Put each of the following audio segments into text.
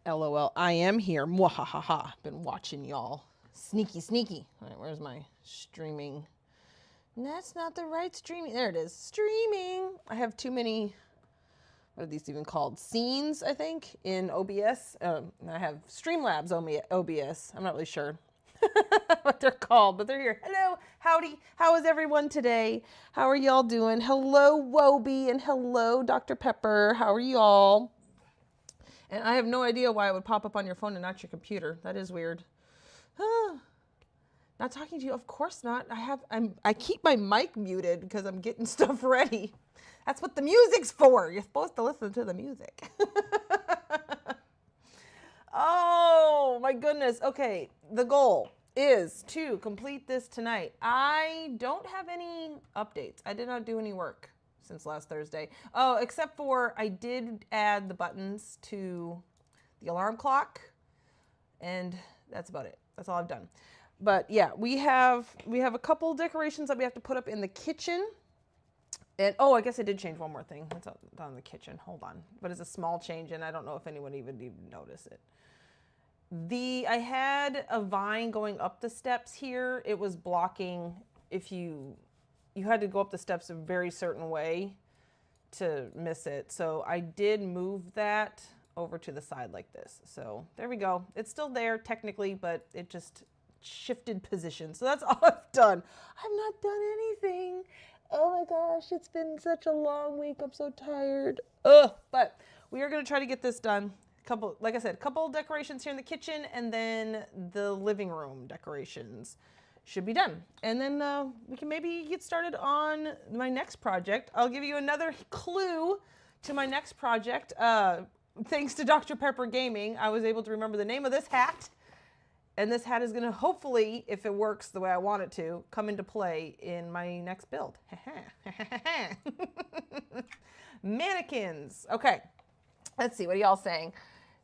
LOL, I am here. Mwahaha. Been watching y'all. Sneaky, sneaky. All right, where's my streaming? That's not the right streaming. There it is. Streaming. I have too many, what are these even called? Scenes, I think, in OBS. I have Streamlabs OBS. I'm not really sure what they're called, but they're here. Hello, howdy. How is everyone today? How are y'all doing? Hello, Wobie, and hello, Dr. Pepper. How are y'all? And I have no idea why it would pop up on your phone and not your computer. That is weird. Not talking to you? Of course not. I keep my mic muted because I'm getting stuff ready. That's what the music's for. You're supposed to listen to the music. Oh my goodness. Okay, the goal is to complete this tonight. I don't have any updates. I did not do any work since last Thursday. Oh, except for I did add the buttons to the alarm clock, and that's about it. That's all I've done. But yeah, we have a couple decorations that we have to put up in the kitchen. And oh, I guess I did change one more thing. It's on the kitchen. Hold on. But it's a small change, and I don't know if anyone even noticed it. I had a vine going up the steps here. It was blocking. If you had to go up the steps a very certain way to miss it. So I did move that over to the side like this. So there we go. It's still there technically, but it just shifted position. So that's all I've done. I've not done anything. Oh my gosh, it's been such a long week. I'm so tired. Ugh. But we are going to try to get this done. Like I said, a couple decorations here in the kitchen, and then the living room decorations should be done. And then we can maybe get started on my next project. I'll give you another clue to my next project. Thanks to Dr. Pepper Gaming, I was able to remember the name of this hat. And this hat is going to hopefully, if it works the way I want it to, come into play in my next build. Mannequins. Okay. Let's see. What are y'all saying?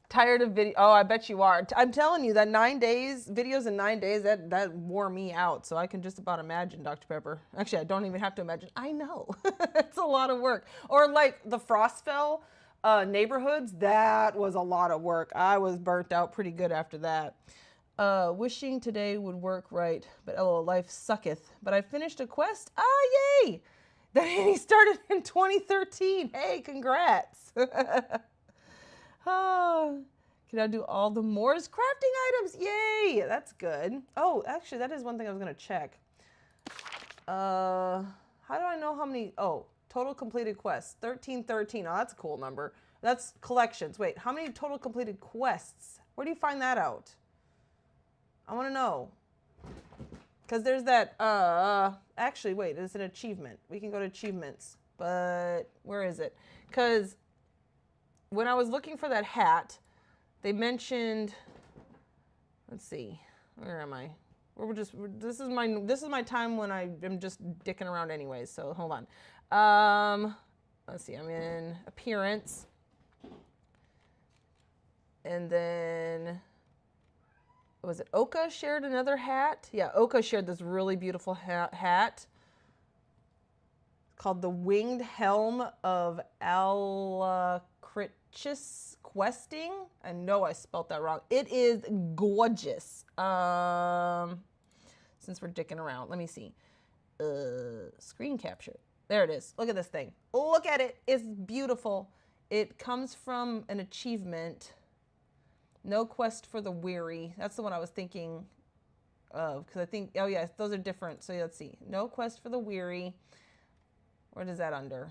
Tired of video? Oh, I bet you are. I'm telling you that 9 days, videos in 9 days, that wore me out. So I can just about imagine, Dr. Pepper. Actually, I don't even have to imagine. I know. It's a lot of work. Or like the Frostfell neighborhoods, that was a lot of work. I was burnt out pretty good after that. Wishing today would work right, but lol, life sucketh. But I finished a quest. Ah, yay! That he started in 2013. Hey, congrats. Oh, can I do all the Moore's crafting items? Yay! That's good. Oh, actually, that is one thing I was going to check. How do I know how many? Oh, total completed quests. 1313. Oh, that's a cool number. That's collections. Wait, how many total completed quests? Where do you find that out? I want to know. Because there's that, actually, wait, it's an achievement. We can go to achievements. But where is it? Because when I was looking for that hat, they mentioned, let's see, where am I? This is my time when I am just dicking around anyways, so hold on. Let's see, I'm in appearance. And then, was it Oka shared another hat? Yeah, Oka shared this really beautiful hat called the Winged Helm of Alacritus Questing. I know I spelt that wrong. It is gorgeous. Since we're dicking around, let me see. Screen capture. There it is. Look at this thing. Look at it. It's beautiful. It comes from an achievement. No Quest for the Weary. That's the one I was thinking of, because I think, oh yeah, those are different. So let's see. No Quest for the Weary. What is that under?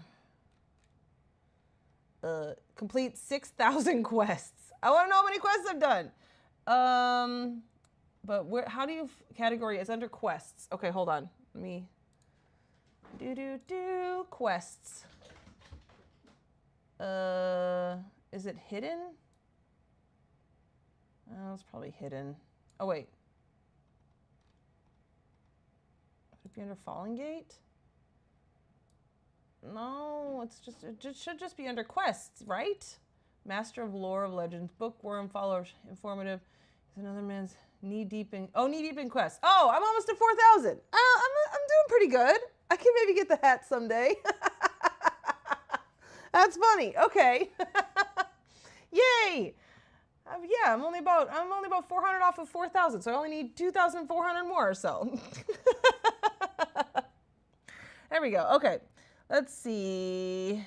Complete 6,000 quests. I want to know how many quests I've done. But where? How do you category? It's under quests. Okay, hold on. Let me do quests. Is it hidden? Oh, it's probably hidden. Oh, wait. Would it be under Falling Gate? No, it should just be under quests, right? Master of Lore of Legends, Bookworm, Follower, Informative. Is another man's knee-deep in quests. Oh, I'm almost at 4,000. I'm doing pretty good. I can maybe get the hat someday. That's funny. Okay. Yay. Yeah, I'm only about 400 off of 4,000, so I only need 2,400 more or so. There we go. Okay, let's see.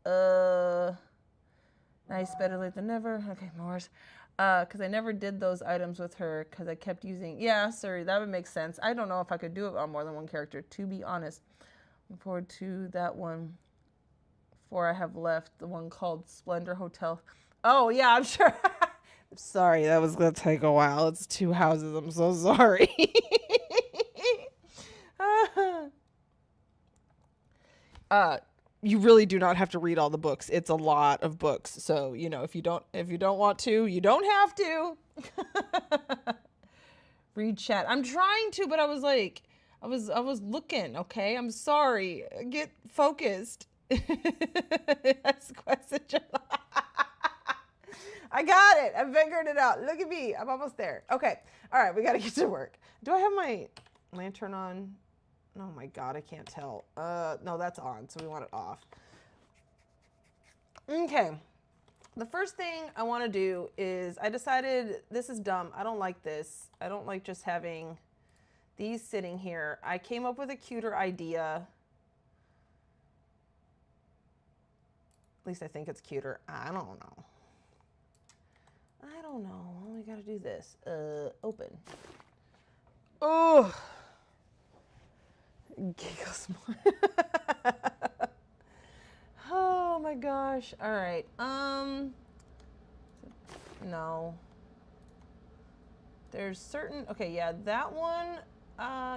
Nice, better late than never. Okay, Morse. Because I never did those items with her because I kept using. Yeah, sorry, that would make sense. I don't know if I could do it on more than one character, to be honest. Looking forward to that one. 4 I have left, the one called Splendor Hotel. Oh, yeah, I'm sure. Sorry, that was gonna take a while. It's 2 houses. I'm so sorry. You really do not have to read all the books. It's a lot of books. So, you know, if you don't want to, you don't have to. Read chat. I'm trying to, but I was like, I was looking, okay? I'm sorry. Get focused. Ask question. I got it. I figured it out. Look at me. I'm almost there. Okay. All right, we got to get to work. Do I have my lantern on? Oh my God, I can't tell. No, that's on, so we want it off. Okay. The first thing I want to do is I decided this is dumb. I don't like this. I don't like just having these sitting here. I came up with a cuter idea. At least I think it's cuter. I don't know. I don't know. We got to do this. Open. Oh. Giggles more. Oh my gosh. All right. No. There's certain, okay, yeah, that one,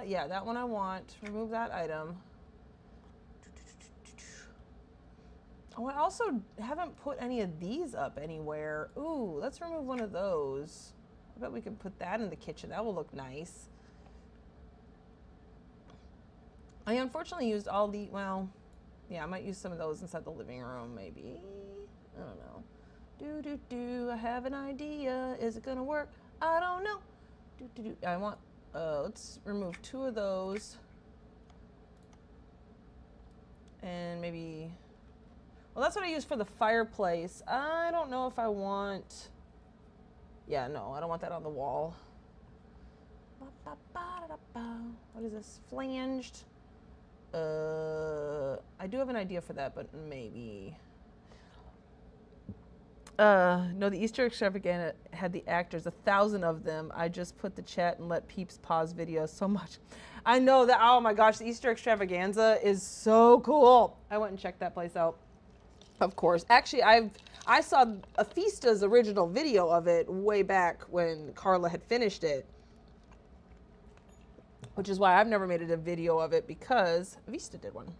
yeah, that one I want. Remove that item. Oh, I also haven't put any of these up anywhere. Ooh, let's remove one of those. I bet we could put that in the kitchen. That will look nice. I unfortunately used all the, well, yeah, I might use some of those inside the living room, maybe. I don't know. I have an idea. Is it gonna work? I don't know. I want, let's remove 2 of those. And maybe, well, that's what I use for the fireplace. I don't know if I want, yeah, no, I don't want that on the wall. What is this? Flanged. I do have an idea for that, but maybe. No, the Easter extravaganza had the actors, 1,000 of them. I just put the chat and let peeps pause videos so much. I know that, oh my gosh, the Easter extravaganza is so cool. I went and checked that place out. Of course. Actually, I saw Afista's original video of it way back when Carla had finished it. Which is why I've never made it a video of it, because Avista did one.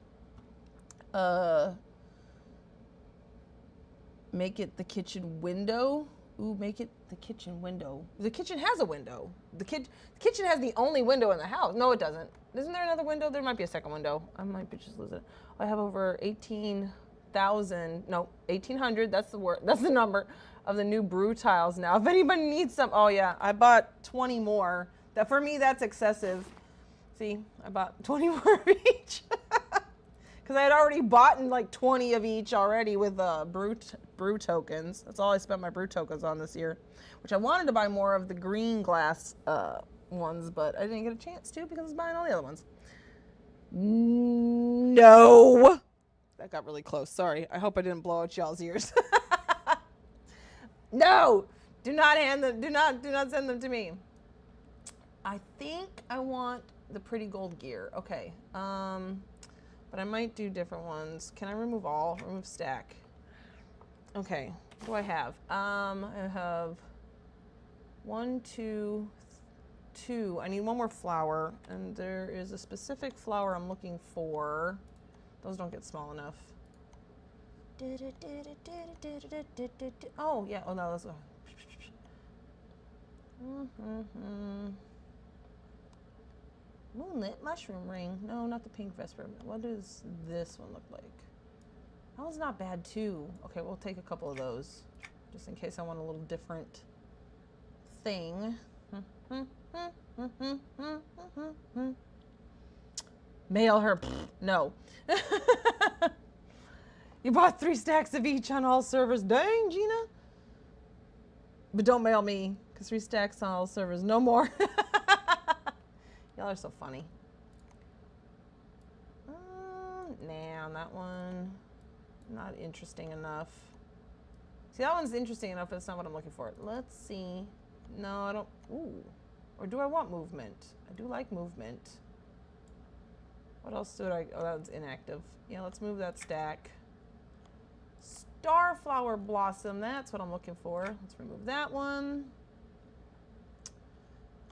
Make it the kitchen window. Ooh, make it the kitchen window. The kitchen has a window. The kitchen has the only window in the house. No, it doesn't. Isn't there another window? There might be a second window. I might be just losing it. I have over 18,000, no, 1,800, that's the word, that's the number of the new brew tiles now. If anybody needs some, oh yeah, I bought 20 more. That, for me, that's excessive. See, I bought 20 more of each. Because I had already bought like 20 of each already with brew tokens. That's all I spent my brew tokens on this year. Which I wanted to buy more of the green glass ones, but I didn't get a chance to because I was buying all the other ones. No! That got really close. Sorry. I hope I didn't blow out y'all's ears. No! Do not hand them. Do not send them to me. I think I want the pretty gold gear. Okay. But I might do different ones. Can I remove all? Remove stack. Okay. What do I have? I have 1, 2, 2. I need one more flower. And there is a specific flower I'm looking for. Those don't get small enough. Oh, yeah. Oh, no. Let's go. Moonlit mushroom ring. No, not the pink vesper. What does this one look like? That one's not bad too. Okay, we'll take a couple of those just in case I want a little different thing. Mail her. No. You bought 3 stacks of each on all servers. Dang, Gina. But don't mail me, because 3 stacks on all servers. No more. Y'all are so funny. Nah, on that one, not interesting enough. See, that one's interesting enough, but it's not what I'm looking for. Let's see. No, I don't. Ooh. Or do I want movement? I do like movement. What else do I? Oh, that one's inactive. Yeah, let's move that stack. Starflower blossom, that's what I'm looking for. Let's remove that one.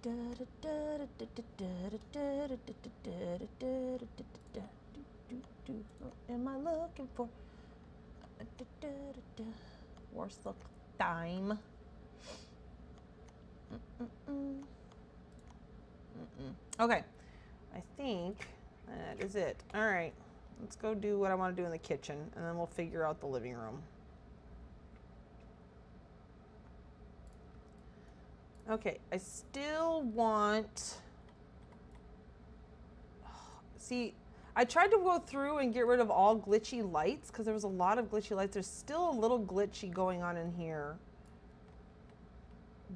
What am I looking for? Worst look dime. Okay, I think that is it. All right, let's go do what I want to do in the kitchen, and then we'll figure out the living room. Okay, I still want... See, I tried to go through and get rid of all glitchy lights because there was a lot of glitchy lights. There's still a little glitchy going on in here.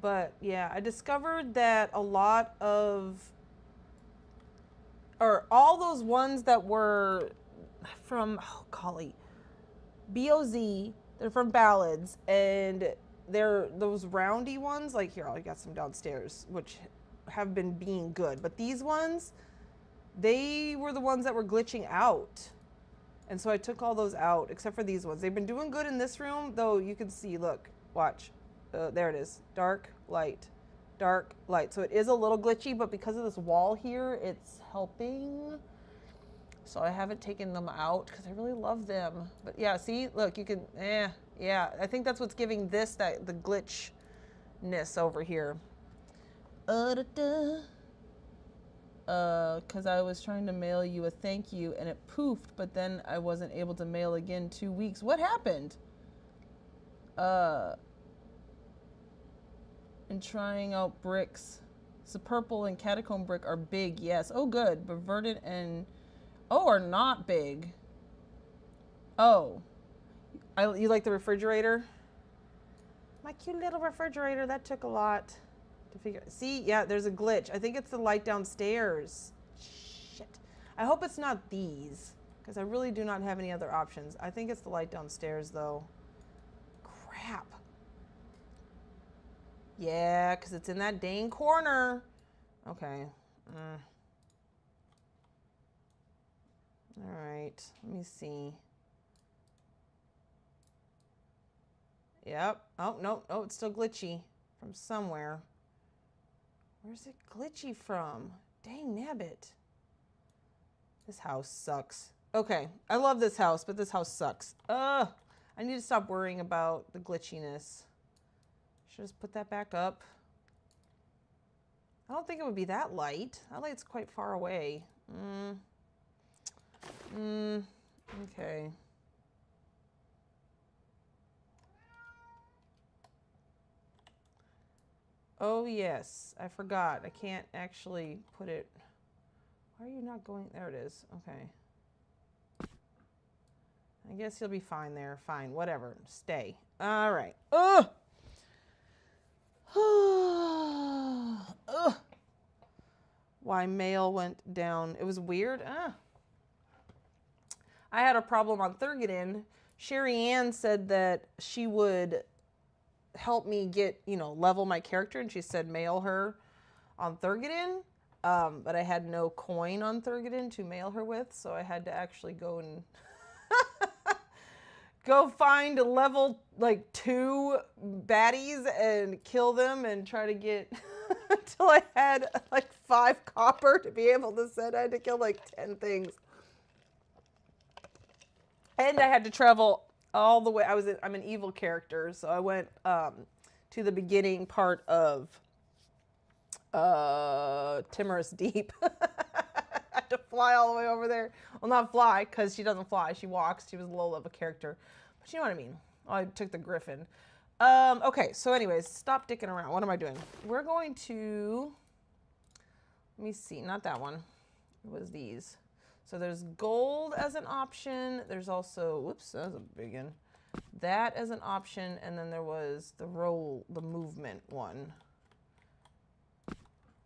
But yeah, I discovered that a lot of, or all those ones that were from, oh golly, BOZ, they're from Ballads, and they're those roundy ones, like here, I got some downstairs, which have been being good. But these ones, they were the ones that were glitching out. And so I took all those out, except for these ones. They've been doing good in this room, though you can see, look, watch. There it is, dark, light, dark, light. So it is a little glitchy, but because of this wall here, it's helping. So I haven't taken them out because I really love them. But yeah, see, look, you can, yeah. I think that's what's giving this the glitchness over here. Because I was trying to mail you a thank you and it poofed, but then I wasn't able to mail again 2 weeks. What happened? And trying out bricks. So purple and catacomb brick are big, yes. Oh, good. But verdant and are not big. Oh, you like the refrigerator? My cute little refrigerator. That took a lot to figure. See, yeah, there's a glitch. I think it's the light downstairs. Shit. I hope it's not these, because I really do not have any other options. I think it's the light downstairs, though. Crap. Yeah, because it's in that dang corner. Okay. All right. Let me see. Yep. Oh, no. Oh, it's still glitchy from somewhere. Where's it glitchy from? Dang nabbit. This house sucks. Okay. I love this house, but this house sucks. I need to stop worrying about the glitchiness. Should I just put that back up? I don't think it would be that light. That light's quite far away. Okay. Oh, yes. I forgot. I can't actually put it. Why are you not going? There it is. Okay. I guess you'll be fine there. Fine. Whatever. Stay. All right. Ugh. Ugh. Why mail went down. It was weird. I had a problem on Thurgood. Sherry Ann said that she would help me get, level my character, and she said mail her on Thurgood. But I had no coin on Thurgood to mail her with, so I had to actually go and go find level 2 baddies and kill them and try to get until I had 5 copper to be able to send. I had to kill 10 things. And I had to travel all the way. I'm an evil character, so I went to the beginning part of Timorous Deep. I had to fly all the way over there. Well, not fly, because she doesn't fly. She walks. She was a low-level character. But you know what I mean. I took the griffin. Okay, so anyways, stop dicking around. What am I doing? We're going to... Let me see. Not that one. It was these. So there's gold as an option. There's also... Whoops, that was a big one. That as an option. And then there was the movement one.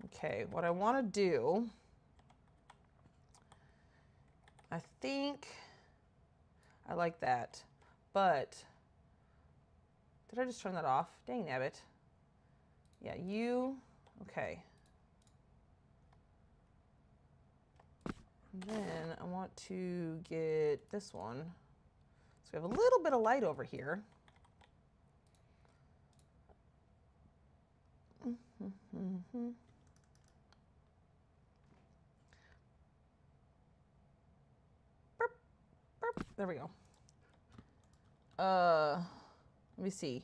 Okay, what I want to do... I think I like that, but did I just turn that off? Dang nabbit. Yeah, okay. And then I want to get this one. So we have a little bit of light over here. There we go. Let me see.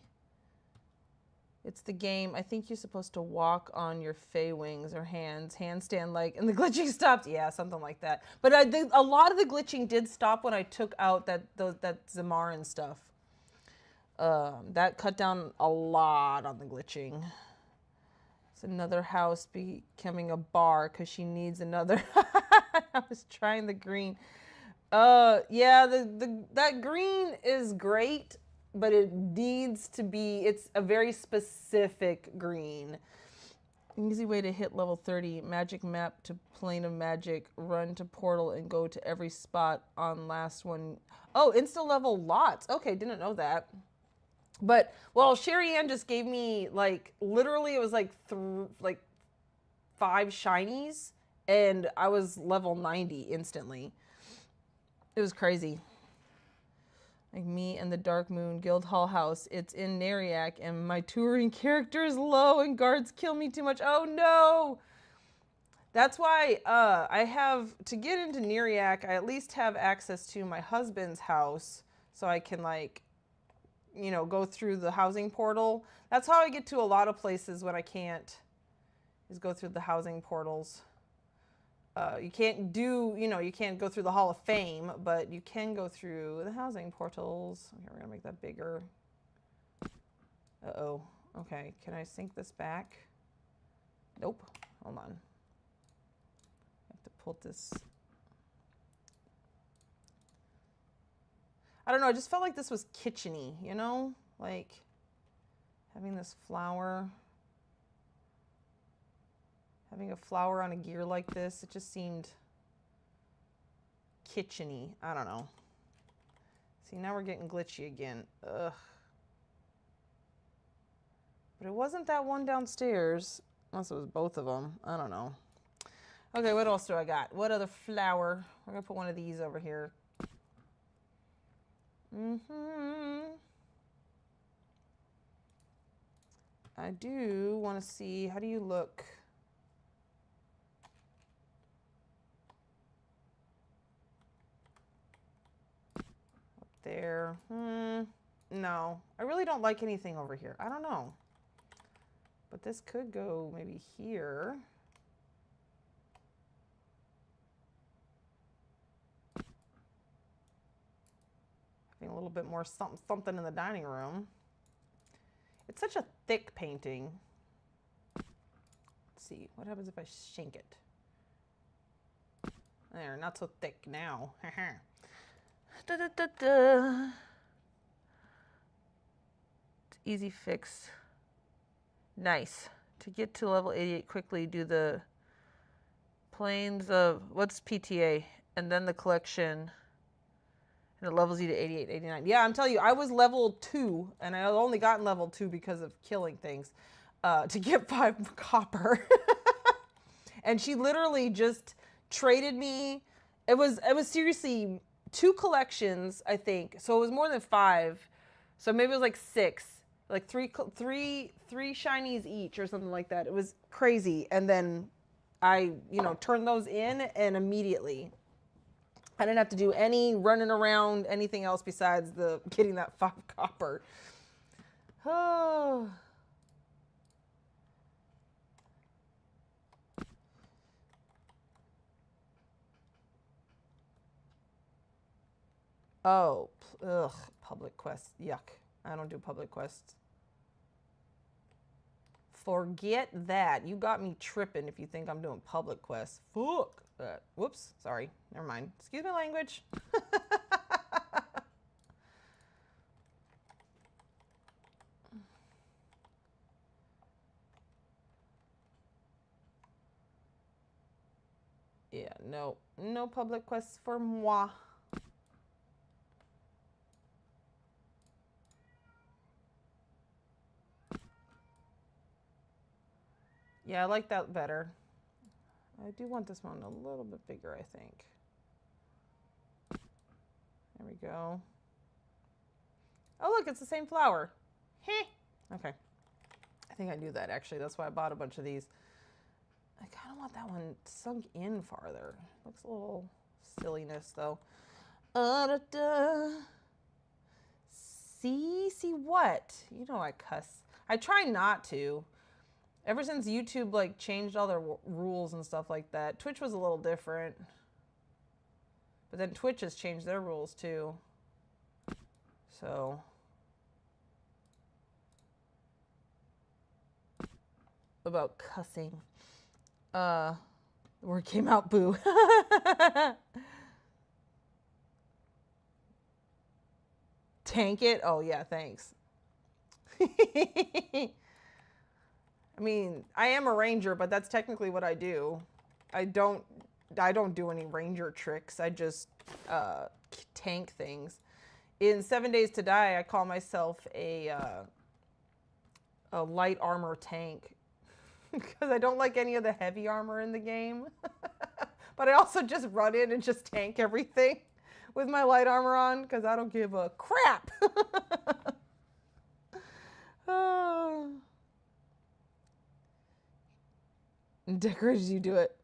It's the game. I think you're supposed to walk on your fey wings or hands, handstand like, and the glitching stopped. Yeah, something like that. But a lot of the glitching did stop when I took out that Zamarin stuff. That cut down a lot on the glitching. It's another house becoming a bar because she needs another. I was trying the green. Yeah, that green is great, but it needs to be, it's a very specific green. Easy way to hit level 30, magic map to plane of magic, run to portal and go to every spot on last one. Oh, insta level lots. Okay, didn't know that. But, well, Sherry Ann just gave me, like, literally it was like 5 shinies, and I was level 90 instantly. It was crazy. Like me and the Dark Moon Guildhall house. It's in Neriac, and my touring character is low, and guards kill me too much. Oh no! That's why I have, to get into Neriac, I at least have access to my husband's house, so I can, like, you know, go through the housing portal. That's how I get to a lot of places when I can't, is go through the housing portals. You can't do, you know, you can't go through the Hall of Fame, but you can go through the housing portals. Okay, we're gonna make that bigger. Uh-oh. Okay, can I sync this back? Nope. Hold on. I have to pull this. I don't know, I just felt like this was kitchen-y, you know? Like, having this flower. Having a flower on a gear like this, it just seemed kitchen-y. I don't know. See, now we're getting glitchy again. Ugh. But it wasn't that one downstairs, unless it was both of them. I don't know. Okay, what else do I got? What other flower? We're gonna put one of these over here. I do want to see, how do you look? There. No, I really don't like anything over here. I don't know. But this could go maybe here. Having a little bit more something in the dining room. It's such a thick painting. Let's see, what happens if I shank it? There, not so thick now. Da, da, da, da. Easy fix. Nice. To get to level 88 quickly, do the planes of, what's PTA? And then the collection. And it levels you to 88, 89. Yeah, I'm telling you, I was level 2, and I only gotten level 2 because of killing things, to get 5 copper. And she literally just traded me. It was seriously 2 collections, I think. So it was more than 5. So maybe it was like 6, like three shinies each or something like that. It was crazy. And then I, you know, turned those in, and immediately I didn't have to do any running around, anything else besides the getting that 5 copper. Oh. Oh, ugh, public quests. Yuck. I don't do public quests. Forget that. You got me tripping if you think I'm doing public quests. Fuck that. Whoops. Sorry. Never mind. Excuse my language. Yeah, no. No public quests for moi. Yeah, I like that better. I do want this one a little bit bigger, I think. There we go. Oh, look, it's the same flower. Heh. Okay. I think I knew that, actually. That's why I bought a bunch of these. I kind of want that one sunk in farther. Looks a little silliness, though. See what? You know I cuss. I try not to. Ever since YouTube like changed all their rules and stuff like that. Twitch was a little different. But then Twitch has changed their rules too. So. About cussing. The word came out, boo. Tank it? Oh yeah, thanks. I mean, I am a ranger, but that's technically what I do. I don't do any ranger tricks. I just tank things. In 7 Days to Die, I call myself a light armor tank because I don't like any of the heavy armor in the game. But I also just run in and just tank everything with my light armor on because I don't give a crap. Decorators, you do it.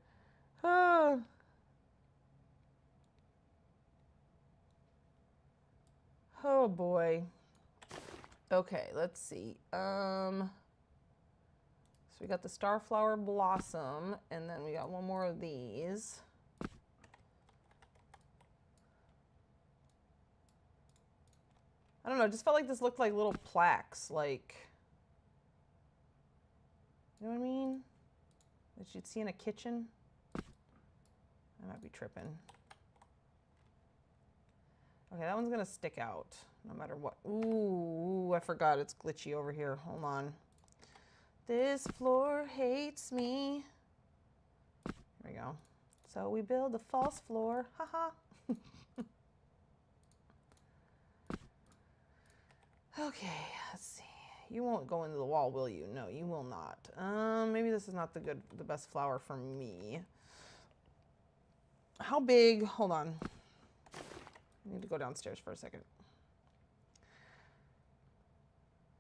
Oh boy. Okay, let's see. So we got the Starflower Blossom, and then we got one more of these. I don't know, it just felt like this looked like little plaques, like, you know what I mean? That you'd see in a kitchen. I might be tripping. Okay, that one's gonna stick out no matter what. Ooh, I forgot it's glitchy over here. Hold on. This floor hates me. There we go. So we build a false floor. Haha. Okay, let's see. You won't go into the wall, will you? No, you will not. Maybe this is not the best flower for me. How big? Hold on. I need to go downstairs for a second.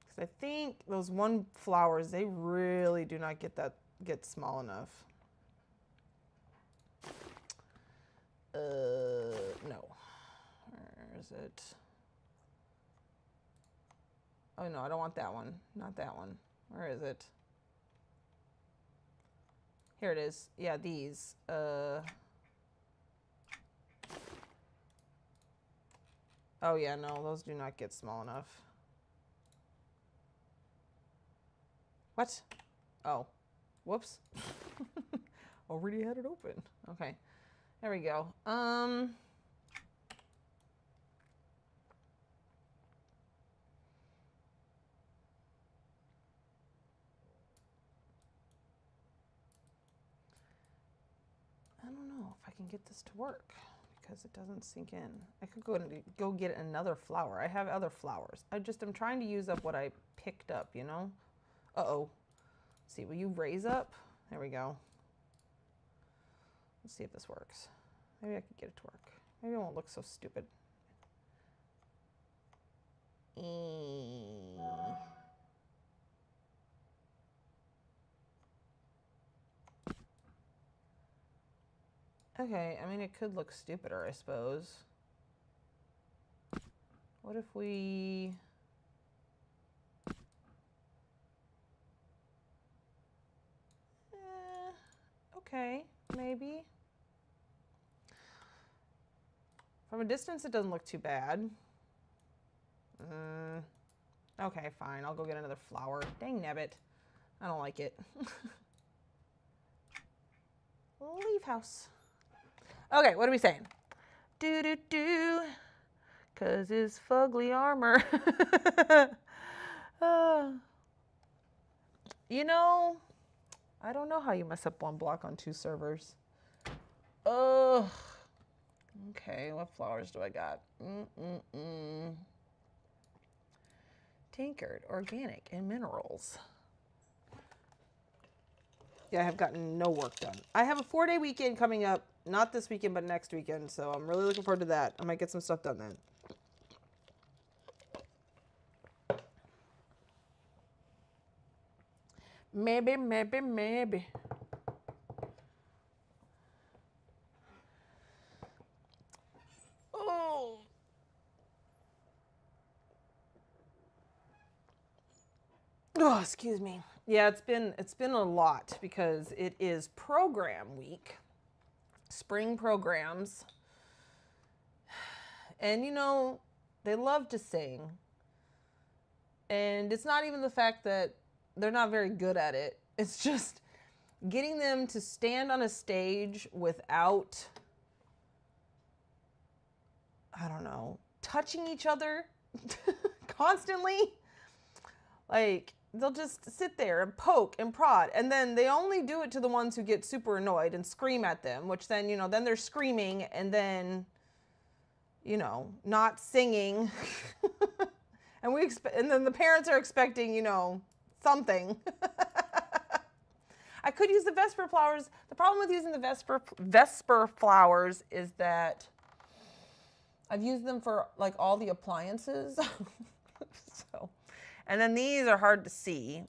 Because I think those one flowers, they really do not get small enough. No. Where is it? Oh no, I don't want that one. Not that one. Where is it? Here it is. Yeah, these. Oh yeah, no, those do not get small enough. What? Oh, whoops. Already had it open. Okay, there we go. I don't know if I can get this to work because it doesn't sink in. I could go get another flower. I have other flowers. I'm trying to use up what I picked up, you know? Uh-oh. Let's see, will you raise up? There we go. Let's see if this works. Maybe I could get it to work. Maybe it won't look so stupid. Okay, I mean, it could look stupider, I suppose. What if we... okay, maybe. From a distance, it doesn't look too bad. Okay, fine. I'll go get another flower. Dang nabbit. I don't like it. Leave house. Okay, what are we saying? Do-do-do. 'Cause it's fugly armor. You know, I don't know how you mess up one block on 2 servers. Ugh. Okay, what flowers do I got? Tinkered, organic, and minerals. Yeah, I have gotten no work done. I have a 4-day weekend coming up. Not this weekend, but next weekend. So I'm really looking forward to that. I might get some stuff done then. Maybe, maybe, maybe. Oh. Oh, excuse me. Yeah, it's been a lot because it is program week. Spring programs. And you know, they love to sing. And it's not even the fact that they're not very good at it. It's just getting them to stand on a stage without, I don't know, touching each other constantly. Like, they'll just sit there and poke and prod. And then they only do it to the ones who get super annoyed and scream at them, which then, you know, then they're screaming and then, you know, not singing. And then the parents are expecting, you know, something. I could use the Vesper flowers. The problem with using the Vesper flowers is that I've used them for like all the appliances. So, and then these are hard to see.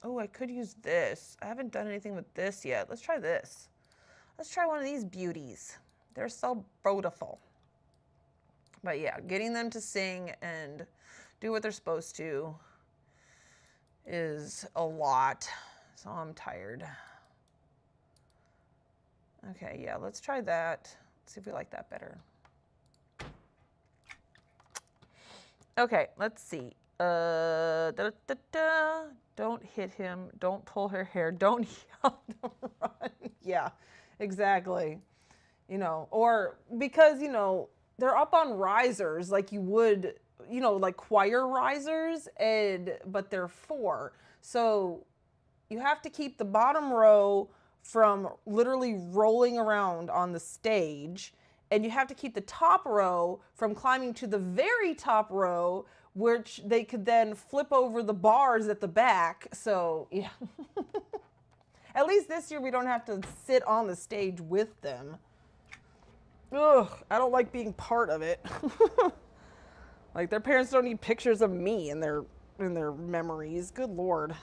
Oh, I could use this. I haven't done anything with this yet. Let's try this. Let's try one of these beauties. They're so beautiful. But yeah, getting them to sing and do what they're supposed to is a lot. So I'm tired. Okay, yeah, let's try that. Let's see if we like that better. Okay, let's see. Don't hit him. Don't pull her hair. Don't yell. Don't run. Yeah, exactly. You know, or because, you know, they're up on risers like you would, you know, like choir risers, but they're 4. So you have to keep the bottom row from literally rolling around on the stage. And you have to keep the top row from climbing to the very top row, which they could then flip over the bars at the back. So, yeah. At least this year we don't have to sit on the stage with them. Ugh, I don't like being part of it. Like, their parents don't need pictures of me in their memories. Good Lord.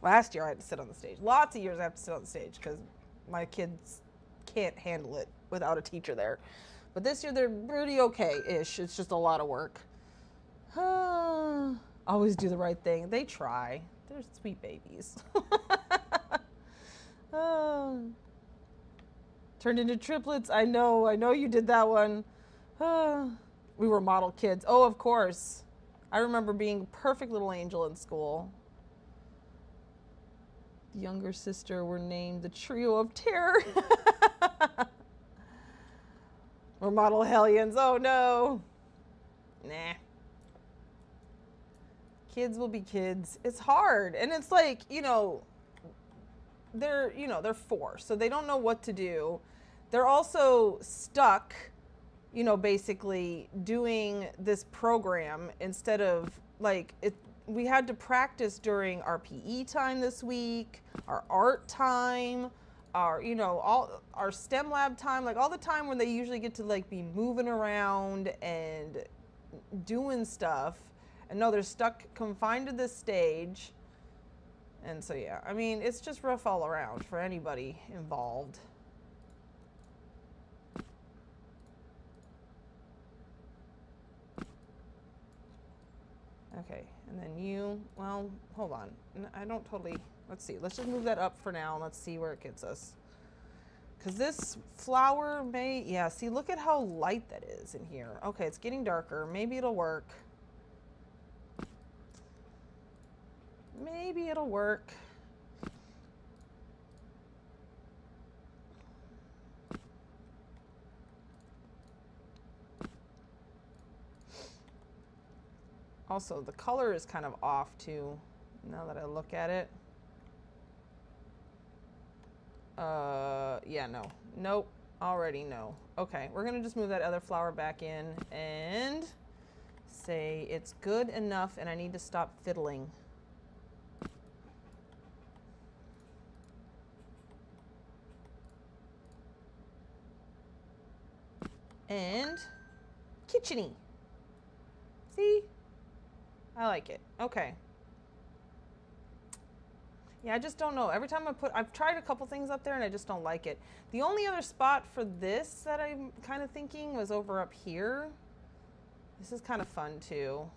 Last year I had to sit on the stage. Lots of years I have to sit on the stage because my kids can't handle it without a teacher there. But this year they're pretty okay-ish. It's just a lot of work. Always do the right thing. They try. They're sweet babies. Turned into triplets. I know you did that one. We were model kids. Oh, of course. I remember being a perfect little angel in school. The younger sister were named the Trio of Terror. We're model hellions. Oh no. Nah. Kids will be kids. It's hard. And it's like, you know, they're 4, so they don't know what to do. They're also stuck, you know, basically doing this program instead of like it. We had to practice during our PE time this week, our art time, our, you know, all our STEM lab time, like all the time when they usually get to like be moving around and doing stuff. And no, they're stuck confined to this stage. And so, yeah, I mean, it's just rough all around for anybody involved. Okay, and then you, well, hold on. I don't totally, let's see. Let's just move that up for now and let's see where it gets us. Because this flower may, yeah, see, look at how light that is in here. Okay, it's getting darker. Maybe it'll work. Maybe it'll work. Also, the color is kind of off too, now that I look at it. Yeah, no. Nope. Already no. Okay, we're gonna just move that other flower back in and say it's good enough and I need to stop fiddling. And kitchen-y. See? I like it. Okay. Yeah, I just don't know. Every time I've tried a couple things up there and I just don't like it. The only other spot for this that I'm kind of thinking was over up here. This is kind of fun too.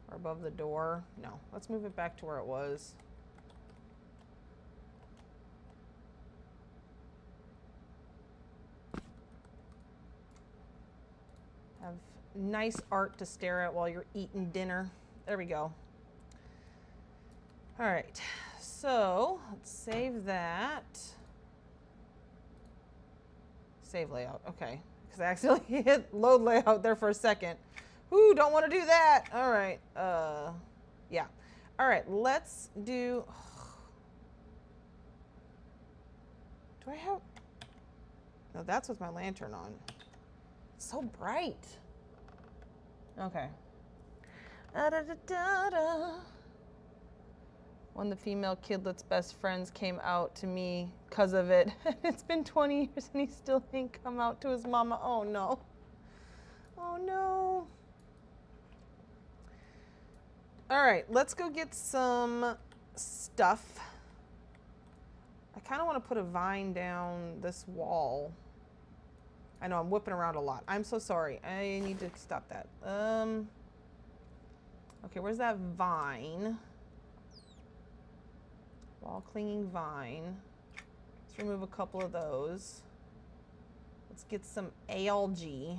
Or above the door. No, let's move it back to where it was. Have nice art to stare at while you're eating dinner. There we go. All right, so let's save that. Save layout, okay. Because I accidentally hit load layout there for a second. Ooh, don't want to do that. All right, yeah. All right, let's do, do I have, no, that's with my lantern on. It's so bright. Okay. One of the female kidlet's best friends came out to me because of it. It's been 20 years and he still ain't come out to his mama. Oh no. Oh no. All right, let's go get some stuff. I kind of want to put a vine down this wall. I know I'm whipping around a lot. I'm so sorry. I need to stop that. Okay, where's that vine? Wall clinging vine. Let's remove a couple of those. Let's get some algae.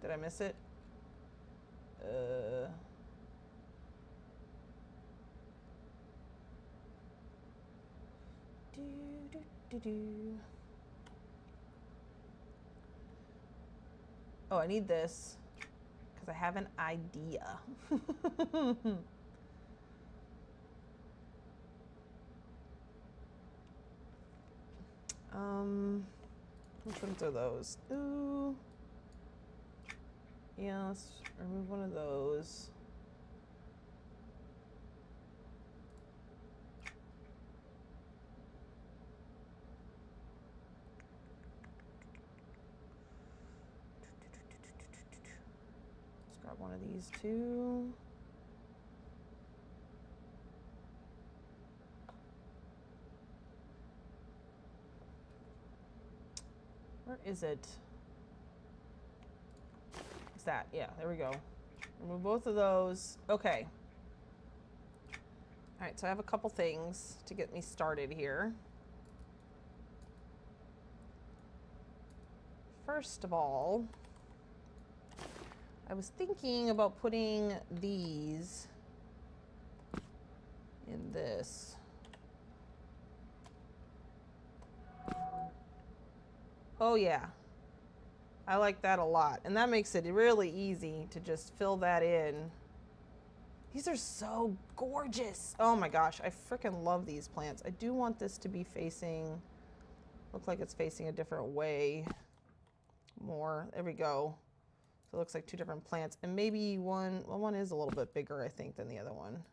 Did I miss it? Oh, I need this because I have an idea. Which ones are those? Ooh. Yeah, let's remove one of those. Let's grab one of these too. Where is it? What's that? Yeah, there we go. Remove both of those. Okay. All right, so I have a couple things to get me started here. First of all, I was thinking about putting these in this. Oh yeah, I like that a lot. And that makes it really easy to just fill that in. These are so gorgeous. Oh my gosh, I freaking love these plants. I do want this to be facing, look like it's facing a different way more. There we go. So it looks like two different plants. And maybe one, well, one is a little bit bigger, I think, than the other one.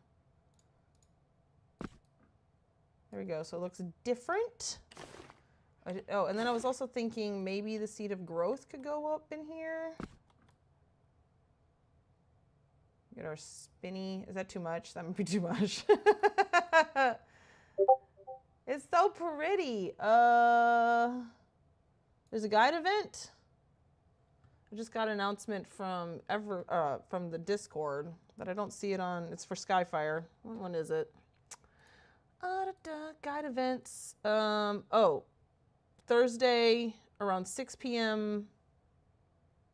There we go, so it looks different. Oh, and then I was also thinking maybe the seed of growth could go up in here. Get our spinny. Is that too much? That might be too much. It's so pretty. There's a guide event. I just got an announcement from the Discord, but I don't see it on. It's for Skyfire. What one is it? Guide events. Oh. Thursday around 6 p.m.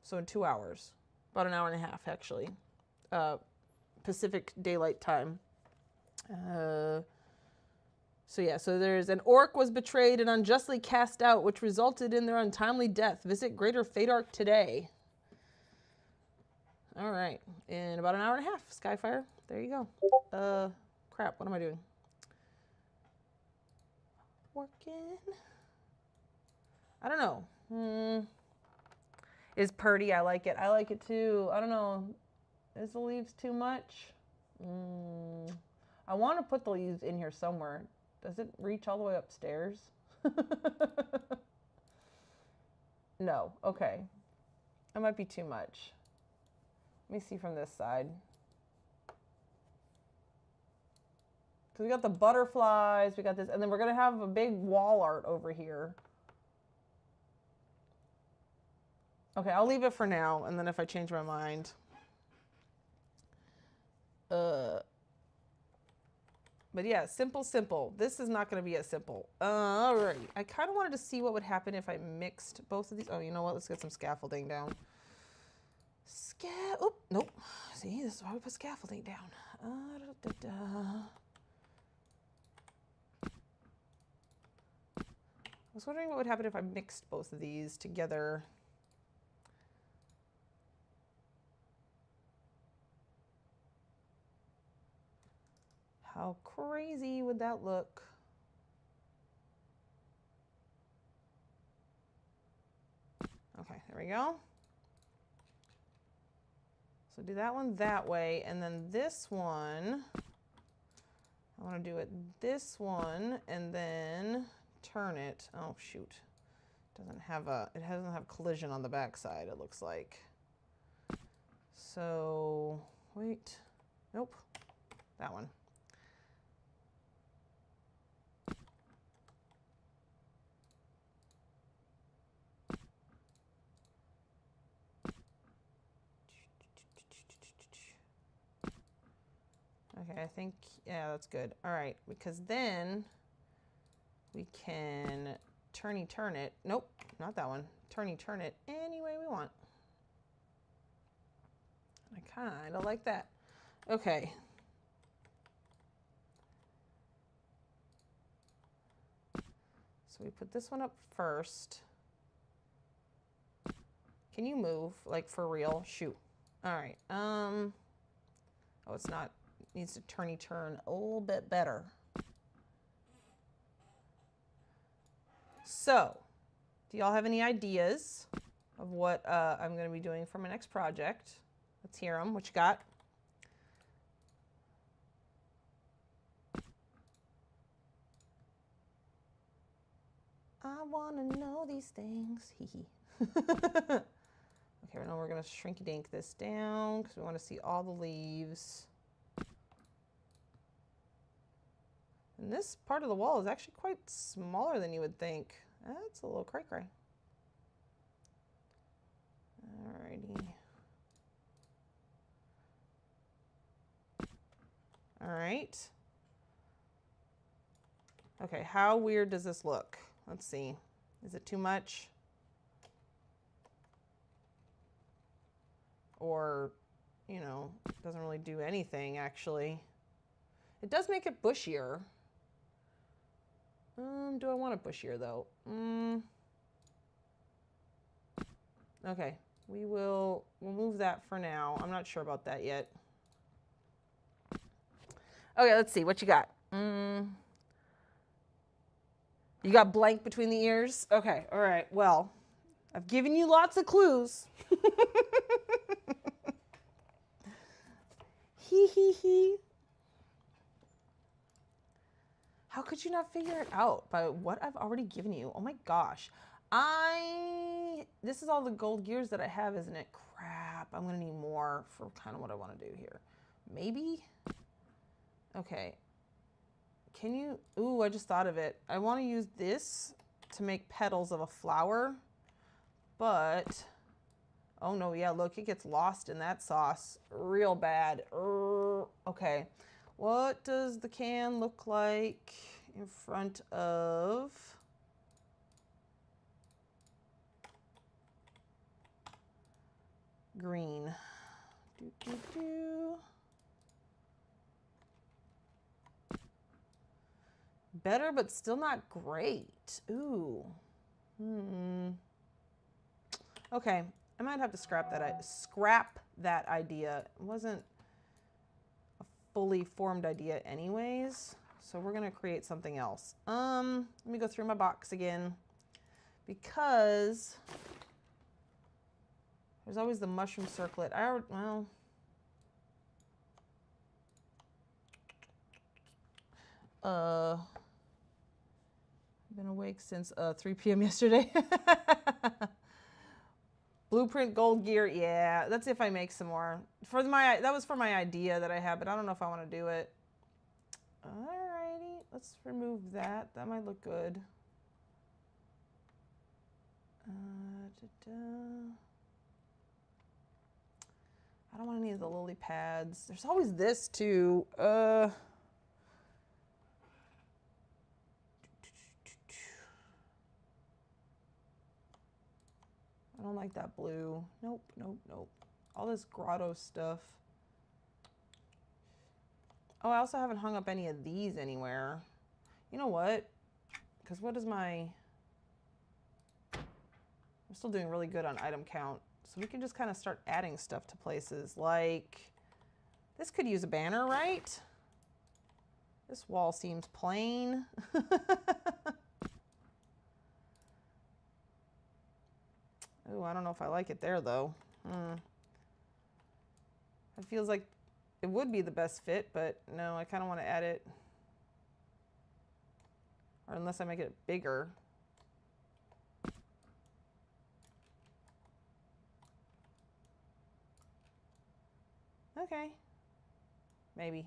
So in 2 hours, about an hour and a half actually, Pacific Daylight Time. So yeah, so there's an orc was betrayed and unjustly cast out, which resulted in their untimely death. Visit Greater Fadark today. All right, in about an hour and a half, Skyfire. There you go. Crap, what am I doing? Working. I don't know. It's pretty. I like it. I like it too. I don't know. Is the leaves too much? I want to put the leaves in here somewhere. Does it reach all the way upstairs? No, okay. That might be too much. Let me see from this side. Because we got the butterflies, we got this, and then we're going to have a big wall art over here. Okay, I'll leave it for now, and then if I change my mind. But yeah, simple, simple. This is not going to be as simple. All right. I kind of wanted to see what would happen if I mixed both of these. Oh, you know what? Let's get some scaffolding down. Oh, nope. See, this is why we put scaffolding down. I was wondering what would happen if I mixed both of these together. How crazy would that look? Okay, there we go. So do that one that way, and then this one, I want to do it this one, and then turn it. Oh shoot, it doesn't have collision on the back side, it looks like. So wait, nope, that one. Okay, I think, yeah, that's good. All right, because then we can turn it. Nope, not that one. Turn it any way we want. I kind of like that. Okay. So we put this one up first. Can you move, like for real? Shoot. All right. Oh, it's not. It needs to turn a little bit better. So, do y'all have any ideas of what I'm going to be doing for my next project? Let's hear them. What you got? I want to know these things. Hee hee. Okay, now we're going to shrink-dink this down because we want to see all the leaves. And this part of the wall is actually quite smaller than you would think. That's a little cray-cray. Alrighty. All right. Okay, how weird does this look? Let's see. Is it too much? Or, you know, doesn't really do anything, actually. It does make it bushier. Do I want it bushier, though? Okay, we'll move that for now. I'm not sure about that yet. Okay, let's see. What you got? You got blank between the ears? Okay, all right. Well, I've given you lots of clues. Hee hee hee. How could you not figure it out by what I've already given you? Oh my gosh. This is all the gold gears that I have, isn't it? Crap, I'm gonna need more for kind of what I want to do here. Maybe? Okay. Can you, ooh, I just thought of it. I want to use this to make petals of a flower, but, oh no, yeah, look, it gets lost in that sauce real bad. Okay. What does the can look like in front of green? Better, but still not great. Ooh. Okay, I might have to scrap that idea. It wasn't fully formed idea anyways, so we're gonna create something else. Let me go through my box again, because there's always the mushroom circlet. Well, Been awake since 3 p.m. yesterday. Blueprint gold gear, yeah. That's if I make some more. That was for my idea that I had, but I don't know if I want to do it. Alrighty, let's remove that. That might look good. I don't want any of the lily pads. There's always this too. I don't like that blue. Nope, nope, nope. All this grotto stuff. Oh, I also haven't hung up any of these anywhere. You know what? Because what is my... I'm still doing really good on item count. So we can just kind of start adding stuff to places. Like, this could use a banner, right? This wall seems plain. Oh, I don't know if I like it there, though. It feels like it would be the best fit, but no, I kind of want to add it. Or unless I make it bigger. Okay. Maybe.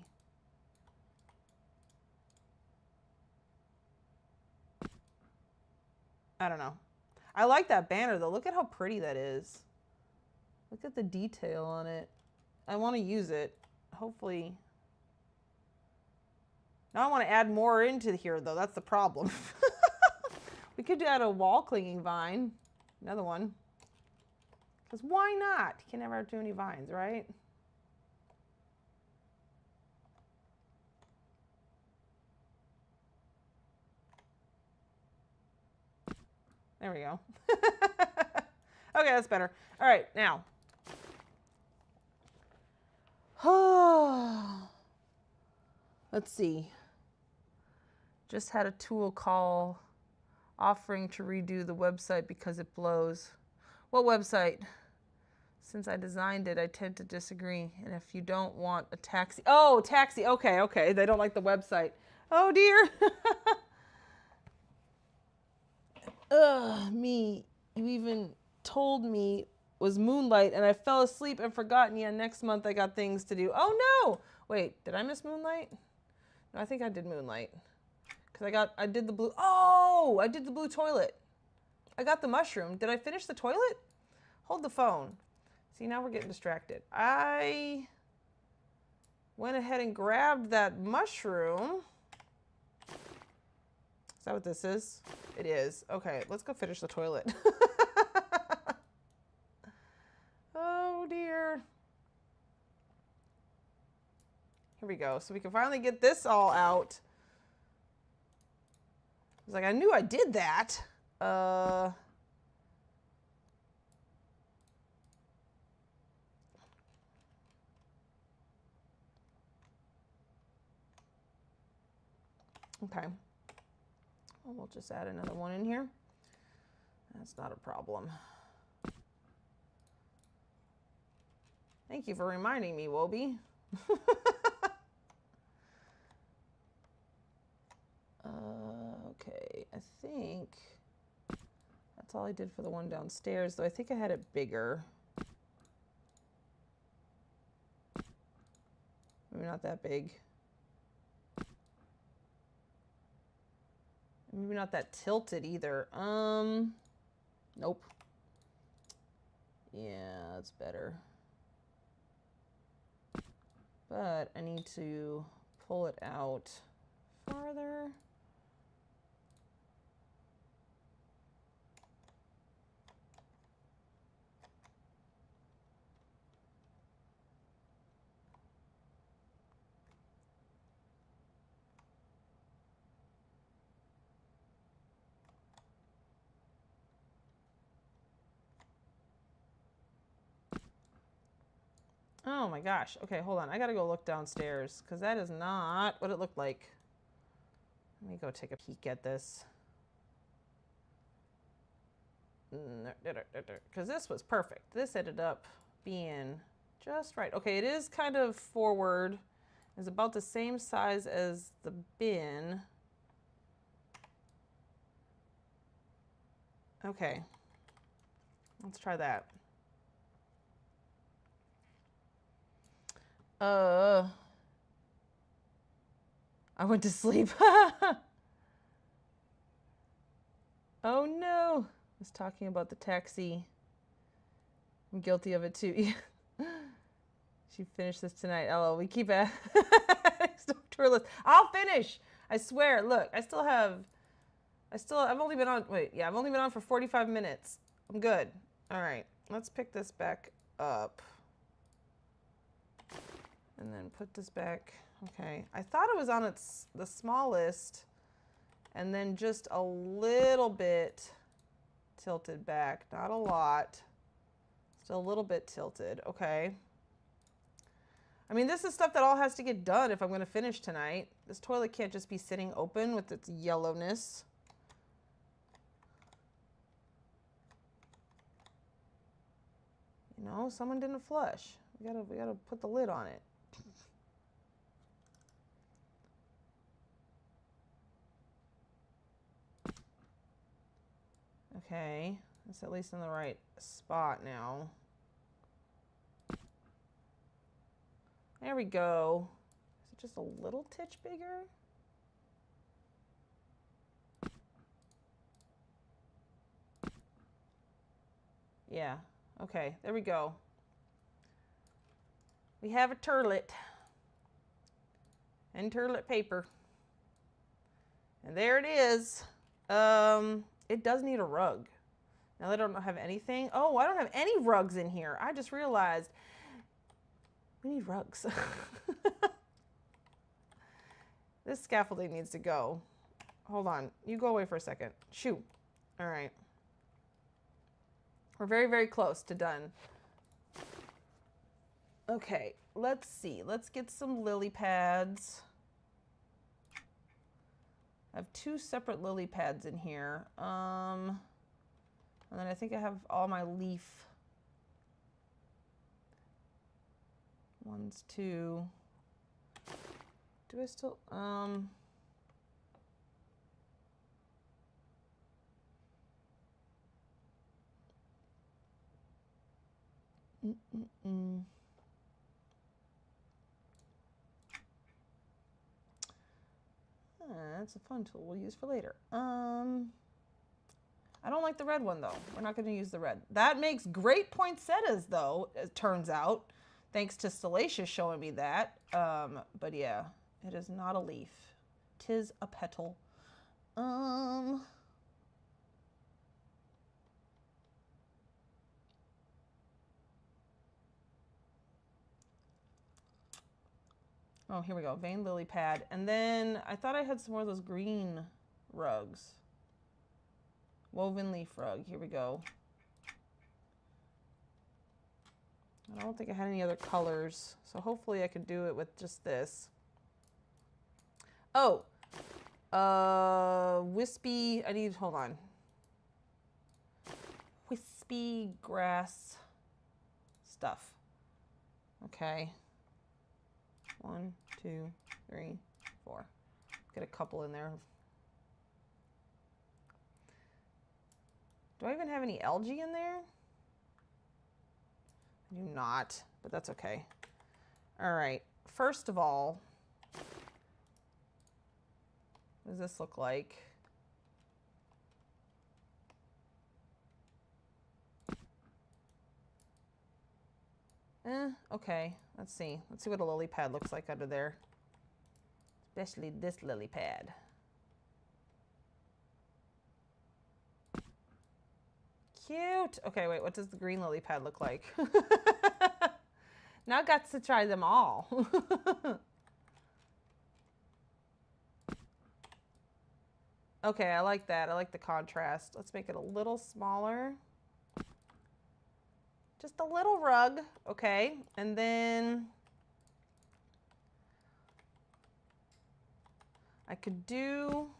I don't know. I like that banner, though. Look at how pretty that is. Look at the detail on it. I want to use it. Hopefully. Now I want to add more into here, though. That's the problem. We could add a wall clinging vine. Another one. Because why not? You can never have too many vines, right? There we go. Okay, that's better. All right, now. Let's see. Just had a tool call offering to redo the website because it blows. What website? Since I designed it, I tend to disagree. And if you don't want a taxi... Oh, taxi. Okay, okay. They don't like the website. Oh, dear. Me. You even told me was Moonlight, and I fell asleep and forgotten. Yeah, next month I got things to do. Oh, no. Wait, did I miss Moonlight? No, I think I did Moonlight. Because I did the blue... Oh, I did the blue toilet. I got the mushroom. Did I finish the toilet? Hold the phone. See, now we're getting distracted. I went ahead and grabbed that mushroom. Is that what this is? It is. Okay, let's go finish the toilet. Oh, dear. Here we go. So we can finally get this all out. I was like, I knew I did that. Okay. Well, we'll just add another one in here. That's not a problem. Thank you for reminding me, Wobie. Okay, I think that's all I did for the one downstairs, though I think I had it bigger. Maybe not that big. Maybe not that tilted either. Nope. Yeah, that's better. But I need to pull it out farther. Oh my gosh. Okay, hold on. I gotta go look downstairs because that is not what it looked like. Let me go take a peek at this. Because this was perfect. This ended up being just right. Okay, it is kind of forward. It's about the same size as the bin. Okay. Let's try that. I went to sleep. Oh no. I was talking about the taxi. I'm guilty of it too. She finished this tonight. LOL. We keep adding stuff to her list. I'll finish. I swear. Look, I've only been on, I've only been on for 45 minutes. I'm good. All right. Let's pick this back up. And then put this back. Okay. I thought it was on the smallest and then just a little bit tilted back. Not a lot. Still a little bit tilted. Okay. I mean, this is stuff that all has to get done if I'm going to finish tonight. This toilet can't just be sitting open with its yellowness. You know, someone didn't flush. We gotta put the lid on it. Okay, it's at least in the right spot now. There we go. Is it just a little titch bigger? Yeah, okay, there we go. We have a turlet and turlet paper. And there it is. It does need a rug. Now they don't have anything. Oh, I don't have any rugs in here. I just realized we need rugs. This scaffolding needs to go. Hold on. You go away for a second. Shoo. All right. We're very, very close to done. Okay, let's see. Let's get some lily pads. I have 2 separate lily pads in here. And then I think I have all my leaf ones too. Do I still, That's a fun tool we'll use for later. I don't like the red one though. We're not going to use the red. That makes great poinsettias though, it turns out. Thanks to Salacious showing me that. But yeah, it is not a leaf. 'Tis a petal. Oh, here we go. Vein lily pad. And then I thought I had some more of those green rugs. Woven leaf rug. Here we go. I don't think I had any other colors, so hopefully I could do it with just this. Oh, wispy, hold on. Wispy grass stuff. Okay. 1, 2, 3, 4. Get a couple in there. Do I even have any algae in there? I do not, but that's okay. All right, first of all, what does this look like? Okay, let's see. Let's see what a lily pad looks like under there. Especially this lily pad. Cute. Okay, wait, what does the green lily pad look like? Now I got to try them all. Okay, I like that. I like the contrast. Let's make it a little smaller. Just a little rug, okay? And then I could do,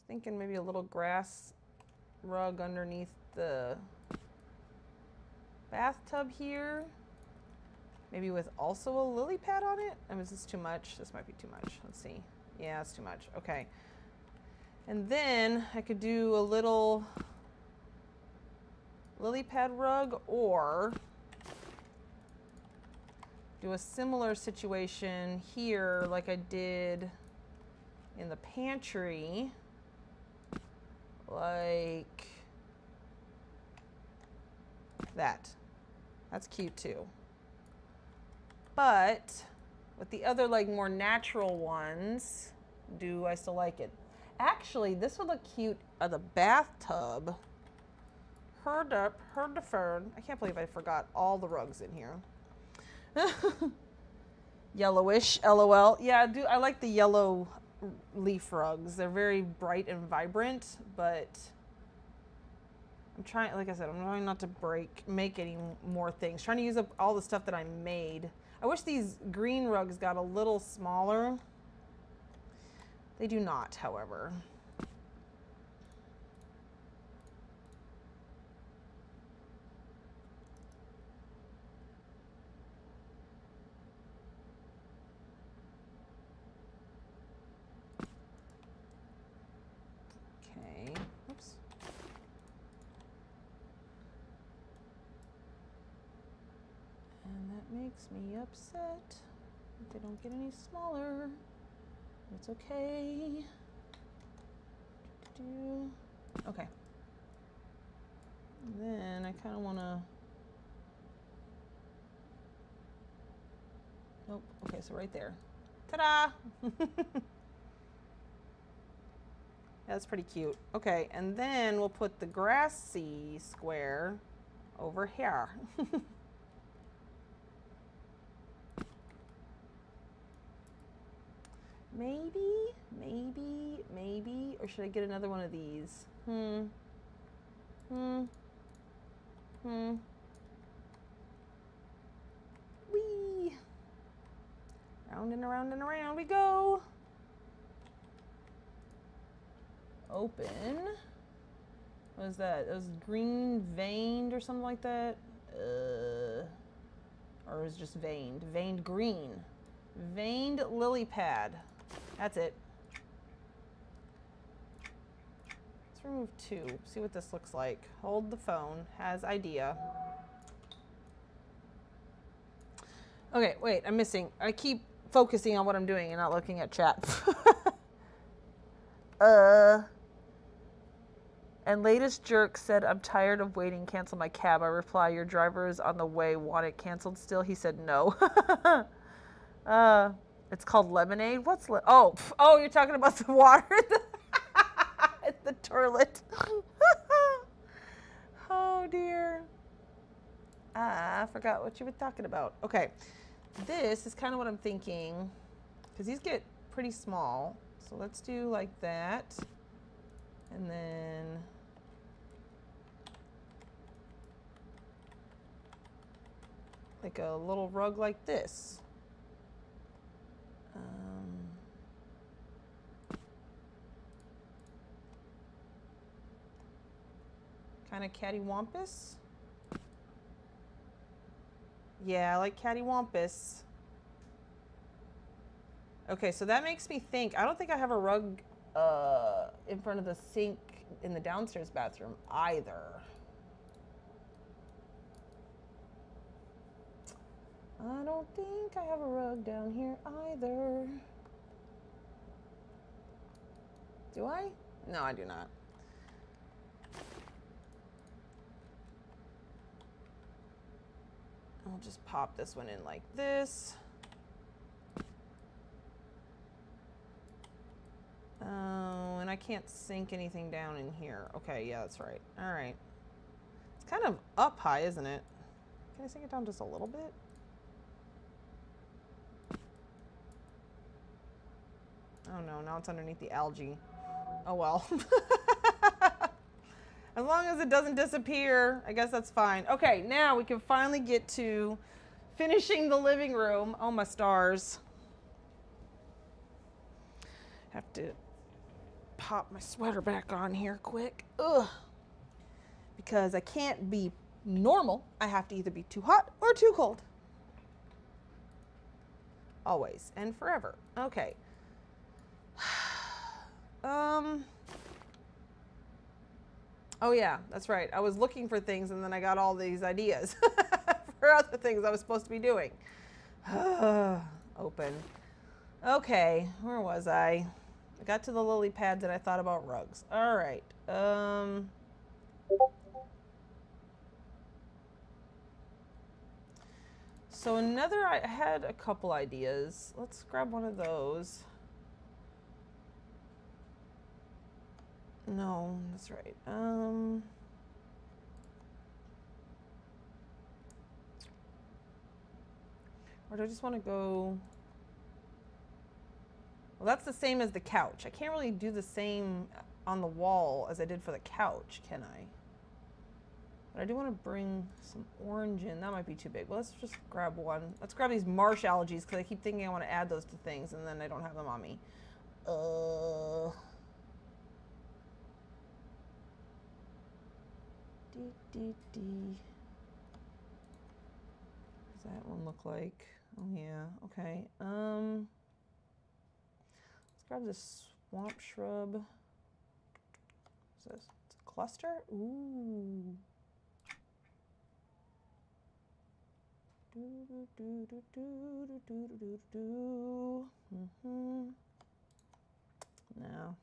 thinking maybe a little grass rug underneath the bathtub here. Maybe with also a lily pad on it. I mean, is this too much? This might be too much. Let's see. Yeah, it's too much. Okay. And then I could do a little lily pad rug, or do a similar situation here like I did in the pantry, like that. That's cute too. But with the other like more natural ones, do I still like it? Actually, this would look cute as a bathtub. Heard the fern. I can't believe I forgot all the rugs in here. Yellowish, LOL. Yeah, I like the yellow leaf rugs. They're very bright and vibrant, but I'm trying, like I said, I'm trying not to make any more things. Trying to use up all the stuff that I made. I wish these green rugs got a little smaller. They do not, however. Okay, oops. And that makes me upset that they don't get any smaller. It's okay. Okay. And then I kind of want to. Nope. Okay, so right there. Ta-da! That's pretty cute. Okay, and then we'll put the grassy square over here. Maybe, or should I get another one of these? Whee! Round and around and around we go. Open. What is that? It was green veined or something like that? Or is it just veined? Veined green. Veined lily pad. That's it. Let's remove 2. See what this looks like. Hold the phone. Has idea. Okay, wait. I'm missing. I keep focusing on what I'm doing and not looking at chat. And latest jerk said, I'm tired of waiting. Cancel my cab. I reply, your driver is on the way. Want it canceled still? He said no. It's called lemonade. What's oh, you're talking about the water at the toilet. Oh dear. I forgot what you were talking about. Okay, this is kind of what I'm thinking, because these get pretty small. So let's do like that, and then like a little rug like this. Kind of cattywampus. Yeah, I like cattywampus. Okay, so that makes me think. I don't think I have a rug in front of the sink in the downstairs bathroom either. I don't think I have a rug down here either. Do I? No, I do not. I'll just pop this one in like this. Oh, and I can't sink anything down in here. Okay, yeah, that's right. All right. It's kind of up high, isn't it? Can I sink it down just a little bit? Oh no, now it's underneath the algae. Oh well. As long as it doesn't disappear, I guess that's fine. Okay, now we can finally get to finishing the living room. Oh my stars. Have to pop my sweater back on here quick. Ugh. Because I can't be normal. I have to either be too hot or too cold. Always and forever. Okay. Oh yeah, that's right. I was looking for things and then I got all these ideas for other things I was supposed to be doing. Open. Okay, where was I? I got to the lily pads and I thought about rugs. All right. So I had a couple ideas. Let's grab one of those. No, that's right. Or do I just want to go? Well, that's the same as the couch. I can't really do the same on the wall as I did for the couch, can I? But I do want to bring some orange in. That might be too big. Well, let's just grab one. Let's grab these marsh algae because I keep thinking I want to add those to things and then I don't have them on me. What does that one look like? Oh yeah, okay. Let's grab this swamp shrub. What's this? It's a cluster? Ooh. No.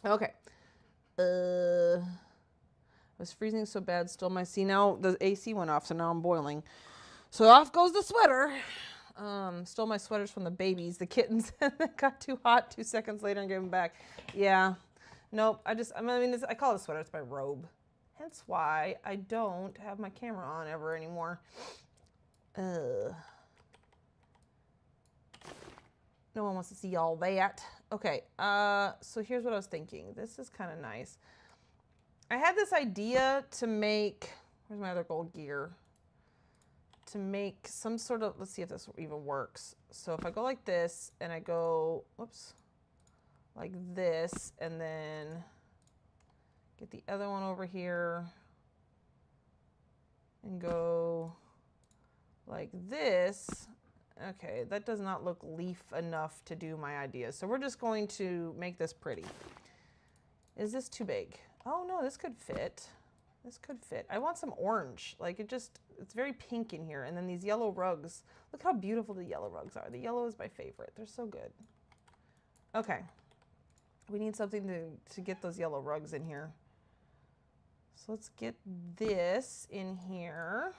Okay. I was freezing so bad, still my see now the AC went off, so now I'm boiling. So off goes the sweater. Stole my sweaters from the babies, the kittens, and it got too hot 2 seconds later and gave them back. Yeah. Nope. I call it a sweater. It's my robe. Hence why I don't have my camera on ever anymore. No one wants to see all that. Okay. So here's what I was thinking. This is kind of nice. I had this idea to make, where's my other gold gear? To make some sort of, let's see if this even works. So if I go like this and I go, whoops, like this, and then get the other one over here and go like this. Okay, that does not look leaf enough to do my idea. So we're just going to make this pretty. Is this too big? Oh no, this could fit. This could fit. I want some orange. Like it's very pink in here. And then these yellow rugs. Look how beautiful the yellow rugs are. The yellow is my favorite. They're so good. Okay. We need something to get those yellow rugs in here. So let's get this in here.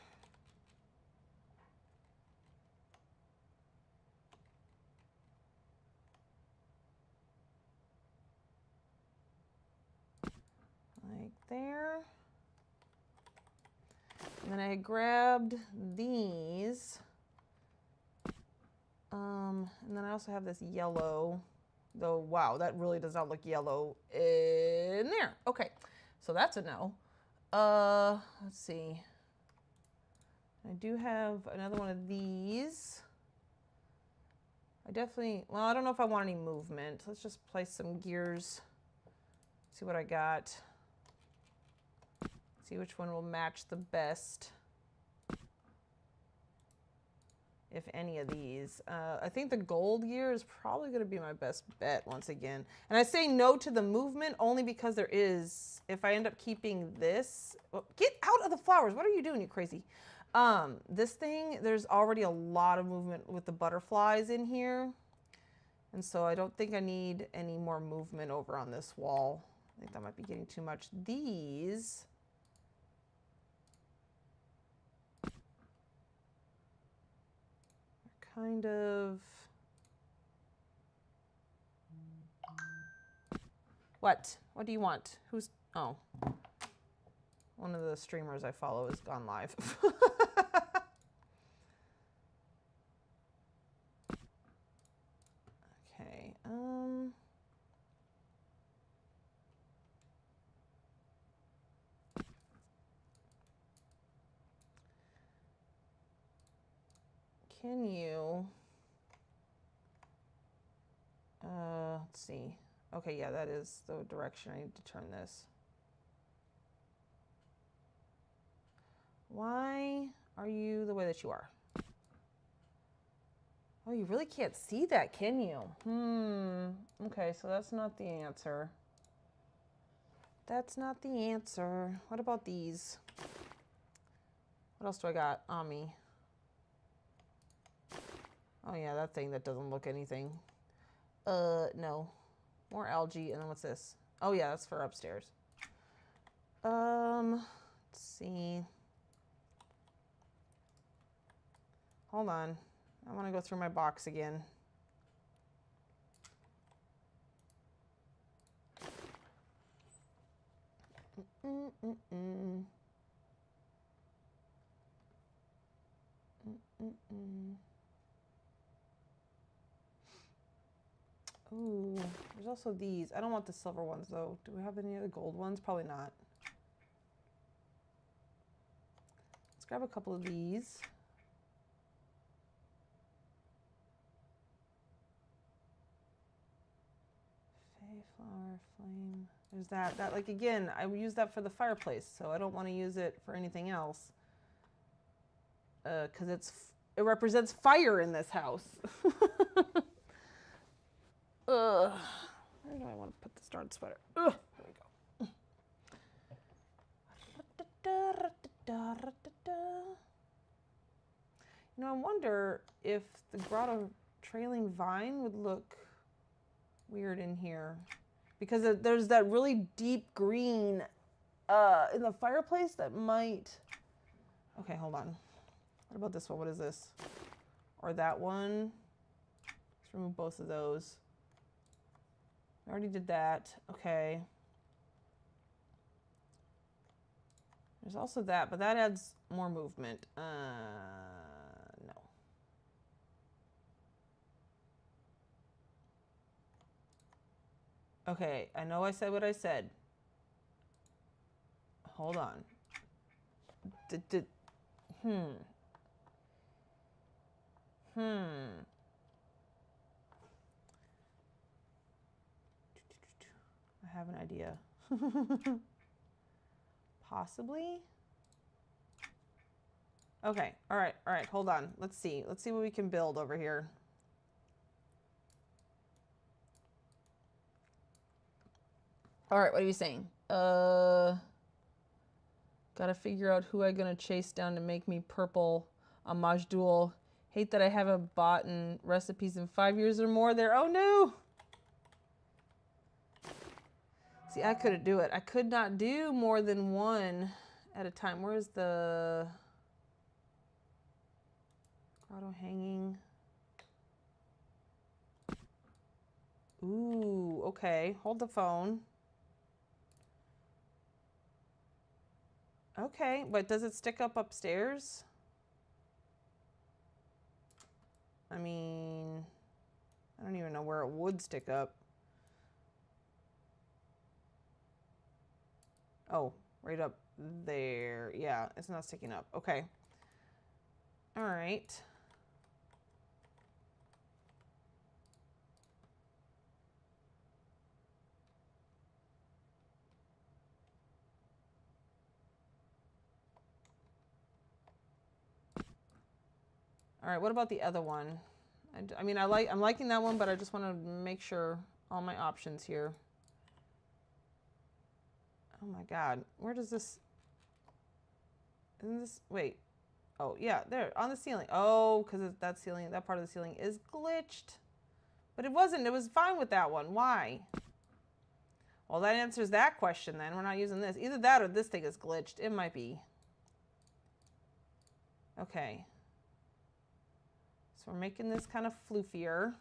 Like there. And then I grabbed these. And then I also have this yellow, though, wow, that really does not look yellow in there. Okay, so that's a no. Let's see. I do have another one of these. I definitely, well, I don't know if I want any movement. Let's just place some gears, see what I got. See which one will match the best. If any of these. I think the gold gear is probably going to be my best bet once again. And I say no to the movement only because there is, if I end up keeping this, oh, get out of the flowers. What are you doing, you crazy? This thing, there's already a lot of movement with the butterflies in here. And so I don't think I need any more movement over on this wall. I think that might be getting too much. These, kind of, what do you want? Who's, oh, one of the streamers I follow has gone live. Okay, can you, let's see. Okay, yeah, that is the direction I need to turn this. Why are you the way that you are? Oh, you really can't see that, can you? Okay, so that's not the answer. That's not the answer. What about these? What else do I got on me? Oh yeah, that thing that doesn't look anything. No. More algae, and then what's this? Oh yeah, that's for upstairs. Let's see. Hold on. I want to go through my box again. Ooh, there's also these. I don't want the silver ones though. Do we have any other gold ones? Probably not. Let's grab a couple of these. Flower, flame. There's that. That, like, again, I use that for the fireplace, so I don't want to use it for anything else. Because it represents fire in this house. Where do I want to put this darn sweater? There we go. You know, I wonder if the grotto trailing vine would look weird in here. Because there's that really deep green in the fireplace that might... Okay, hold on. What about this one? What is this? Or that one? Let's remove both of those. I already did that. Okay. There's also that, but that adds more movement. No. Okay, I know I said what I said. Hold on. I have an idea. Possibly? Okay, all right, hold on. Let's see what we can build over here. All right, what are you saying? Gotta figure out who I'm gonna chase down to make me purple on Majdoul. Hate that I haven't bought recipes in 5 years or more there. Oh no! See, I couldn't do it. I could not do more than one at a time. Where's the grotto hanging? Ooh, okay. Hold the phone. Okay, but does it stick up upstairs? I mean, I don't even know where it would stick up. Oh, right up there. Yeah, it's not sticking up. Okay. All right. All right, what about the other one? I mean, I'm liking that one, but I just want to make sure all my options here. Oh my God, where does this, isn't this, wait. Oh yeah, there, on the ceiling. Oh, because that ceiling, that part of the ceiling is glitched. But it wasn't, it was fine with that one. Why? Well, that answers that question then. We're not using this. Either that or this thing is glitched. It might be. Okay. So we're making this kind of floofier.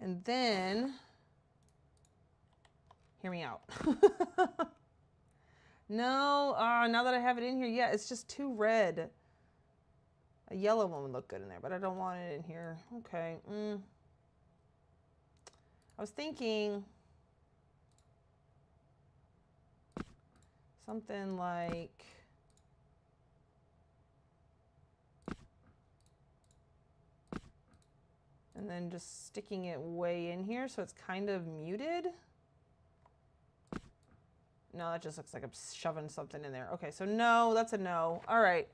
And then, hear me out. No, now that I have it in here, yeah, it's just too red. A yellow one would look good in there, but I don't want it in here. Okay. I was thinking something like, and then just sticking it way in here so it's kind of muted. No, that just looks like I'm shoving something in there. Okay, so no, that's a no. All right.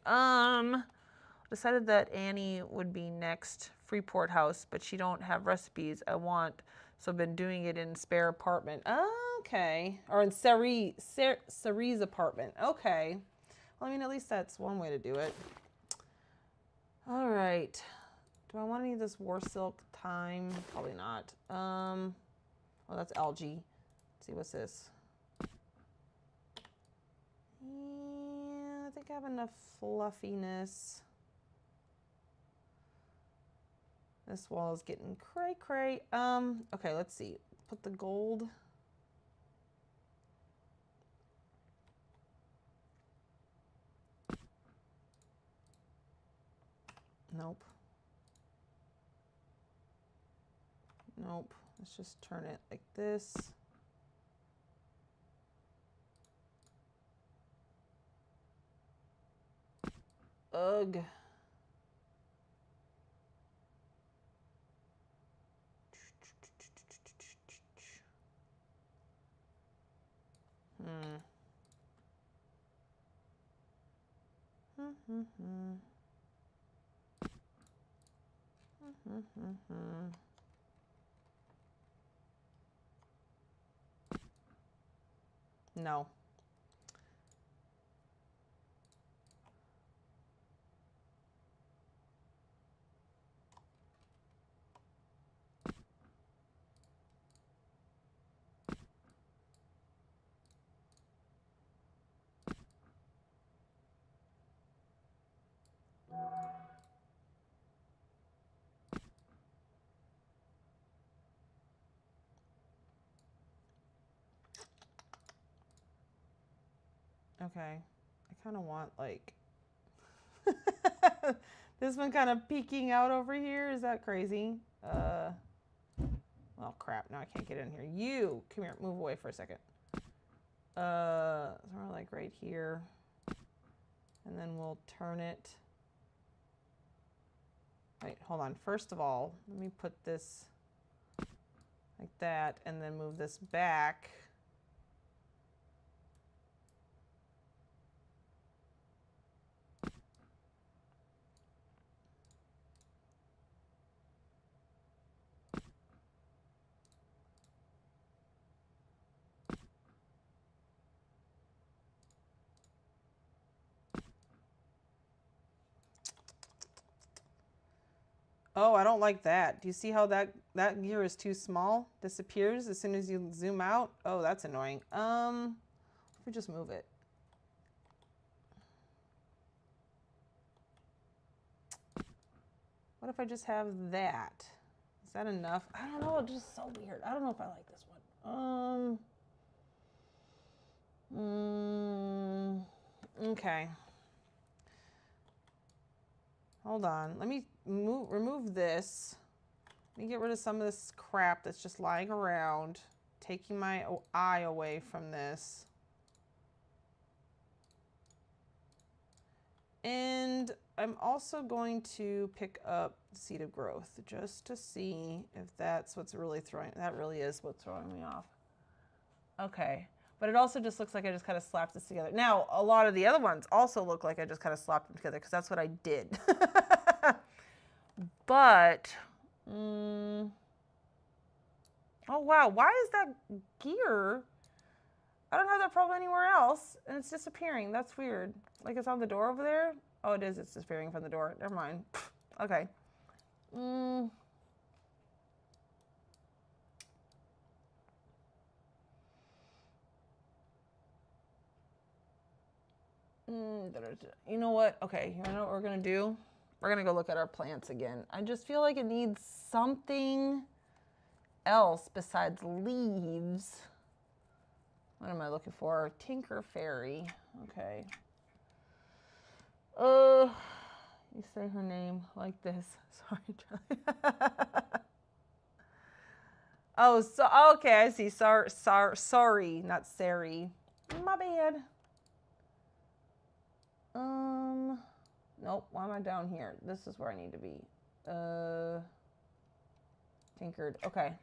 Decided that Annie would be next Freeport House, but she don't have recipes I want, so I've been doing it in spare apartment. Oh, okay. Or in Cerie's apartment. Okay. Well, I mean, at least that's one way to do it. All right. Do I want any of this war silk thyme? Probably not. Oh, that's algae. Let's see, what's this? Yeah, I think I have enough fluffiness. This wall is getting cray-cray. Okay, let's see. Put the gold. Nope. Nope. Let's just turn it like this. Ugh. No. Okay. I kind of want like this one kind of peeking out over here. Is that crazy? Well, crap. Now I can't get in here. You, come here. Move away for a second. Sort of like right here. And then we'll turn it. Wait, hold on. First of all, let me put this like that and then move this back. Oh, I don't like that. Do you see how that gear is too small? Disappears as soon as you zoom out? Oh, that's annoying. If we just move it. What if I just have that? Is that enough? I don't know, it's just so weird. I don't know if I like this one. Okay. Hold on, let me remove this. Let me get rid of some of this crap that's just lying around, taking my eye away from this. And I'm also going to pick up Seed of Growth just to see if that's what's really throwing, that really is what's throwing me off. Okay, but it also just looks like I just kind of slapped this together. Now, a lot of the other ones also look like I just kind of slapped them together because that's what I did. But, oh wow, why is that gear? I don't have that problem anywhere else, and it's disappearing. That's weird. Like it's on the door over there? Oh, it is. It's disappearing from the door. Never mind. Okay. You know what? Okay, you know what we're going to do? We're going to go look at our plants again. I just feel like it needs something else besides leaves. What am I looking for? Tinker Fairy. Okay. You say her name like this. Sorry, Charlie. Oh, so okay, I see. Sorry, not Sari. My bad. Nope. Why am I down here? This is where I need to be. Tinkered. Okay.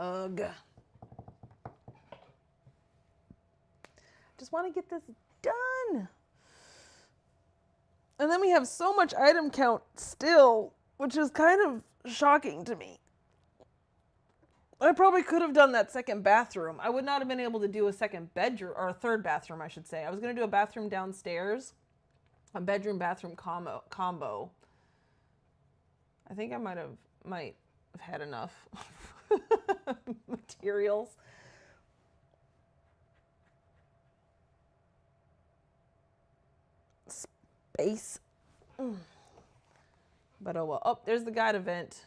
Ugh. Just want to get this done. And then we have so much item count still, which is kind of shocking to me. I probably could have done that second bathroom. I would not have been able to do a second bedroom, or a third bathroom, I should say. I was going to do a bathroom downstairs, a bedroom-bathroom combo. I think I might have had enough materials. Space. But oh well. Oh, there's the guide event.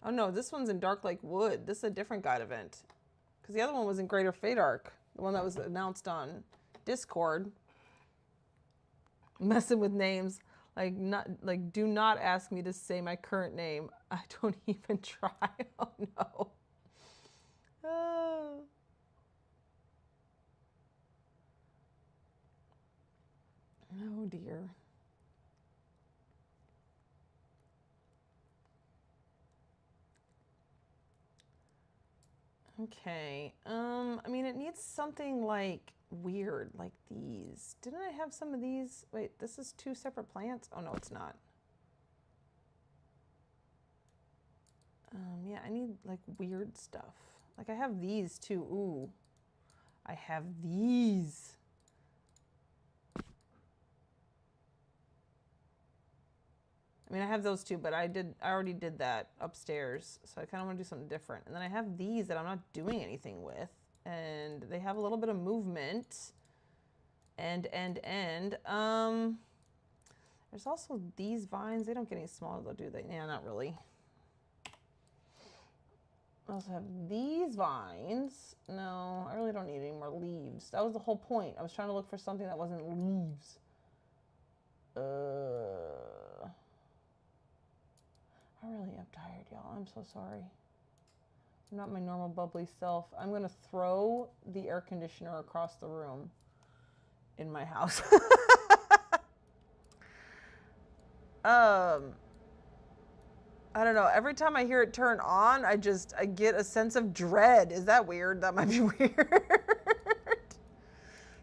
Oh no, this one's in Dark Lake Wood. This is a different guide event. Because the other one was in Greater Fadark. The one that was announced on Discord. Messing with names. Do not ask me to say my current name. I don't even try. Oh no. Oh. Oh dear. Okay. I mean, it needs something like weird, like these. Didn't I have some of these? Wait, this is two separate plants? Oh, no, it's not. Yeah, I need like weird stuff. Like I have these too. Ooh, I have these. I mean, I have those too, but I already did that upstairs. So I kind of want to do something different. And then I have these that I'm not doing anything with. And they have a little bit of movement. And. There's also these vines. They don't get any smaller though, do they? Yeah, not really. I also have these vines. No, I really don't need any more leaves. That was the whole point. I was trying to look for something that wasn't leaves. I really am tired, y'all. I'm so sorry. I'm not my normal bubbly self. I'm going to throw the air conditioner across the room in my house. I don't know. Every time I hear it turn on, I get a sense of dread. Is that weird? That might be weird.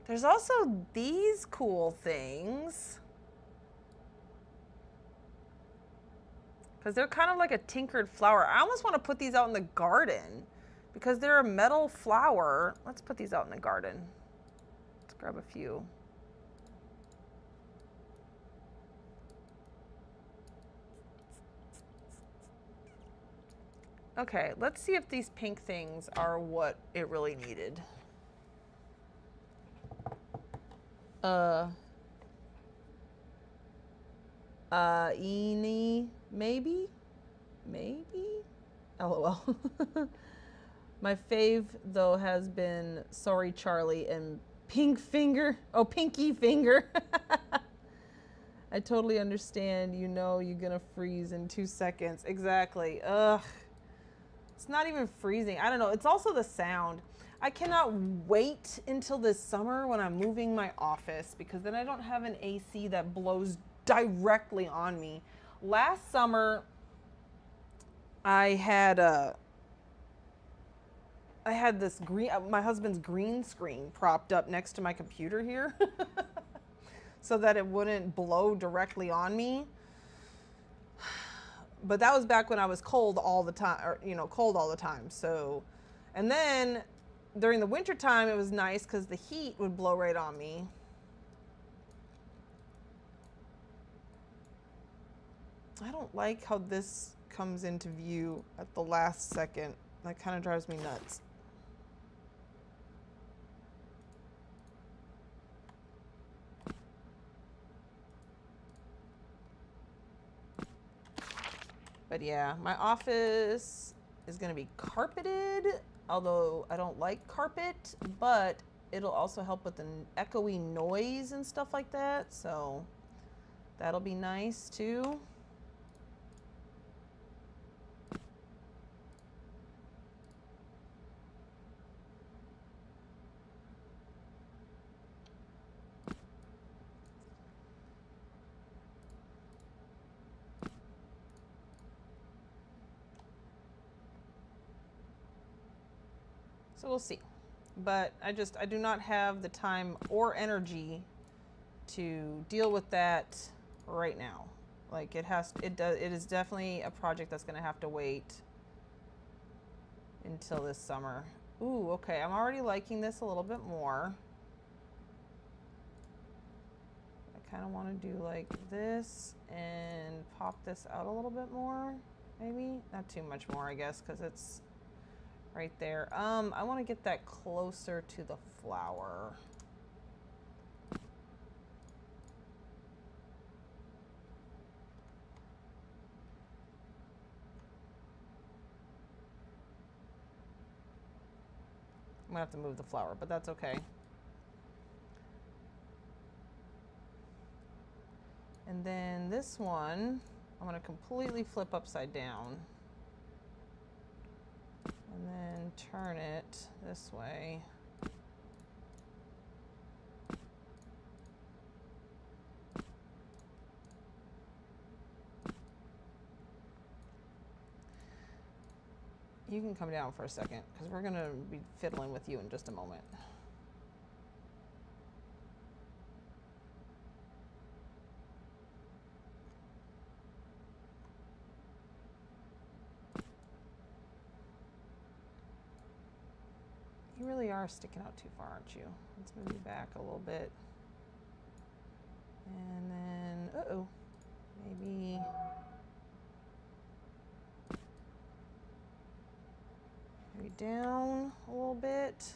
There's also these cool things. Because they're kind of like a tinkered flower. I almost want to put these out in the garden because they're a metal flower. Let's put these out in the garden. Let's grab a few. Okay, let's see if these pink things are what it really needed. Maybe? LOL. My fave, though, has been Sorry Charlie and Pink Finger. Oh, Pinky Finger. I totally understand. You know you're gonna freeze in 2 seconds. Exactly. Ugh. It's not even freezing. I don't know. It's also the sound. I cannot wait until this summer when I'm moving my office because then I don't have an AC that blows directly on me. Last summer, I had this my husband's green screen propped up next to my computer here so that it wouldn't blow directly on me. But that was back when I was cold all the time, or, cold all the time. So, and then during the winter time, it was nice because the heat would blow right on me. I don't like how this comes into view at the last second. That kind of drives me nuts. But yeah, my office is going to be carpeted, although I don't like carpet, but it'll also help with the echoey noise and stuff like that. So that'll be nice too. So we'll see. But I do not have the time or energy to deal with that right now. Like it is definitely a project that's gonna have to wait until this summer. Ooh, okay, I'm already liking this a little bit more. I kind of want to do like this and pop this out a little bit more, maybe. Not too much more, I guess, because it's right there. I want to get that closer to the flower. I'm gonna have to move the flower, but that's okay. And then this one, I'm gonna completely flip upside down. And then turn it this way. You can come down for a second, because we're gonna be fiddling with you in just a moment. You really are sticking out too far, aren't you? Let's move you back a little bit. And then, uh-oh, maybe down a little bit.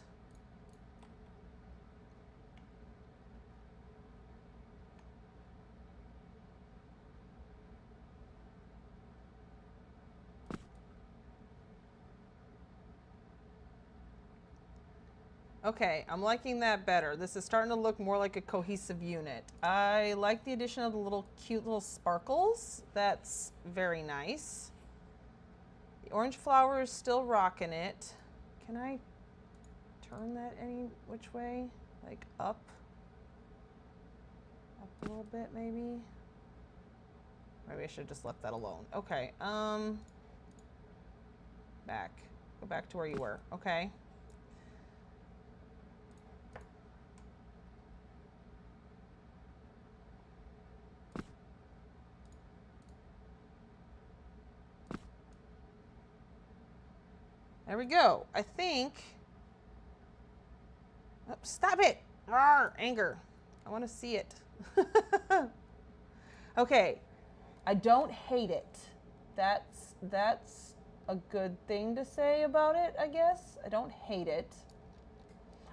Okay, I'm liking that better. This is starting to look more like a cohesive unit. I like the addition of the little cute little sparkles. That's very nice. The orange flower is still rocking it. Can I turn that any which way? Like up? Up a little bit maybe? Maybe I should have just left that alone. Okay, back. Go back to where you were. Okay. There we go. I think. Oh, stop it! Arr, anger. I want to see it. Okay. I don't hate it. That's a good thing to say about it, I guess. I don't hate it.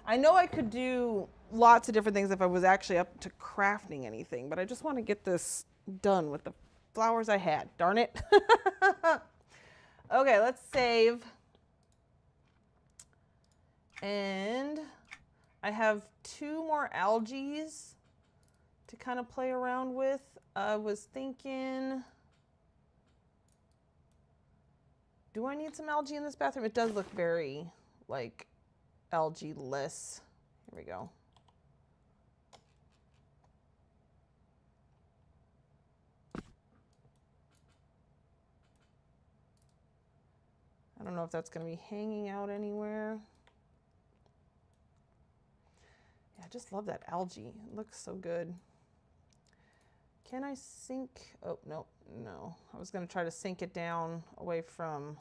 I know I could do lots of different things if I was actually up to crafting anything, but I just want to get this done with the flowers I had. Darn it. Okay, let's save. And I have 2 more algae to kind of play around with. I was thinking, do I need some algae in this bathroom? It does look very like algae-less. Here we go. I don't know if that's going to be hanging out anywhere. I just love that algae. It looks so good. Can I sink? Oh, no, no. I was going to try to sink it down away from.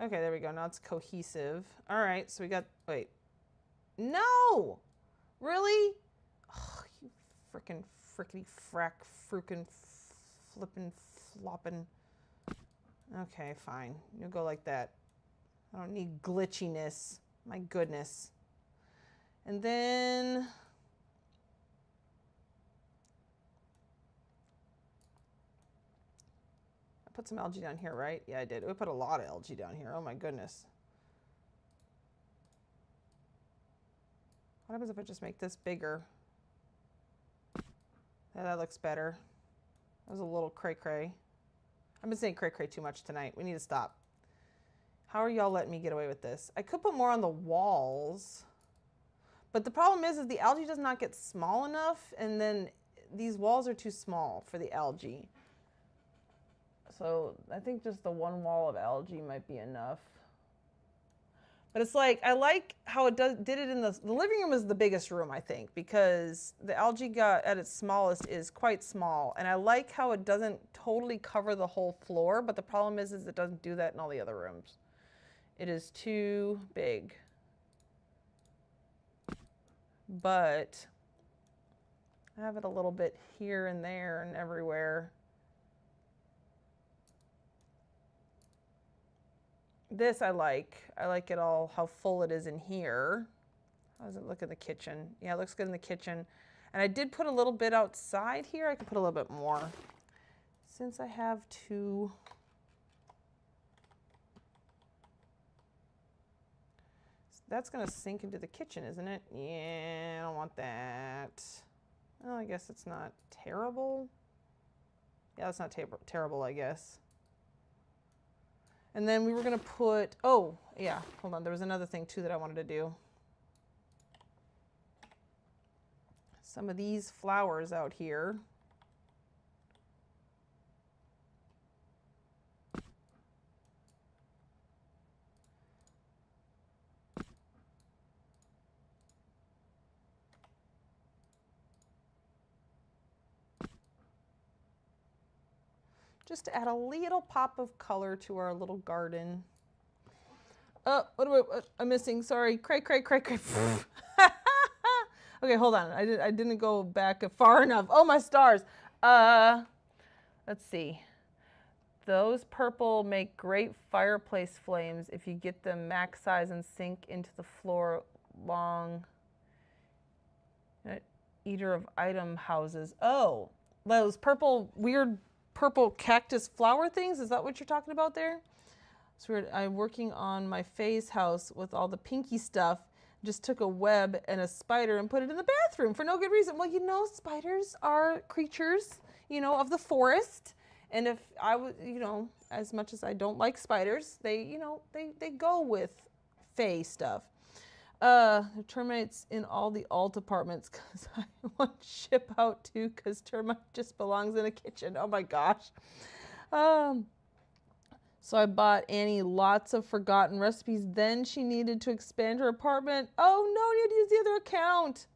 Okay, there we go. Now it's cohesive. All right, so we got, wait. No! Really? Oh, you frickin' frickety frack frukin' flippin' floppin'. Okay, fine. You'll go like that. I don't need glitchiness. My goodness. And then I put some algae down here, right? Yeah, I did. We put a lot of algae down here. Oh my goodness. What happens if I just make this bigger? Yeah, that looks better. That was a little cray-cray. I've been saying cray-cray too much tonight. We need to stop. How are y'all letting me get away with this? I could put more on the walls, but the problem is the algae does not get small enough, and then these walls are too small for the algae. So I think just the one wall of algae might be enough. But it's like, I like how it did it in the living room is the biggest room, I think, because the algae gut at its smallest is quite small. And I like how it doesn't totally cover the whole floor, but the problem is it doesn't do that in all the other rooms. It is too big. But I have it a little bit here and there and everywhere. This I like. I like it all, how full it is in here. How does it look in the kitchen? Yeah, it looks good in the kitchen. And I did put a little bit outside here. I could put a little bit more. Since I have two. That's going to sink into the kitchen, isn't it? Yeah, I don't want that. Well, I guess it's not terrible. Yeah, it's not terrible, I guess. And then we were going to put, oh, yeah, hold on. There was another thing, too, that I wanted to do. Some of these flowers out here. Just to add a little pop of color to our little garden. Oh, what I'm missing? Sorry. Cray. Okay, hold on. I didn't go back far enough. Oh, my stars. Let's see. Those purple make great fireplace flames if you get them max size and sink into the floor long. Eater of item houses. Oh, those purple weird purple cactus flower things? Is that what you're talking about there? It's weird. I'm working on my phase house with all the pinky stuff. Just took a web and a spider and put it in the bathroom for no good reason. Well, you know, spiders are creatures, you know, of the forest. And if I was, you know, as much as I don't like spiders, they, you know, they go with fae stuff. Termites in all the alt apartments because I want ship out too because termite just belongs in a kitchen. Oh my gosh. So I bought Annie lots of forgotten recipes. Then she needed to expand her apartment. Oh no, you had to use the other account.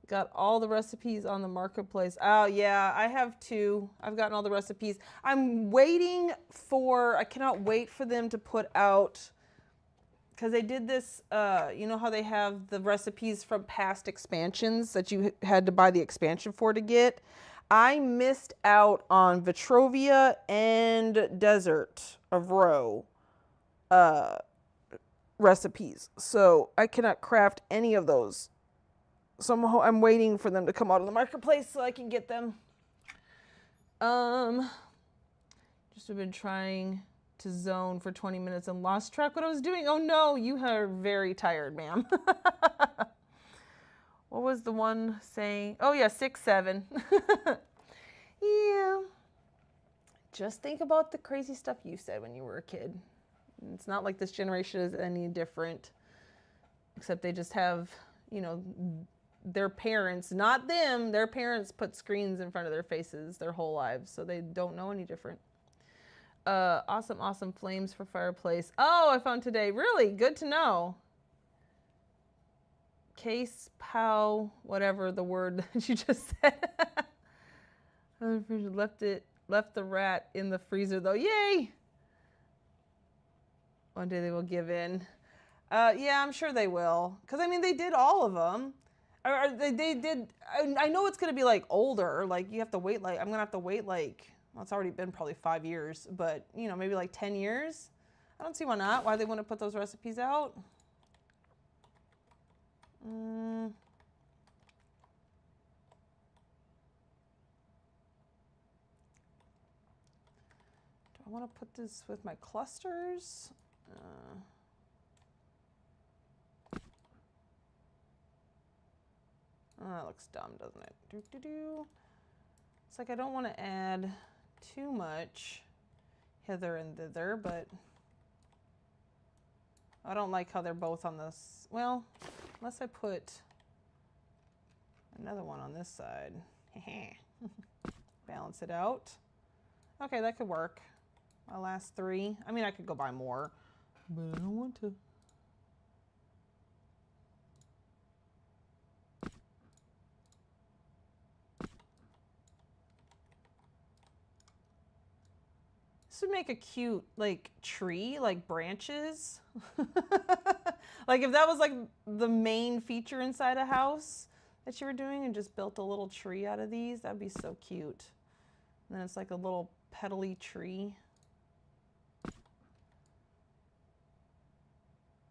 Got all the recipes on the marketplace. Oh yeah, I have too. I've gotten all the recipes. I'm waiting for, I cannot wait for them to put out, because they did this, you know how they have the recipes from past expansions that you had to buy the expansion for to get? I missed out on Vitrovia and Desert of Roe recipes. So I cannot craft any of those. So I'm waiting for them to come out of the marketplace so I can get them. Just have been trying to zone for 20 minutes and lost track what I was doing. Oh no, you are very tired, ma'am. What was the one saying? Oh yeah, 6, 7. Yeah. Just think about the crazy stuff you said when you were a kid. It's not like this generation is any different, except they just have, you know, their parents, not them, their parents put screens in front of their faces their whole lives, so they don't know any different. Awesome flames for fireplace. Oh, I found today. Really good to know. Case, pow, whatever the word that you just said. Left the rat in the freezer though. Yay! One day they will give in. Yeah, I'm sure they will. Because I mean, they did all of them. They did. I know it's gonna be like older. Like you have to wait. Like I'm gonna have to wait like. Well, it's already been probably 5 years, but you know, maybe like 10 years. I don't see why not. Why they wouldn't put those recipes out. Do I want to put this with my clusters? Oh, that looks dumb, doesn't it? It's like I don't want to add too much hither and thither, but I don't like how they're both on this. Well, unless I put, Another one on this side. Balance it out. Okay, that could work. My last 3. I mean, I could go buy more, but I don't want to. This would make a cute, like, tree, like branches. Like if that was like the main feature inside a house that you were doing and just built a little tree out of these, that'd be so cute. And then it's like a little petally tree.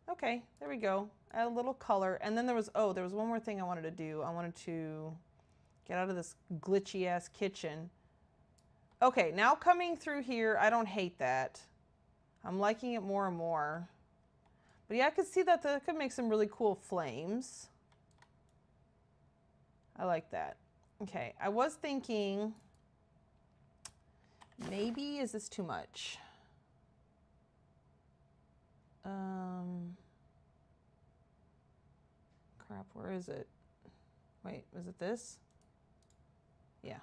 Okay, there we go. Add a little color. And then there was one more thing I wanted to do. I wanted to get out of this glitchy ass kitchen. Okay, now coming through here, I don't hate that. I'm liking it more and more. But yeah, I could see that could make some really cool flames. I like that. Okay, I was thinking, maybe, is this too much? Crap, where is it? Wait, is it this? Yeah.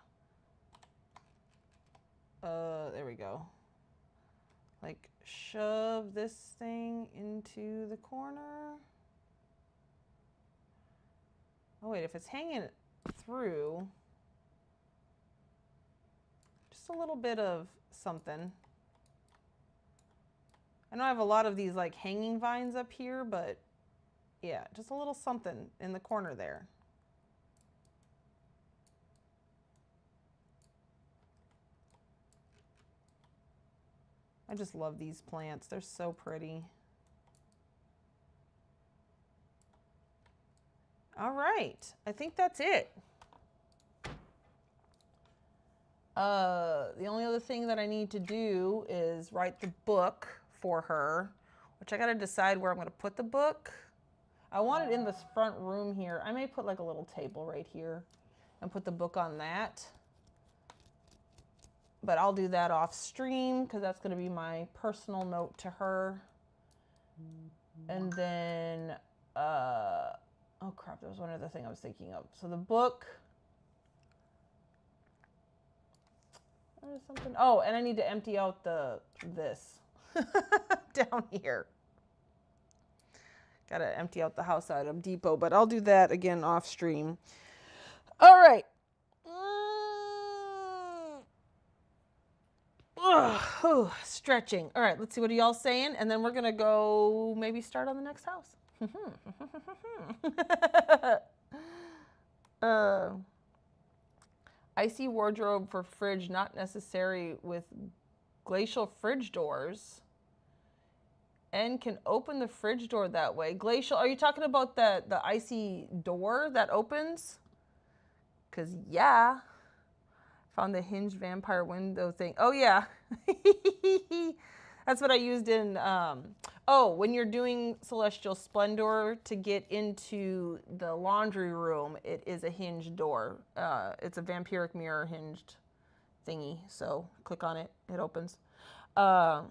There we go. Like, shove this thing into the corner. Oh wait, if it's hanging through, just a little bit of something. I know I have a lot of these like hanging vines up here, but yeah, just a little something in the corner there. I just love these plants. They're so pretty. All right, I think that's it. The only other thing that I need to do is write the book for her, which I got to decide where I'm going to put the book. I want it in this front room here. I may put like a little table right here and put the book on that. But I'll do that off stream because that's going to be my personal note to her. And then, oh crap, there was one other thing I was thinking of. So the book. There's something. Oh, and I need to empty out this down here. Got to empty out the house out of Depot, but I'll do that again off stream. All right. Stretching. All right, let's see what are y'all saying, and then we're gonna go maybe start on the next house. Icy wardrobe for fridge, not necessary with glacial fridge doors. And can open the fridge door that way. Glacial, are you talking about the icy door that opens? Because yeah. Found the hinged vampire window thing. Oh yeah. That's what I used in, when you're doing Celestial Splendor to get into the laundry room, it is a hinged door. It's a vampiric mirror hinged thingy. So click on it, it opens. I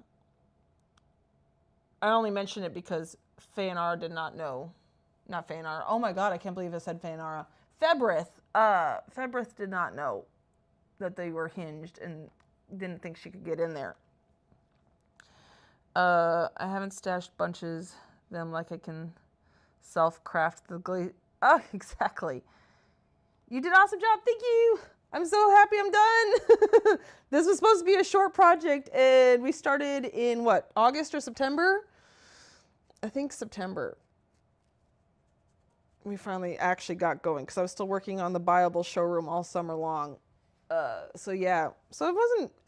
only mention it because Feanara did not know. Not Feanara. Oh my God, I can't believe I said Feanara. Febrith. Febrith did not know that they were hinged and didn't think she could get in there. I haven't stashed bunches of them like I can self-craft the glaze. Oh, exactly. You did an awesome job. Thank you. I'm so happy I'm done. This was supposed to be a short project and we started in what, August or September? I think September. We finally actually got going because I was still working on the buyable showroom all summer long. So yeah, so it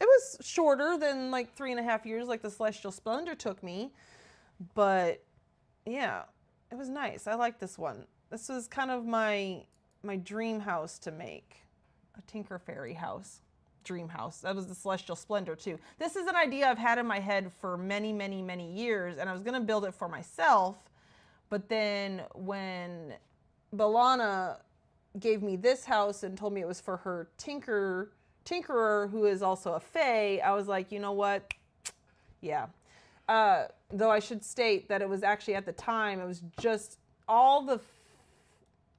was shorter than like 3.5 years like the Celestial Splendor took me, but yeah, it was nice. I like this one. This was kind of my dream house to make, a Tinker Fairy house, dream house. That was the Celestial Splendor too. This is an idea I've had in my head for many, many, many years, and I was gonna build it for myself, but then when Belana gave me this house and told me it was for her tinkerer, who is also a fae, I was like, you know what? Yeah. Though I should state that it was actually at the time, it was just all the,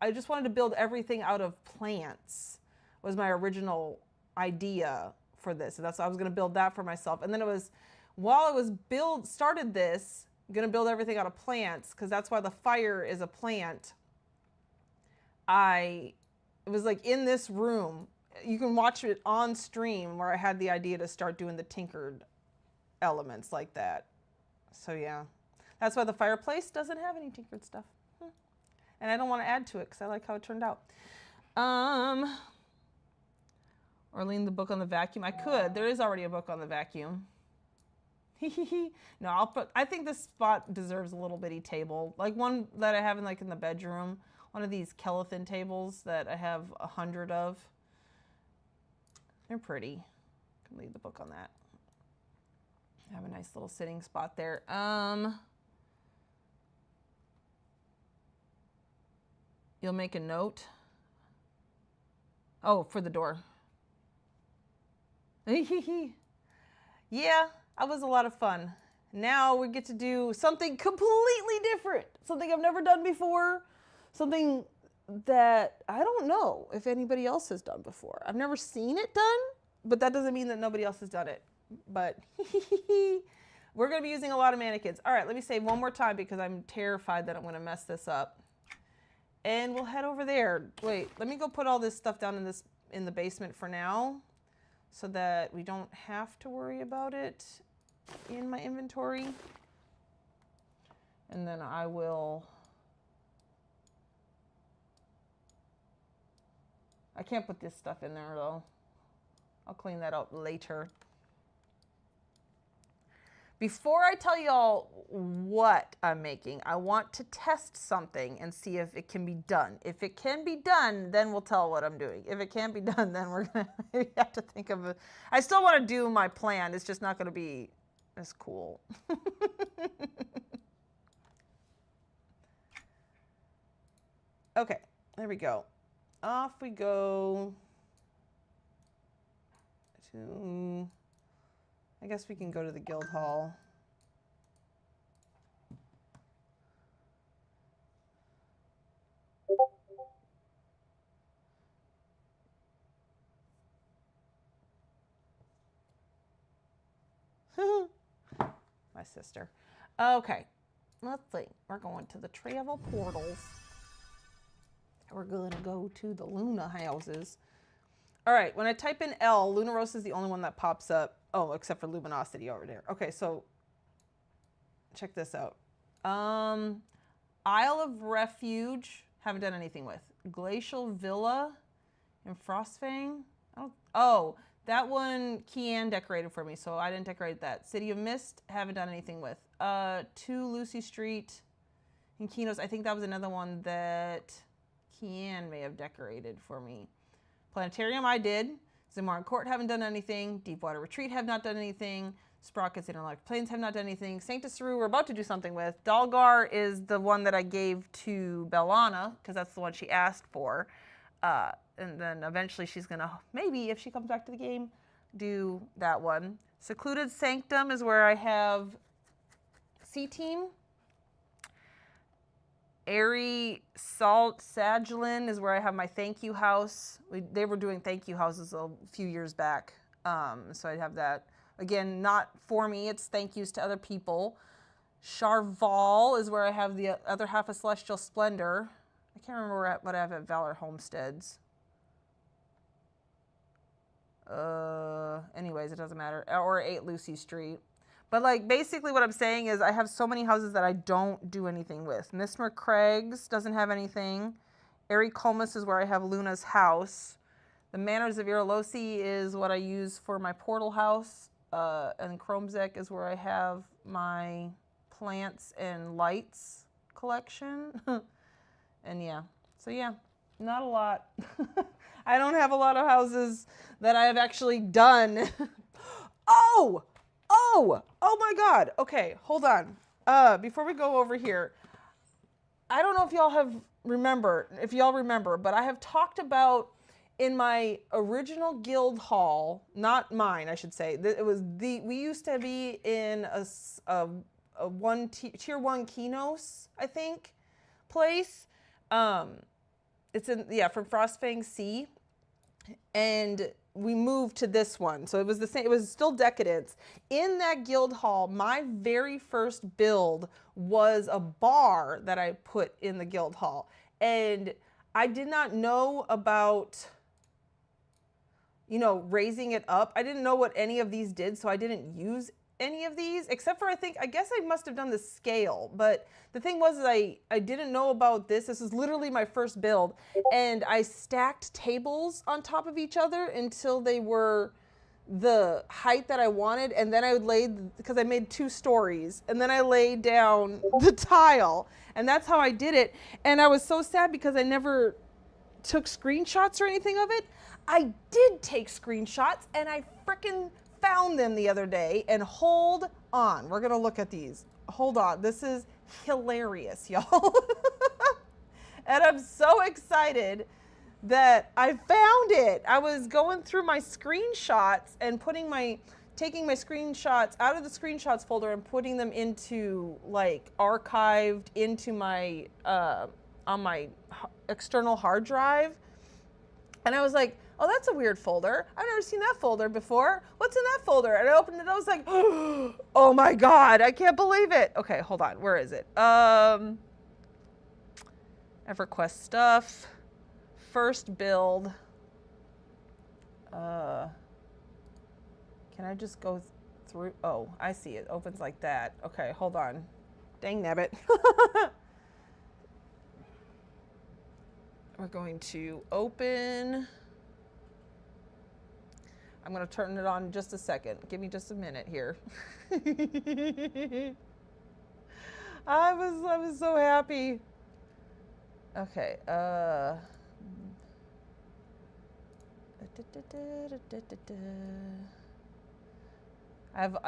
I just wanted to build everything out of plants was my original idea for this. And that's why I was going to build that for myself. And then it was, while I was started this, going to build everything out of plants, because that's why the fire is a plant. It was like in this room, you can watch it on stream where I had the idea to start doing the tinkered elements like that. So yeah, that's why the fireplace doesn't have any tinkered stuff. And I don't want to add to it because I like how it turned out. Orlean, the book on the vacuum. I could. There is already a book on the vacuum. No, I think this spot deserves a little bitty table. Like one that I have in the bedroom. One of these Kellethan tables that I have 100 of. They're pretty. I can leave the book on that. I have a nice little sitting spot there. You'll make a note. Oh, for the door. Yeah, that was a lot of fun. Now we get to do something completely different. Something I've never done before. Something that I don't know if anybody else has done before. I've never seen it done, but that doesn't mean that nobody else has done it. But we're going to be using a lot of mannequins. All right, let me say one more time because I'm terrified that I'm going to mess this up. And we'll head over there. Wait, let me go put all this stuff down in the basement for now so that we don't have to worry about it in my inventory. And then I can't put this stuff in there though. I'll clean that up later. Before I tell y'all what I'm making, I want to test something and see if it can be done. If it can be done, then we'll tell what I'm doing. If it can't be done, then we're going to have to think of it. I still want to do my plan. It's just not going to be as cool. Okay, there we go. Off we go to... I guess we can go to the guild hall. My sister. Okay, let's see. We're going to the travel portals. We're going to go to the Luna houses. All right, when I type in L, Luna Rosa is the only one that pops up. Oh, except for Luminosity over there. Okay, so check this out. Isle of Refuge, haven't done anything with. Glacial Villa in Frostfang. Oh, that one Kian decorated for me, so I didn't decorate that. City of Mist, haven't done anything with. 2 Lucy Street in Kinos. I think that was another one that Kian may have decorated for me. Planetarium I did. Zimmarn Court haven't done anything. Deepwater Retreat have not done anything. Sprockets Interlocked Plains have not done anything. Sanctus Saru we're about to do something with. Dalgar is the one that I gave to Bellana because that's the one she asked for. And then eventually she's going to, maybe if she comes back to the game, do that one. Secluded Sanctum is where I have C-Team. Airy Salt Sagilin is where I have my thank you house. They were doing thank you houses a few years back. So I'd have that. Again, not for me, it's thank yous to other people. Charval is where I have the other half of Celestial Splendor. I can't remember what I have at Valor Homesteads. Anyways, it doesn't matter. Or 8 Lucy Street. But like basically what I'm saying is I have so many houses that I don't do anything with. Mismer Craigs doesn't have anything. Airy Comus is where I have Luna's house. The Manors of Irolosi is what I use for my portal house. And Chromzek is where I have my plants and lights collection. And yeah, so yeah, not a lot. I don't have a lot of houses that I have actually done. Oh my God. Okay, hold on. Before we go over here, I don't know if y'all remember, but I have talked about in my original guild hall, not mine, I should say. We used to be in a tier 1 Kinos, I think, place. it's in, yeah, from Frostfang C. And we moved to this one. So it was the same, it was still Decadence. In that guild hall, my very first build was a bar that I put in the guild hall. And I did not know about, you know, raising it up. I didn't know what any of these did, so I didn't use any of these, except for I guess I must have done the scale. But the thing was I didn't know about this. This is literally my first build. And I stacked tables on top of each other until they were the height that I wanted. And then I would lay, because I made 2 stories, and then I laid down the tile. And that's how I did it. And I was so sad because I never took screenshots or anything of it. I did take screenshots, and I frickin' found them the other day. And hold on, we're gonna look at these. Hold on, this is hilarious, y'all. And I'm so excited that I found it. I was going through my screenshots and taking my screenshots out of the screenshots folder and putting them into, like, archived into my on my external hard drive. And I was like, oh, that's a weird folder. I've never seen that folder before. What's in that folder? And I opened it, I was like, oh my God, I can't believe it. Okay, hold on, where is it? EverQuest stuff, first build. Can I just go through? Oh, I see it, opens like that. Okay, hold on. Dang nabbit. We're going to open. I'm going to turn it on in just a second. Give me just a minute here. I was so happy. Okay. I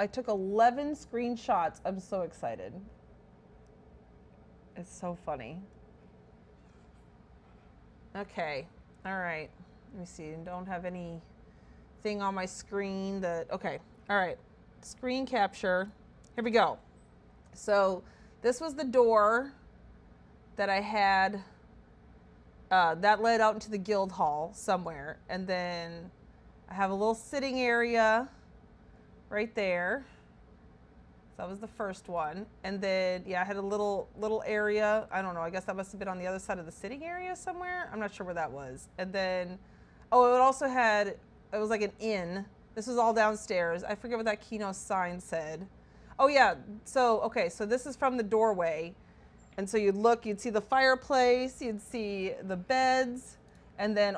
took 11 screenshots. I'm so excited. It's so funny. Okay. All right. Let me see. I don't have any thing on my screen that, okay. All right. Screen capture. Here we go. So this was the door that I had that led out into the guild hall somewhere. And then I have a little sitting area right there. So that was the first one. And then, yeah, I had a little area. I don't know. I guess that must have been on the other side of the sitting area somewhere. I'm not sure where that was. And then, oh, it also had, it was like an inn. This was all downstairs. I forget what that Kino sign said. Oh, yeah. So, okay. So this is from the doorway. And so you'd look, you'd see the fireplace, you'd see the beds. And then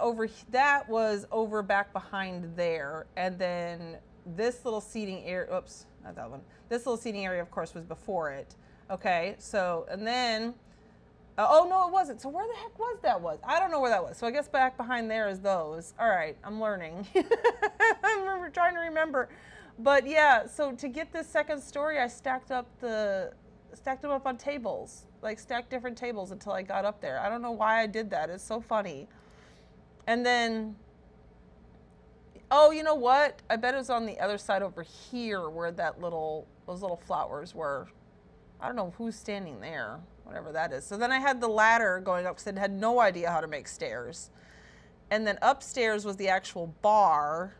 that was over back behind there. And then this little seating area, oops, not that one. This little seating area, of course, was before it. Okay, so, and then, oh no, it wasn't. So where the heck was that? I don't know where that was. So I guess back behind there is those. All right, I'm learning. I'm trying to remember. But yeah, so to get this second story, I stacked them up on tables, like stacked different tables until I got up there. I don't know why I did that. It's so funny. And then, oh, you know what? I bet it was on the other side over here where those little flowers were. I don't know who's standing there, whatever that is. So then I had the ladder going up because I had no idea how to make stairs. And then upstairs was the actual bar.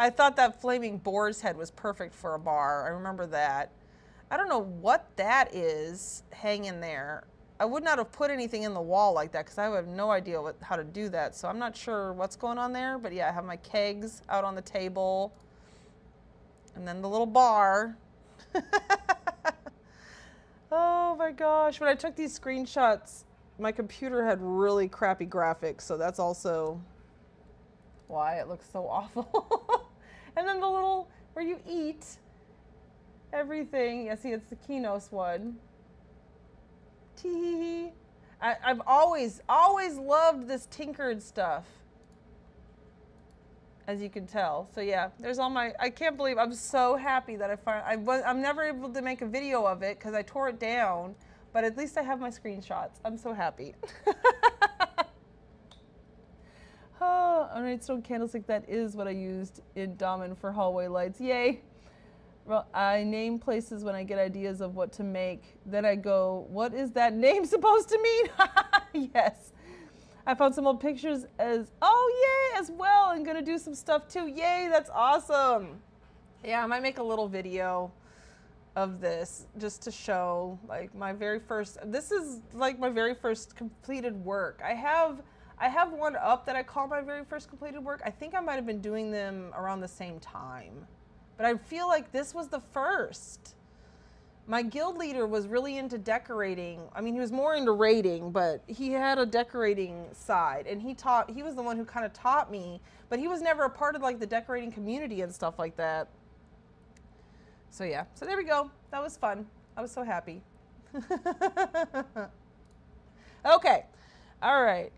I thought that flaming boar's head was perfect for a bar. I remember that. I don't know what that is hanging there. I would not have put anything in the wall like that because I have no idea how to do that. So I'm not sure what's going on there. But yeah, I have my kegs out on the table. And then the little bar. Oh my gosh. When I took these screenshots, my computer had really crappy graphics. So that's also why it looks so awful. And then the little, where you eat everything. Yeah, see, it's the Kinos one. Tee. I've always loved this tinkered stuff, as you can tell. So yeah, there's all my, I can't believe, I'm so happy that I'm never able to make a video of it because I tore it down, but at least I have my screenshots. I'm so happy. Oh, redstone candlestick, that is what I used in Damen for hallway lights. Yay. Well, I name places when I get ideas of what to make. Then I go, what is that name supposed to mean? Yes. I found some old pictures oh, yay, as well. I'm going to do some stuff too. Yay, that's awesome. Yeah, I might make a little video of this just to show like my very first, this is like my very first completed work. I have one up that I call my very first completed work. I think I might have been doing them around the same time, but I feel like this was the first. My guild leader was really into decorating. I mean, he was more into raiding, but he had a decorating side, and he was the one who kind of taught me, but he was never a part of like the decorating community and stuff like that. So yeah, so there we go. That was fun. I was so happy. Okay, all right.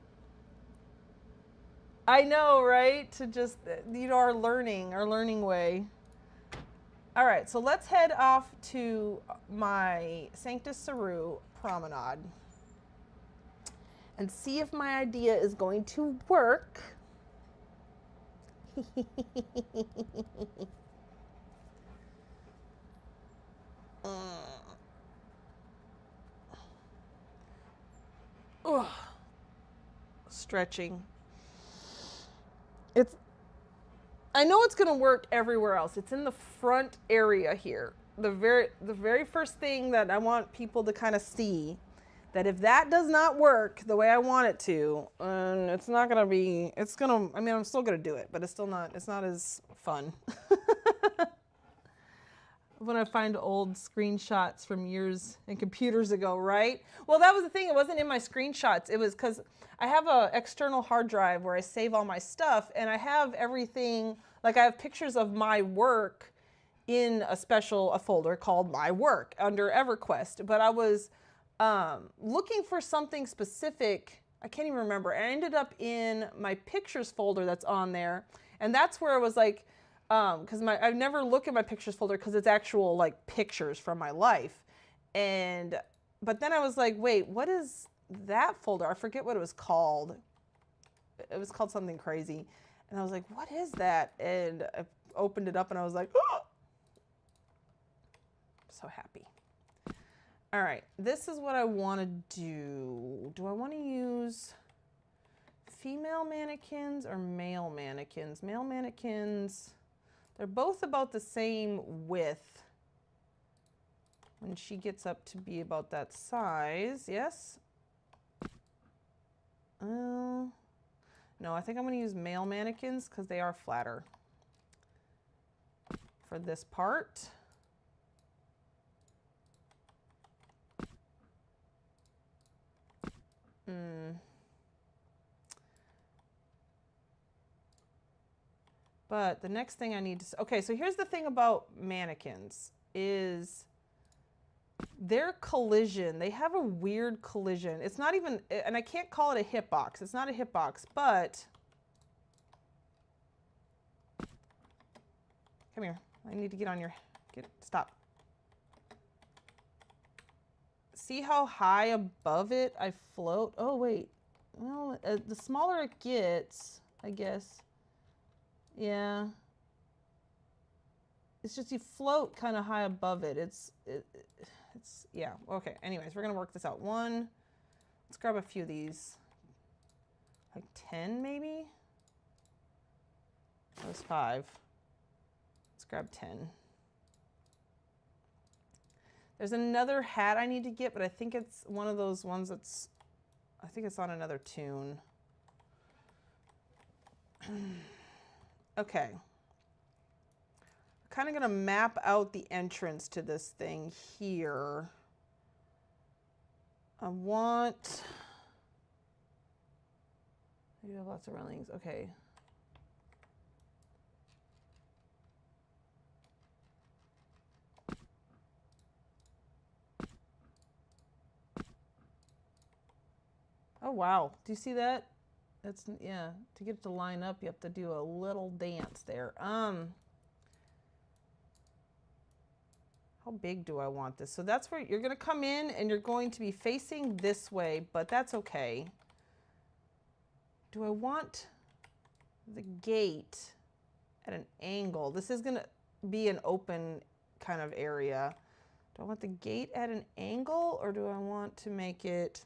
I know, right? To just, you know, our learning way. All right, so let's head off to my Sanctus Saru promenade and see if my idea is going to work. Stretching. I know it's going to work everywhere else. It's in the front area here. The very first thing that I want people to kind of see, that if that does not work the way I want it to, it's not going to be, I mean, I'm still going to do it, but it's not as fun. When I find old screenshots from years and computers ago, right? Well, that was the thing. It wasn't in my screenshots. It was because I have an external hard drive where I save all my stuff, and I have everything, like I have pictures of my work in a folder called My Work under EverQuest. But I was looking for something specific. I can't even remember. I ended up in my pictures folder that's on there, and that's where it was like, because I never look at my pictures folder because it's actual like pictures from my life. But then I was like, wait, what is that folder? I forget what it was called. It was called something crazy. And I was like, what is that? And I opened it up and I was like, oh! So happy. All right, this is what I want to do. Do I want to use female mannequins or male mannequins? Male mannequins, they're both about the same width when she gets up to be about that size. Yes? No, I think I'm going to use male mannequins because they are flatter for this part. But the next thing I need to, okay, so here's the thing about mannequins is their collision. They have a weird collision. It's not even, and I can't call it a hitbox. It's not a hitbox, but come here. I need to get on your, stop. See how high above it I float? Oh, wait. Well, the smaller it gets, I guess. Yeah. It's just you float kind of high above it. It's yeah. Okay. Anyways, we're going to work this out. Let's grab a few of these. Like 10 maybe? That was 5. Let's grab 10. There's another hat I need to get, but I think it's one of those ones I think it's on another tune. Okay. Kind of going to map out the entrance to this thing here. I want, you have lots of railings. Okay. Oh, wow. Do you see that? That's, yeah, to get it to line up, you have to do a little dance there. How big do I want this? So that's where you're going to come in and you're going to be facing this way, but that's okay. Do I want the gate at an angle? This is going to be an open kind of area. Do I want the gate at an angle, or do I want to make it,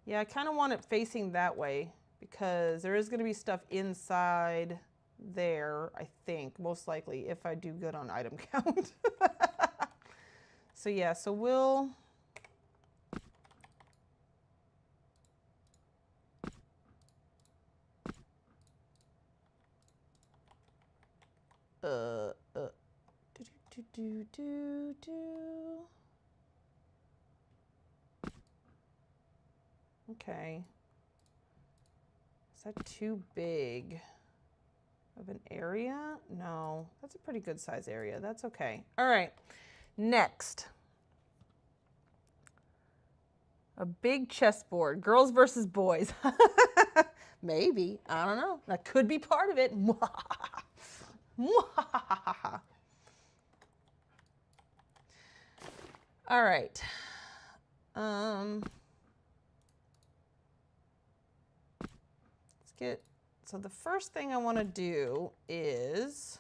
Yeah, I kind of want it facing that way because there is going to be stuff inside there, I think, most likely, if I do good on item count. So yeah, so we'll... Okay. Is that too big of an area? No, that's a pretty good size area. That's okay. All right, next. A big chessboard, girls versus boys. Maybe, I don't know. That could be part of it. All right. Let's get, so the first thing I want to do is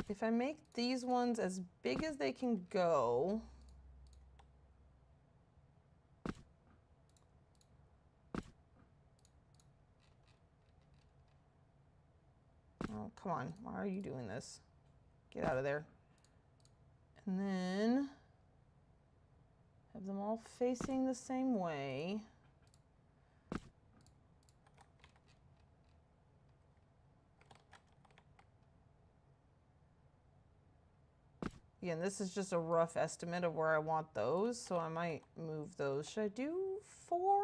if I make these ones as big as they can go, oh, come on, why are you doing this? Get out of there. And then have them all facing the same way. Again, this is just a rough estimate of where I want those, so I might move those. Should I do 4?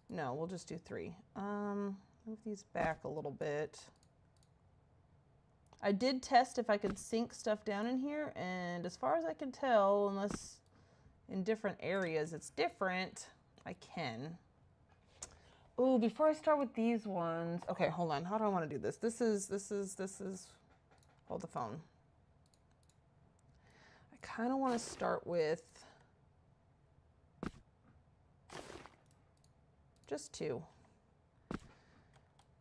No, we'll just do 3. Move these back a little bit. I did test if I could sink stuff down in here, and as far as I can tell, unless in different areas it's different, I can. Oh, before I start with these ones, okay, hold on. How do I want to do this? This is, hold the phone. I kind of want to start with just 2.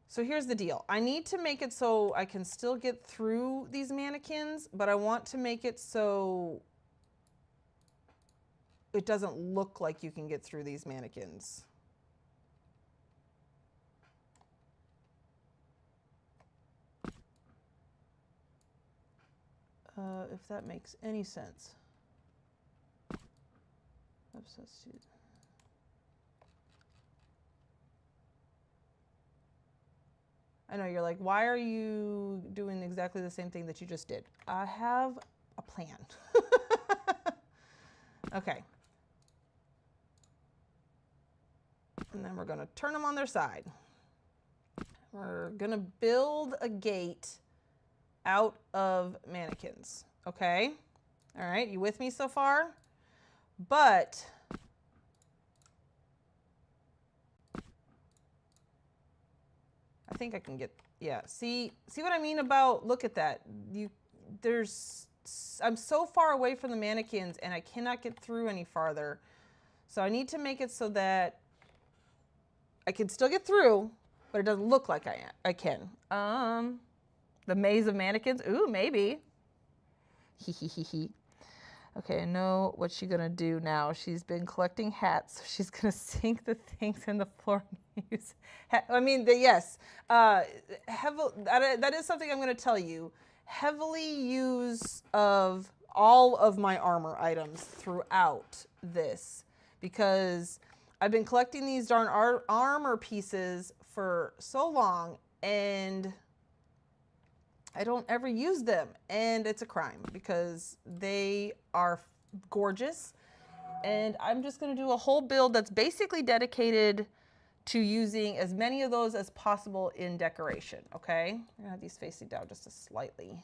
So here's the deal. I need to make it so I can still get through these mannequins, but I want to make it so it doesn't look like you can get through these mannequins. If that makes any sense. Oops, that's too... I know, you're like, why are you doing exactly the same thing that you just did? I have a plan. Okay. And then we're going to turn them on their side. We're going to build a gate out of mannequins. Okay? All right, you with me so far? But I think I can get, yeah. See what I mean about, look at that. I'm so far away from the mannequins and I cannot get through any farther. So I need to make it so that I can still get through, but it doesn't look like I can. The maze of mannequins, ooh, maybe. Okay, I know what she's gonna do now. She's been collecting hats. So she's gonna sink the things in the floor. I mean, yes, that is something I'm gonna tell you. Heavily use of all of my armor items throughout this because I've been collecting these darn armor pieces for so long and I don't ever use them, and it's a crime because they are gorgeous. And I'm just going to do a whole build that's basically dedicated to using as many of those as possible in decoration, okay? I'm going to have these facing down just a slightly.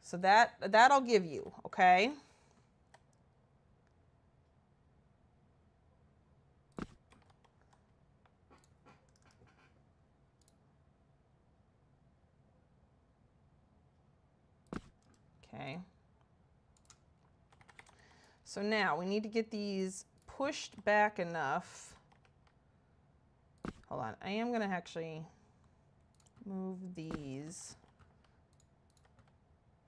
So that I'll give you, okay? Okay. So now we need to get these pushed back enough. Hold on, I am gonna actually move these.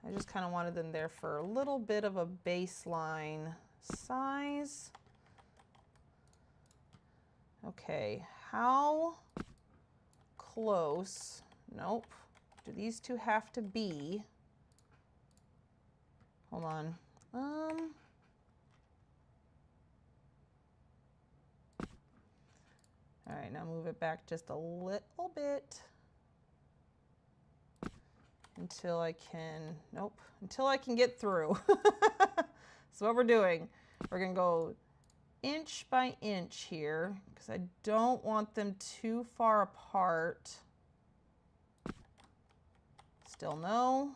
I just kind of wanted them there for a little bit of a baseline size. Okay, how close? Nope. Do these two have to be? Hold on. All right, now move it back just a little bit until I can, nope, until I can get through. So what we're doing, we're gonna go inch by inch here because I don't want them too far apart. Still no.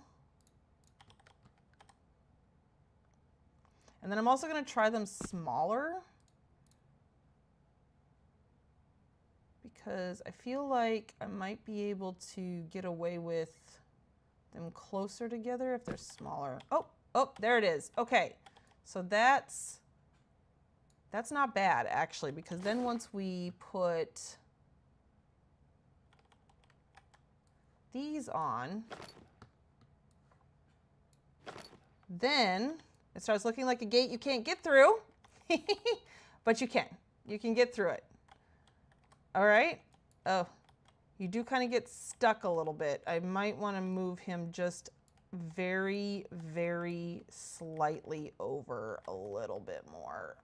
And then I'm also gonna try them smaller because I feel like I might be able to get away with them closer together if they're smaller. Oh, there it is. Okay, so that's not bad actually, because then once we put these on, then it starts looking like a gate you can't get through, but you can. You can get through it. All right. Oh, you do kind of get stuck a little bit. I might want to move him just very, very slightly over a little bit more.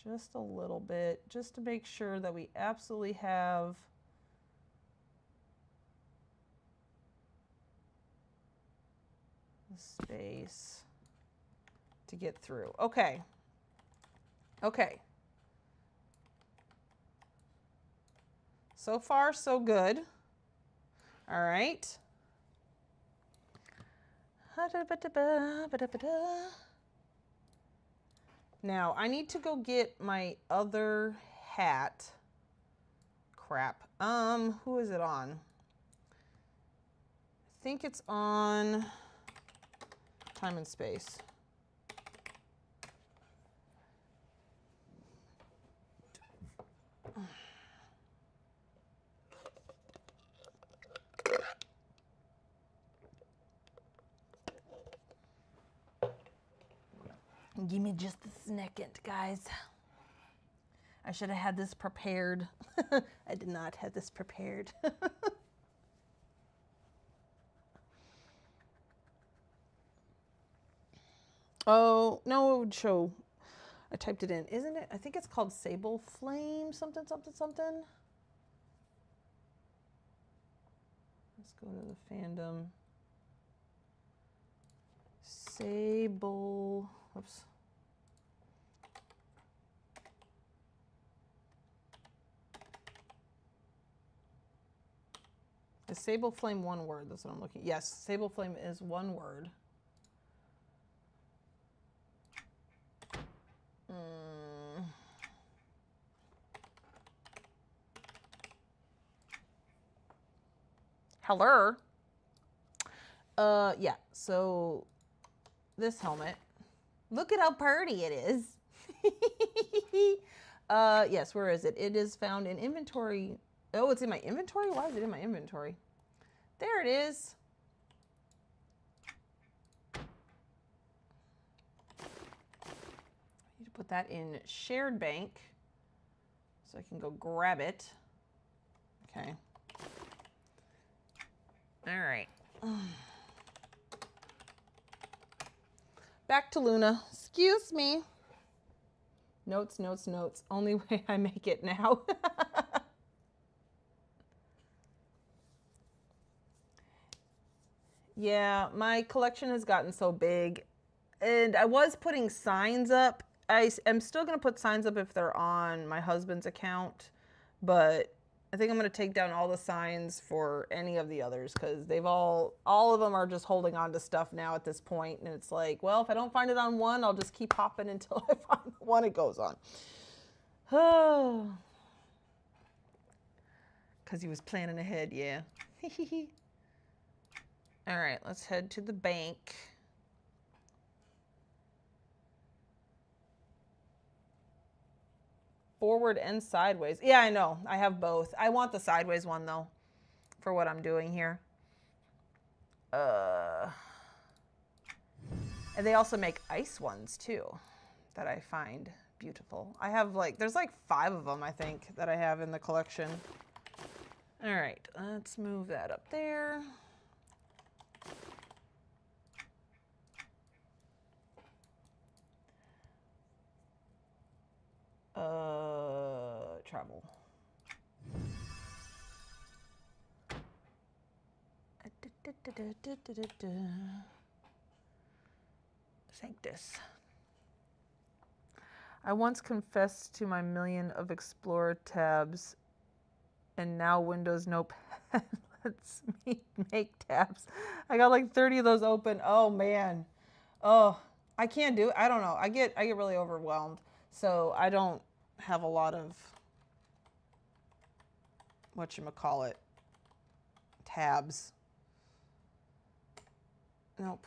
Just a little bit, just to make sure that we absolutely have the space to get through. Okay. Okay. So far, so good. All right. Now, I need to go get my other hat. Crap. Who is it on? I think it's on Time and Space. Give me just a second, guys. I should have had this prepared. I did not have this prepared. Oh, no, it would show. I typed it in. Isn't it? I think it's called Sable Flame something, something, something. Let's go to the fandom. Sable, oops. Is Sable Flame one word? That's what I'm looking. Yes, Sable Flame is one word. Hello. Yeah, so this helmet, look at how pretty it is. Yes, where is it? It is found in inventory. Oh, it's in my inventory? Why is it in my inventory? There it is. I need to put that in shared bank so I can go grab it. Okay. All right. Back to Luna. Excuse me. Notes, notes, notes. Only way I make it now. Yeah, my collection has gotten so big. And I was putting signs up. I'm still going to put signs up if they're on my husband's account. But I think I'm going to take down all the signs for any of the others because they've all of them are just holding on to stuff now at this point. And it's like, well, if I don't find it on one, I'll just keep hopping until I find the one it goes on. Oh. Because he was planning ahead, yeah. All right, let's head to the bank. Forward and sideways. Yeah, I know. I have both. I want the sideways one, though, for what I'm doing here. And they also make ice ones, too, that I find beautiful. I have, like, there's like 5 of them, I think, that I have in the collection. All right, let's move that up there. Travel. Sanctus. I once confessed to my million of Explorer tabs, and now Windows Notepad lets me make tabs. I got like 30 of those open. Oh man. Oh, I can't do it. I don't know. I get really overwhelmed. So I don't have a lot of whatchamacallit tabs. Nope.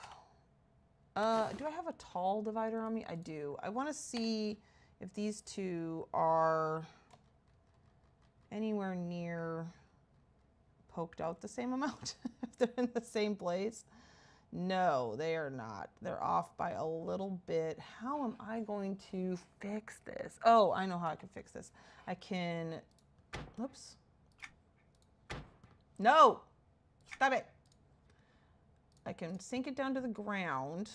Do I have a tall divider on me? I do. I want to see if these two are anywhere near poked out the same amount. If they're in the same place. No, they are not. They're off by a little bit. How am I going to fix this? Oh, I know how I can fix this. I can, oops. No, stop it. I can sink it down to the ground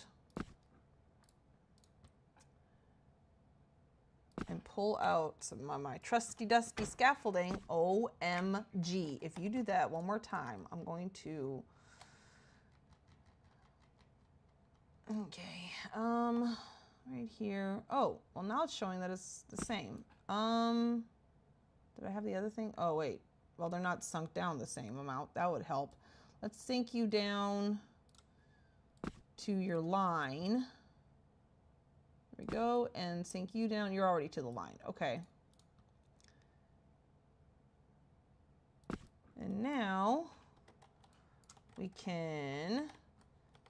and pull out some of my trusty dusty scaffolding. OMG. If you do that one more time, I'm going to... Okay, right here. Oh, well now it's showing that it's the same. Did I have the other thing? Oh, wait. Well, they're not sunk down the same amount. That would help. Let's sink you down to your line. There we go, and sink you down. You're already to the line. Okay. And now we can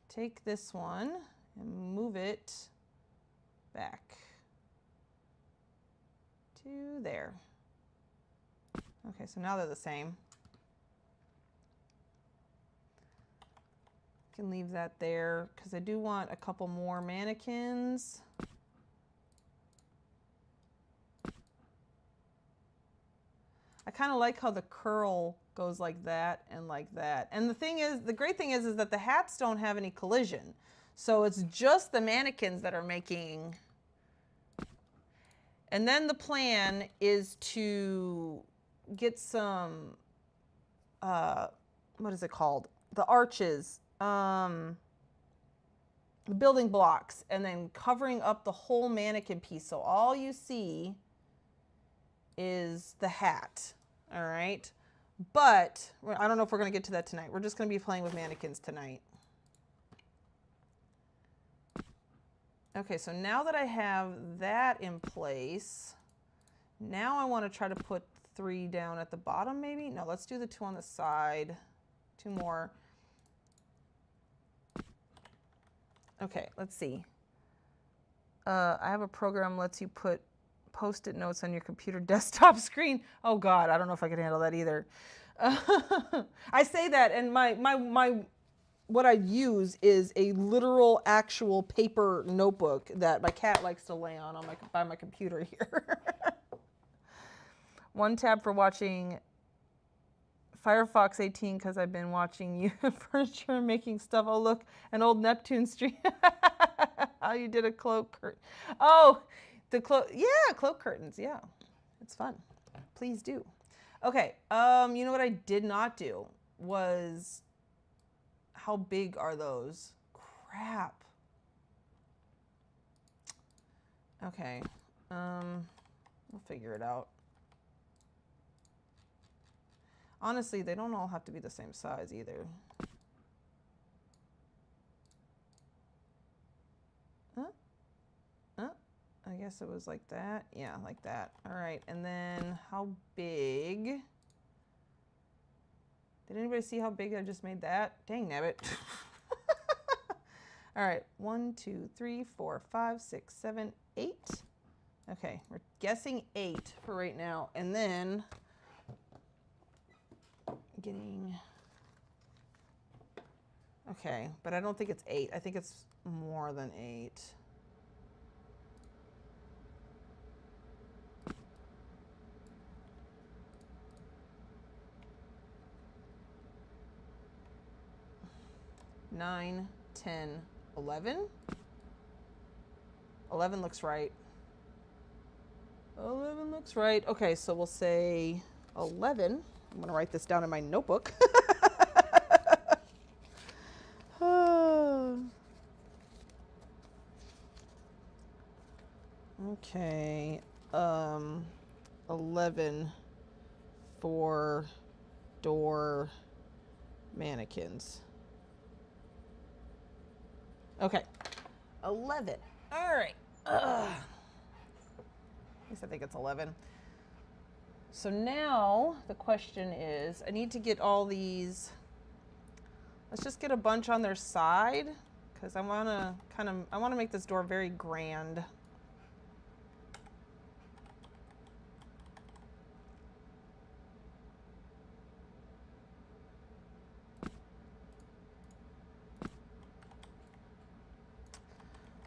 take this one and move it back to there. Okay, so now they're the same. Can leave that there because I do want a couple more mannequins. I kind of like how the curl goes like that and like that. And the thing is, the great thing is that the hats don't have any collision. So it's just the mannequins that are making. And then the plan is to get some, what is it called? The arches, the building blocks, and then covering up the whole mannequin piece. So all you see is the hat, all right? But I don't know if we're gonna get to that tonight. We're just gonna be playing with mannequins tonight. Okay, so now that I have that in place, now I wanna try to put 3 down at the bottom maybe? No, let's do the 2 on the side, 2 more. Okay, let's see. I have a program that lets you put Post-it notes on your computer desktop screen. Oh God, I don't know if I can handle that either. I say that, and what I use is a literal, actual paper notebook that my cat likes to lay on by my computer here. 1 tab for watching Firefox 18 because I've been watching you furniture making stuff. Oh look, an old Neptune stream. How you did a cloak curtain. Oh, the cloak. Yeah, cloak curtains. Yeah, it's fun. Please do. Okay. You know what I did not do was, how big are those? Crap. Okay. We'll figure it out. Honestly, they don't all have to be the same size either. I guess it was like that. Yeah, like that. All right, and then how big? Did anybody see how big I just made that? Dang nabbit. All right, 1, 2, 3, 4, 5, 6, 7, 8. Okay, we're guessing 8 for right now. And then getting, okay, but I don't think it's 8. I think it's more than 8. Nine, 10, 11. 11 looks right. 11 looks right. Okay, so we'll say 11. I'm going to write this down in my notebook. Okay, 11 for door mannequins. Okay, 11. All right. At least I think it's 11. So now the question is, I need to get all these, let's just get a bunch on their side, because I want to make this door very grand.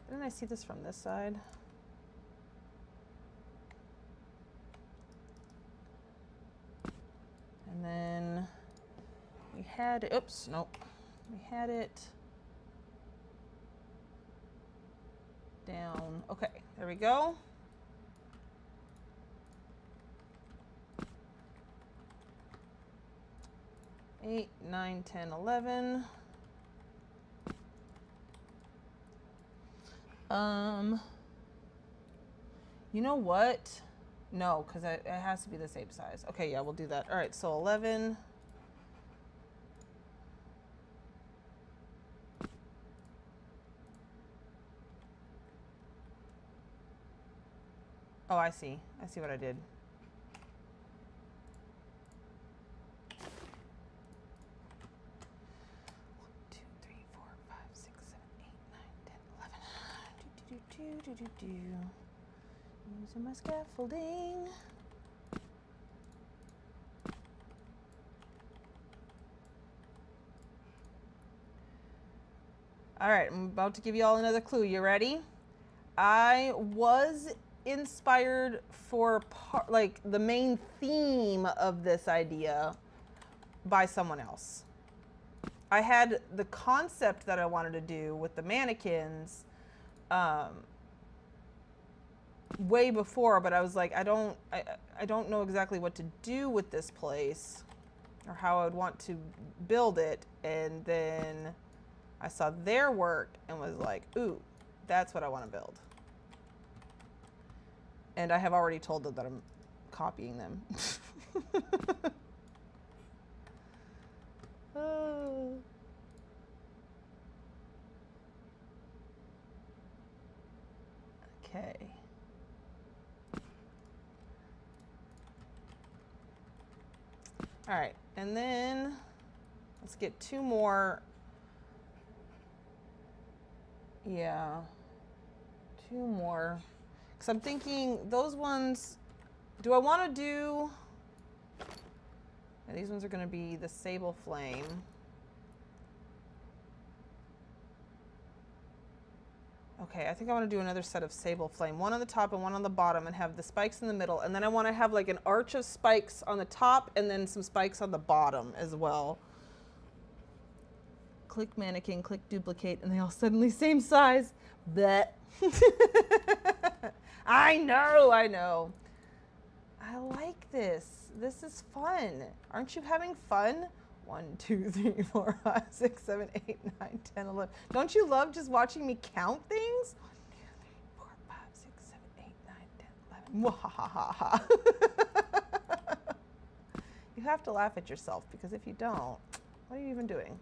Didn't I see this from this side? And then we had, oops, nope. We had it down. Okay, there we go. Eight, 9, 10, 11. You know what? No, because it has to be the same size. Okay, yeah, we'll do that. All right, so 11. Oh, I see. I see what I did. Using my scaffolding. All right, I'm about to give you all another clue. You ready? I was inspired for like the main theme of this idea by someone else. I had the concept that I wanted to do with the mannequins way before, but I was like, I don't know exactly what to do with this place or how I would want to build it. And then I saw their work and was like, ooh, that's what I want to build. And I have already told them that I'm copying them. Oh. Okay. All right, and then let's get 2 more. Yeah, 2 more. Because I'm thinking those ones, do I want to do, yeah, these ones are going to be the sable flame. Okay, I think I want to do another set of sable flame, one on the top and one on the bottom, and have the spikes in the middle. And then I want to have like an arch of spikes on the top and then some spikes on the bottom as well. Click mannequin, click duplicate, and they all suddenly same size. But I know. I like this. This is fun. Aren't you having fun? 1, 2, 3, 4, 5, 6, 7, 8, 9, 10, 11. Don't you love just watching me count things? 1, 2, 3, 4, 5, 6, 7, 8, 9, 10, 11. Mwahaha. You have to laugh at yourself, because if you don't, what are you even doing?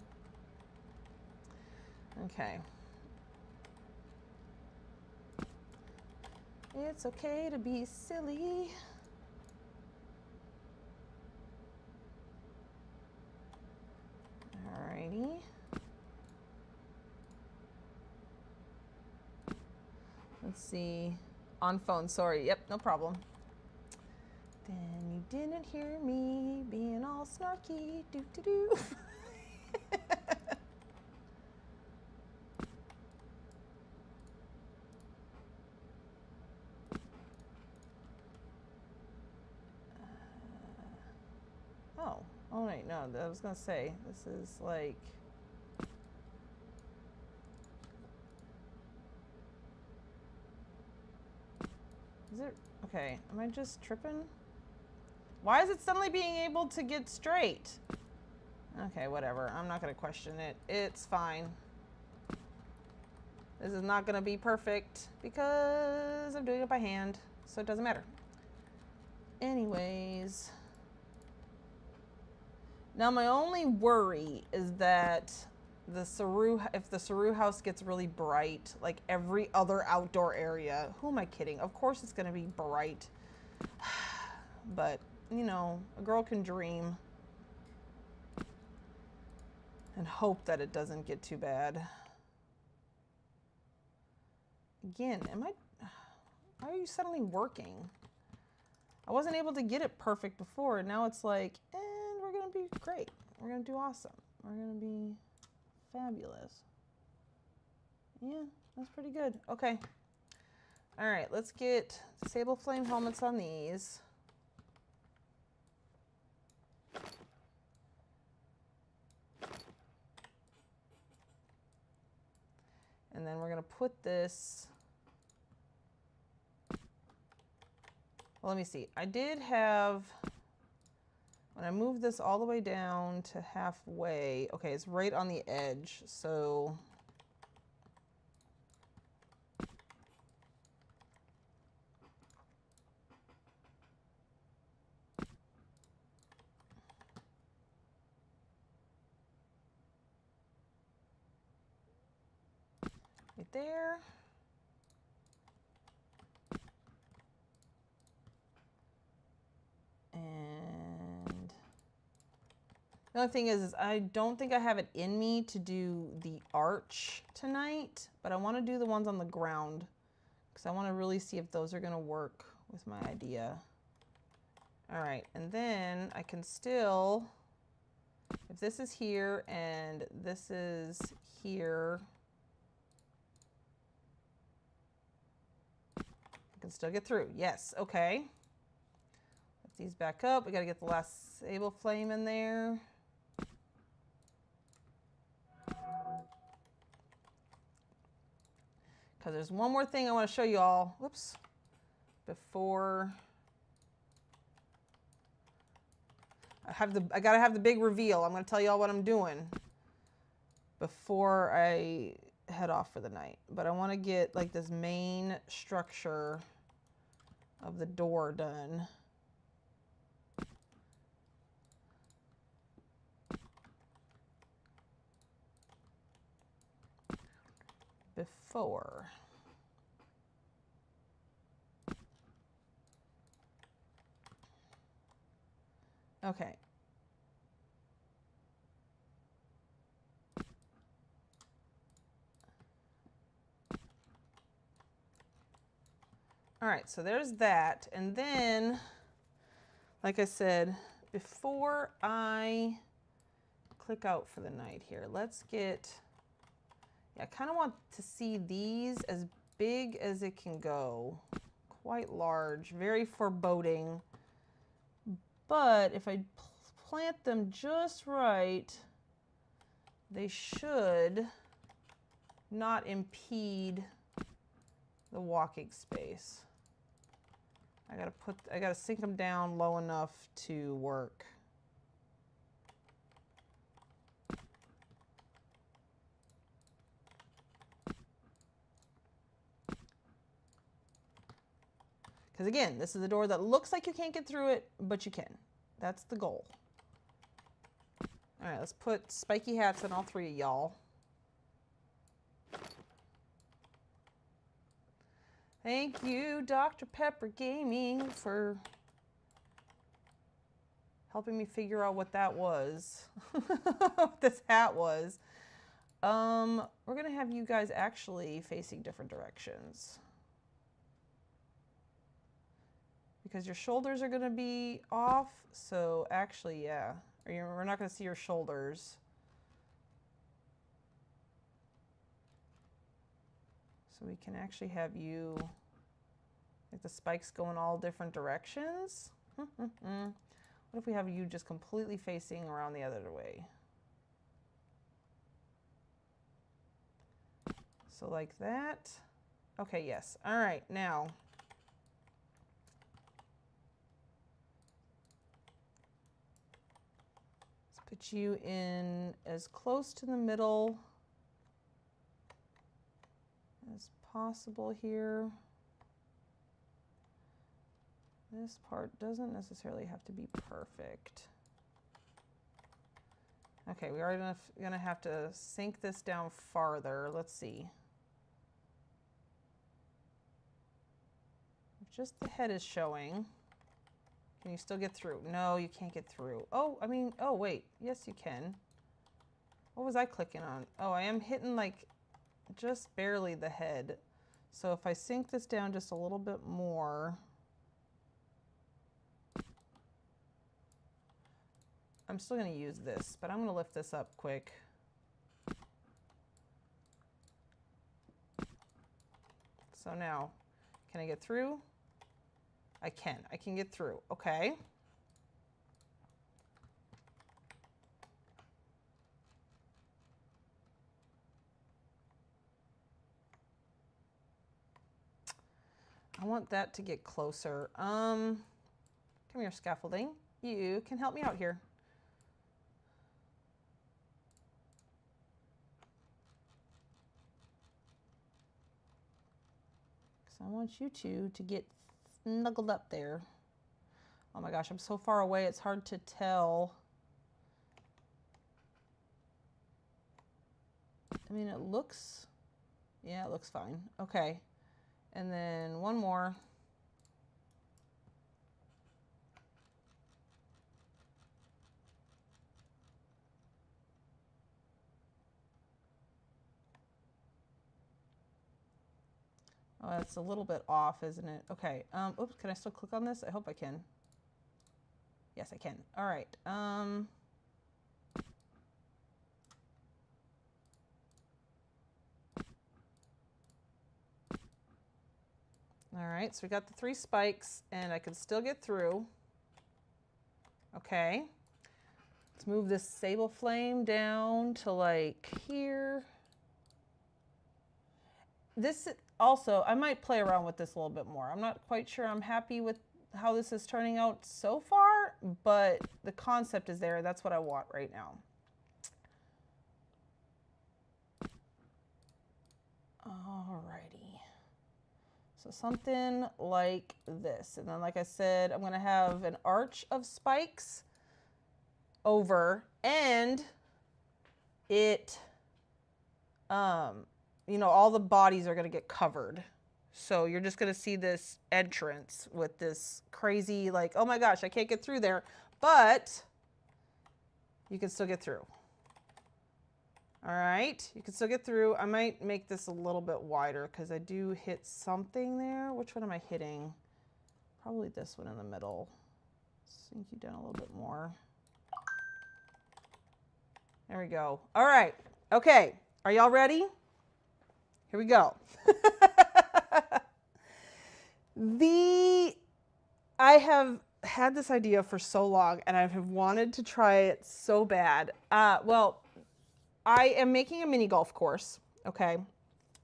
Okay. It's okay to be silly. see. On phone, sorry. Yep, no problem. Then you didn't hear me being all snarky. Do. Oh wait, no, I was gonna say, this is like, is it, okay, am I just tripping? Why is it suddenly being able to get straight? Okay, whatever, I'm not gonna question it, it's fine. This is not gonna be perfect because I'm doing it by hand, so it doesn't matter. Anyways. Now my only worry is that if the Saru house gets really bright, like every other outdoor area, who am I kidding? Of course it's gonna be bright. But, you know, a girl can dream and hope that it doesn't get too bad. Again, why are you suddenly working? I wasn't able to get it perfect before, and now it's like, we're gonna be great. We're gonna do awesome. We're gonna be fabulous. Yeah, that's pretty good. Okay. All right, let's get Sable Flame helmets on these. And then we're gonna put this, well, let me see. I did have, when I moved this all the way down to halfway, okay, it's right on the edge, so right there. And the only thing is I don't think I have it in me to do the arch tonight, but I want to do the ones on the ground because I want to really see if those are going to work with my idea. All right, and then I can still, if this is here and this is here, I can still get through. Yes, okay. Put these back up. We got to get the last Sable Flame in there. Because there's one more thing I want to show you all. Whoops. Before I gotta have the big reveal. I'm gonna tell you all what I'm doing before I head off for the night. But I want to get like this main structure of the door done. Before. Okay. All right, so there's that. And then, like I said, before I click out for the night here, let's get, yeah, I kind of want to see these as big as it can go. Quite large, very foreboding. But if I plant them just right, they should not impede the walking space. I gotta sink them down low enough to work. Because again, this is a door that looks like you can't get through it, but you can. That's the goal. All right, let's put spiky hats on all three of y'all. Thank you, Dr. Pepper Gaming, for helping me figure out what that was, what this hat was. We're gonna have you guys actually facing different directions. because your shoulders are going to be off. So actually, yeah, we're not going to see your shoulders. So we can actually have you, like the spikes go in all different directions. What if we have you just completely facing around the other way? So like that. Okay, yes. All right, now. Let's put you in as close to the middle as possible here. This part doesn't necessarily have to be perfect. Okay, we are gonna have to sink this down farther. Let's see. If just the head is showing, can you still get through? No, you can't get through. Oh, I mean, oh wait, yes you can. What was I clicking on? Oh, I am hitting like just barely the head. So if I sink this down just a little bit more, I'm still going to use this, but I'm going to lift this up quick. So now, can I get through? I can get through. Okay. I want that to get closer. Come here, scaffolding. You can help me out here. I want you two to get snuggled up there. Oh my gosh, I'm so far away, it's hard to tell. I mean, it looks, yeah, it looks fine. Okay, and then one more. Oh, that's a little bit off, isn't it? Okay, oops, can I still click on this? I hope I can. Yes, I can. All right. All right, so we got the 3 spikes, and I can still get through. Okay. Let's move this sable flame down to like here. This also, I might play around with this a little bit more. I'm not quite sure I'm happy with how this is turning out so far, but the concept is there. That's what I want right now. Alrighty. So something like this. And then, like I said, I'm going to have an arch of spikes over, and it, you know, all the bodies are going to get covered. So you're just going to see this entrance with this crazy, like, oh my gosh, I can't get through there, but you can still get through. All right, you can still get through. I might make this a little bit wider because I do hit something there. Which one am I hitting? Probably this one in the middle. Sink you down a little bit more. There we go. All right, okay, are y'all ready? Here we go. I have had this idea for so long, and I have wanted to try it so bad. Well, I am making a mini golf course, okay?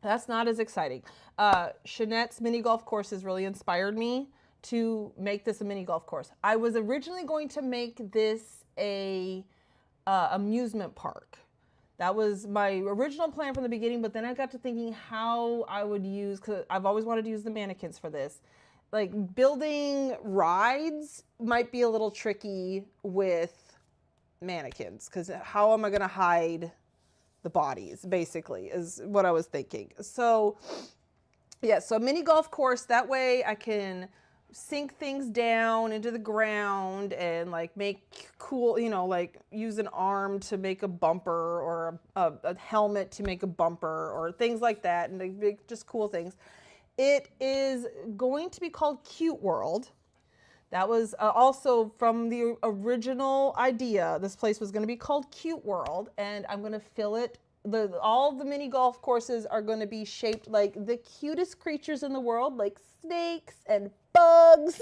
That's not as exciting. Shanette's mini golf courses really inspired me to make this a mini golf course. I was originally going to make this a amusement park. That was my original plan from the beginning, but then I got to thinking how I would use, because I've always wanted to use the mannequins for this. Like, building rides might be a little tricky with mannequins, because how am I going to hide the bodies, basically, is what I was thinking. So, yeah, so a mini golf course, that way I can sink things down into the ground and like make cool, you know, like use an arm to make a bumper, or a helmet to make a bumper, or things like that, and make just cool things. It is going to be called Cute World. That was also from the original idea. This place was going to be called Cute World, and I'm going to fill it. All the mini golf courses are going to be shaped like the cutest creatures in the world, like snakes and bugs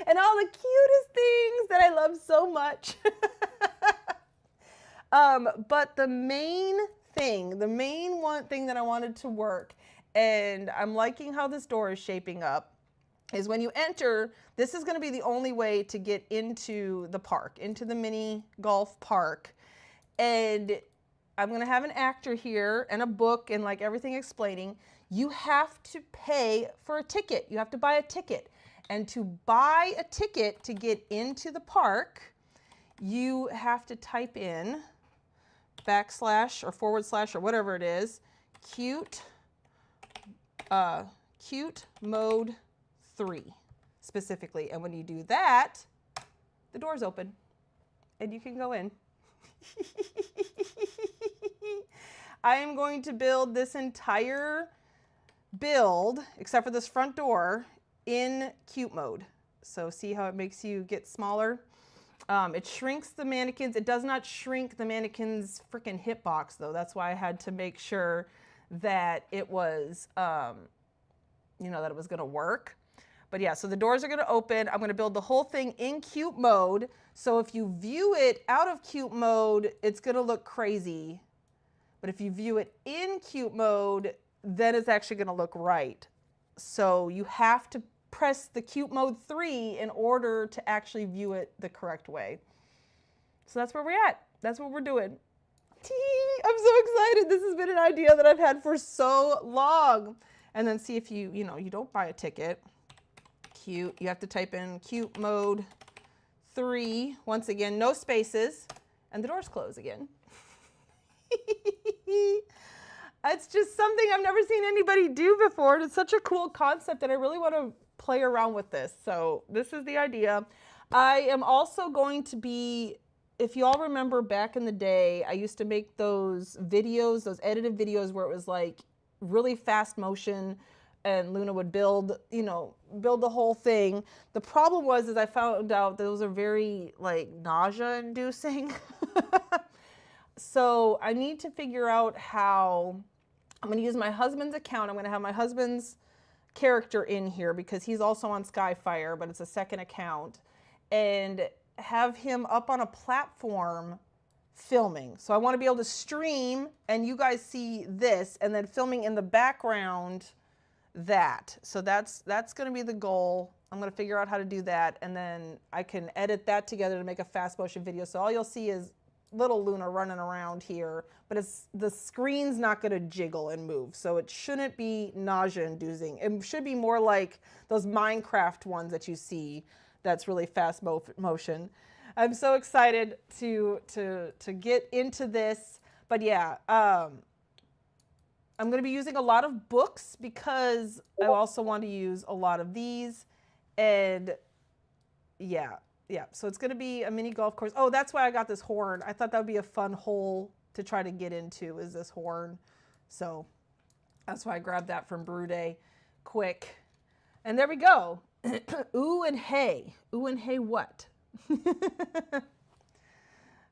and all the cutest things that I love so much. But the main thing that I wanted to work, and I'm liking how this door is shaping up, is when you enter, this is going to be the only way to get into the park, into the mini golf park. And I'm going to have an actor here and a book and like everything explaining. You have to pay for a ticket. You have to buy a ticket. And to buy a ticket to get into the park, you have to type in / or / or whatever it is, cute mode 3 specifically. And when you do that, the doors open and you can go in. I am going to build this entire build, except for this front door, in cute mode. So see how it makes you get smaller? It shrinks the mannequins. It does not shrink the mannequin's freaking hip box though. That's why I had to make sure that it was, that it was gonna work. But yeah, so the doors are gonna open. I'm gonna build the whole thing in cute mode. So if you view it out of cute mode, it's gonna look crazy. But if you view it in cute mode, then it's actually gonna look right. So you have to press the cute mode 3 in order to actually view it the correct way. So that's where we're at. That's what we're doing. I'm so excited. This has been an idea that I've had for so long. And then see if you don't buy a ticket. You have to type in cute mode 3. Once again, no spaces, and the doors close again. It's just something I've never seen anybody do before. And it's such a cool concept, and I really want to play around with this. So this is the idea. I am also going to be, if you all remember back in the day, I used to make those videos, those edited videos where it was like really fast motion, and Luna would build the whole thing. The problem was, I found out those are very like nausea inducing. So I need to figure out how I'm going to use my husband's account. I'm going to have my husband's character in here because he's also on Skyfire, but it's a second account, and have him up on a platform filming. So I want to be able to stream and you guys see this, and then filming in the background that. So that's going to be the goal. I'm going to figure out how to do that, and then I can edit that together to make a fast motion video. So all you'll see is little Luna running around here, but the screen's not going to jiggle and move, so it shouldn't be nausea inducing. It should be more like those Minecraft ones that you see that's really fast motion. I'm so excited to get into this. But yeah, I'm going to be using a lot of books because I also want to use a lot of these. And yeah, so it's going to be a mini golf course. Oh, that's why I got this horn. I thought that would be a fun hole to try to get into, is this horn. So that's why I grabbed that from Brew Day quick. And there we go. Ooh and hey. Ooh and hey what?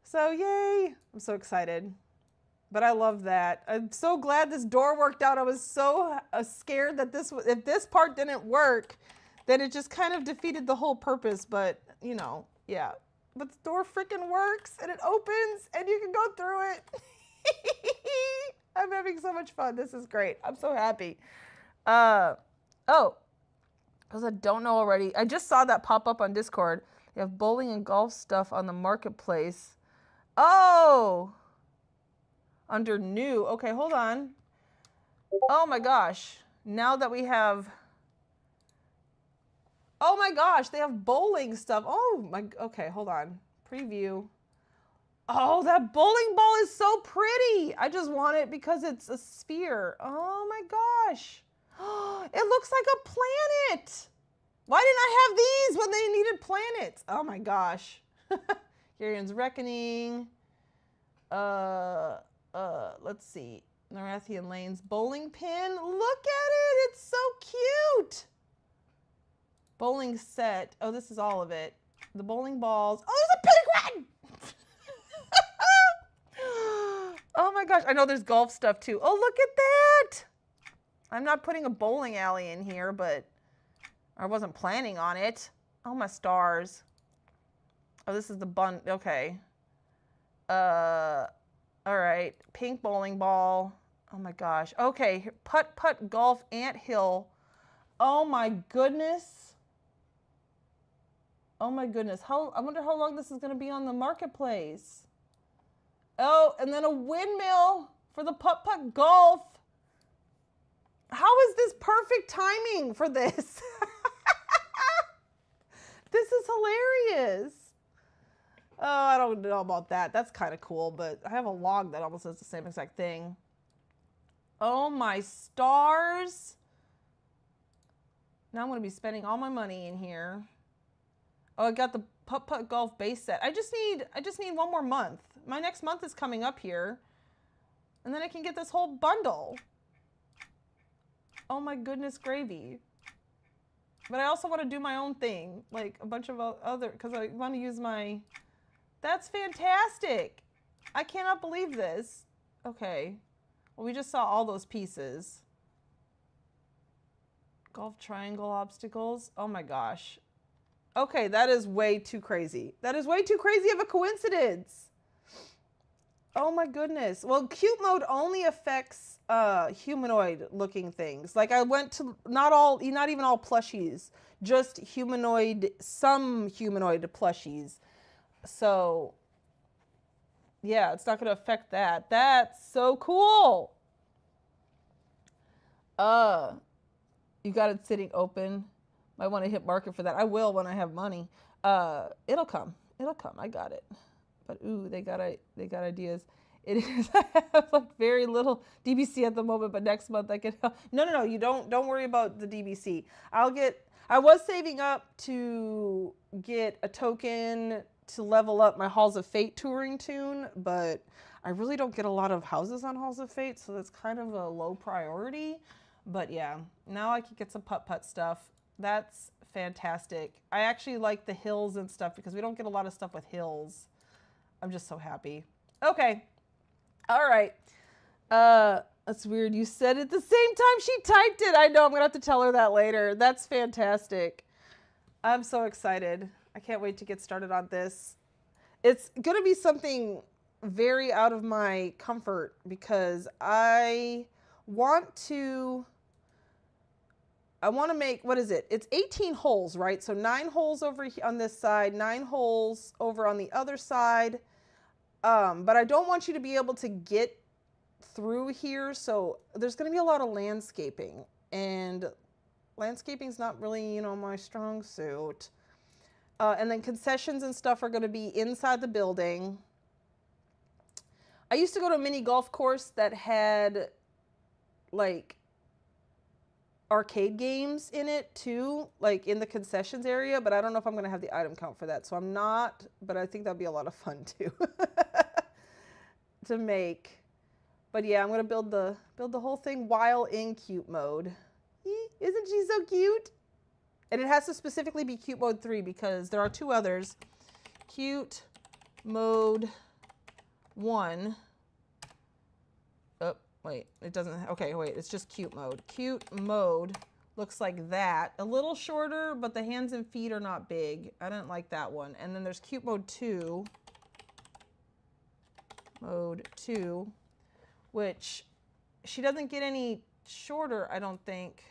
So yay. I'm so excited. But I love that. I'm so glad this door worked out. I was so scared that if this part didn't work, then it just kind of defeated the whole purpose. But, yeah. But the door freaking works, and it opens, and you can go through it. I'm having so much fun. This is great. I'm so happy. Oh, because I don't know already. I just saw that pop up on Discord. They have bowling and golf stuff on the marketplace. Oh! Under new. Okay, hold on. Oh my gosh. Now that we have... Oh my gosh, they have bowling stuff. Oh my... Okay, hold on. Preview. Oh, that bowling ball is so pretty. I just want it because it's a sphere. Oh my gosh. It looks like a planet. Why didn't I have these when they needed planets? Oh my gosh. Garion's Reckoning. Let's see. Narathian Lanes bowling pin. Look at it. It's so cute. Bowling set. Oh, this is all of it. The bowling balls. Oh, there's a pink one! Oh my gosh. I know there's golf stuff too. Oh, look at that. I'm not putting a bowling alley in here, but I wasn't planning on it. Oh, my stars. Oh, this is the bun. Okay. All right. Pink bowling ball. Oh my gosh. Okay. Putt putt golf ant hill. Oh my goodness. Oh my goodness. I wonder how long this is going to be on the marketplace. Oh, and then a windmill for the putt putt golf. How is this perfect timing for this? This is hilarious. Oh, I don't know about that. That's kind of cool, but I have a log that almost does the same exact thing. Oh my stars. Now I'm going to be spending all my money in here. Oh, I got the putt putt golf base set. I just need one more month. My next month is coming up here. And then I can get this whole bundle. Oh my goodness gravy. But I also want to do my own thing. Like a bunch of other, because I want to use my, that's fantastic. I cannot believe this. Okay. Well, we just saw all those pieces. Golf triangle obstacles. Oh my gosh. Okay, that is way too crazy. That is way too crazy of a coincidence. Oh my goodness. Well, cute mode only affects humanoid looking things. Like I went to not even all plushies, just humanoid, some humanoid plushies. So yeah, it's not going to affect that. That's so cool. You got it sitting open. Might want to hit market for that. I will when I have money. It'll come. It'll come. I got it. But ooh, they got ideas. It is. I have like very little DBC at the moment, but next month I can help. No. You don't worry about the DBC. I was saving up to get a token to level up my Halls of Fate touring tune, but I really don't get a lot of houses on Halls of Fate, so that's kind of a low priority. But yeah, now I can get some putt-putt stuff. That's fantastic. I actually like the hills and stuff because we don't get a lot of stuff with hills. I'm just so happy. Okay. All right. That's weird. You said it at the same time she typed it. I know. I'm going to have to tell her that later. That's fantastic. I'm so excited. I can't wait to get started on this. It's going to be something very out of my comfort because I want to make, what is it? It's 18 holes, right? So 9 holes over on this side, 9 holes over on the other side. But I don't want you to be able to get through here. So there's going to be a lot of landscaping, and landscaping is not really, my strong suit. And then concessions and stuff are going to be inside the building. I used to go to a mini golf course that had like arcade games in it too, like in the concessions area, but I don't know if I'm going to have the item count for that. So I'm not, but I think that'd be a lot of fun too to make. But yeah, I'm going to build the whole thing while in cute mode. Isn't she so cute? And it has to specifically be cute mode 3 because there are 2 others. Cute mode 1. Oh, wait, it doesn't, okay, wait, it's just cute mode. Cute mode looks like that. A little shorter, but the hands and feet are not big. I didn't like that one. And then there's cute mode 2. Mode 2, which she doesn't get any shorter, I don't think.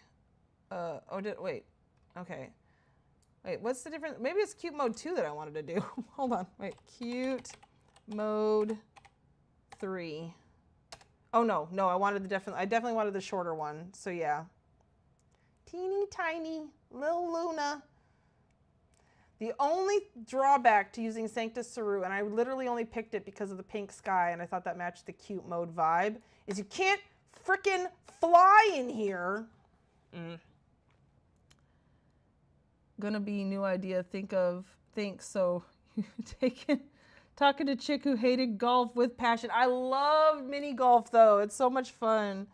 Wait. Okay. Wait, what's the difference? Maybe it's cute mode 2 that I wanted to do. Hold on. Wait. Cute mode 3. Oh, no. I definitely wanted the shorter one. So, yeah. Teeny tiny little Luna. The only drawback to using Sanctus Saru, and I literally only picked it because of the pink sky, and I thought that matched the cute mode vibe, is you can't frickin' fly in here. Gonna be new idea. So talking to chick who hated golf with passion. I love mini golf though. It's so much fun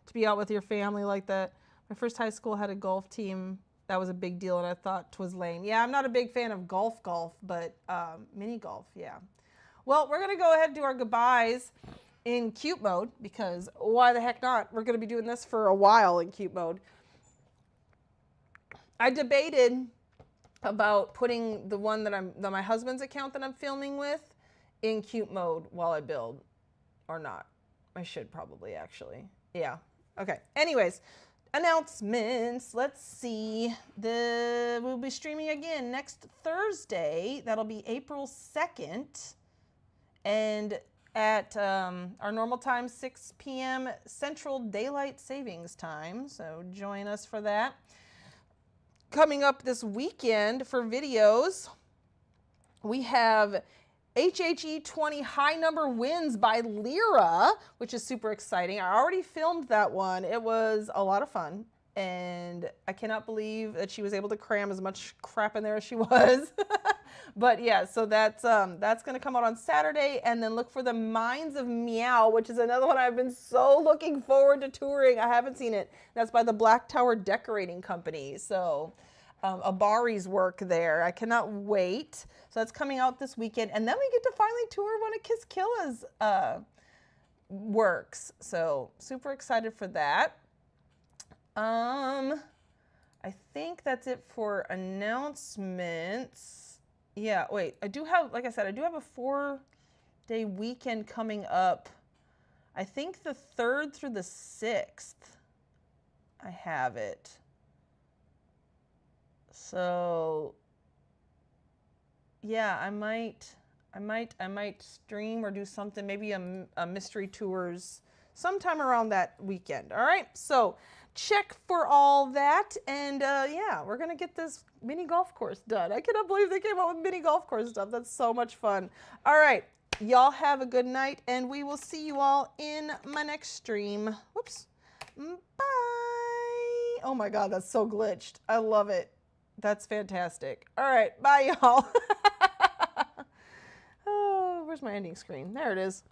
to be out with your family like that. My first high school had a golf team that was a big deal, and I thought 'twas lame. Yeah, I'm not a big fan of golf, but mini golf, yeah. Well, we're going to go ahead and do our goodbyes in cute mode, because why the heck not? We're going to be doing this for a while in cute mode. I debated about putting the one that my husband's account that I'm filming with in cute mode while I build, or not. I should probably, actually. Yeah. Okay. Anyways, announcements. Let's see. We'll be streaming again next Thursday. That'll be April 2nd. And at our normal time, 6 p.m. Central Daylight Savings Time. So join us for that. Coming up this weekend for videos, we have HHE 20 High Number Wins by Lyra, which is super exciting. I already filmed that one. It was a lot of fun, and I cannot believe that she was able to cram as much crap in there as she was. But yeah, so that's going to come out on Saturday, and then look for the Minds of Meow, which is another one I've been so looking forward to touring. I haven't seen it. That's by the Black Tower Decorating Company. So Abari's work there. I cannot wait. So that's coming out this weekend, and then we get to finally tour one of Kiss Killa's works. So super excited for that. I think that's it for announcements. Yeah, wait, I do have, like I said, I do have a 4-day weekend coming up. I think the 3rd through the 6th, I have it. So, yeah, I might stream or do something, maybe a mystery tours sometime around that weekend. All right, so check for all that, and yeah, we're gonna get this mini golf course done. I cannot believe they came out with mini golf course stuff. That's so much fun. All right, y'all have a good night, and we will see you all in my next stream. Whoops. Bye. Oh my God, that's so glitched. I love it. That's fantastic. All right, bye, y'all. Oh, where's my ending screen? There it is.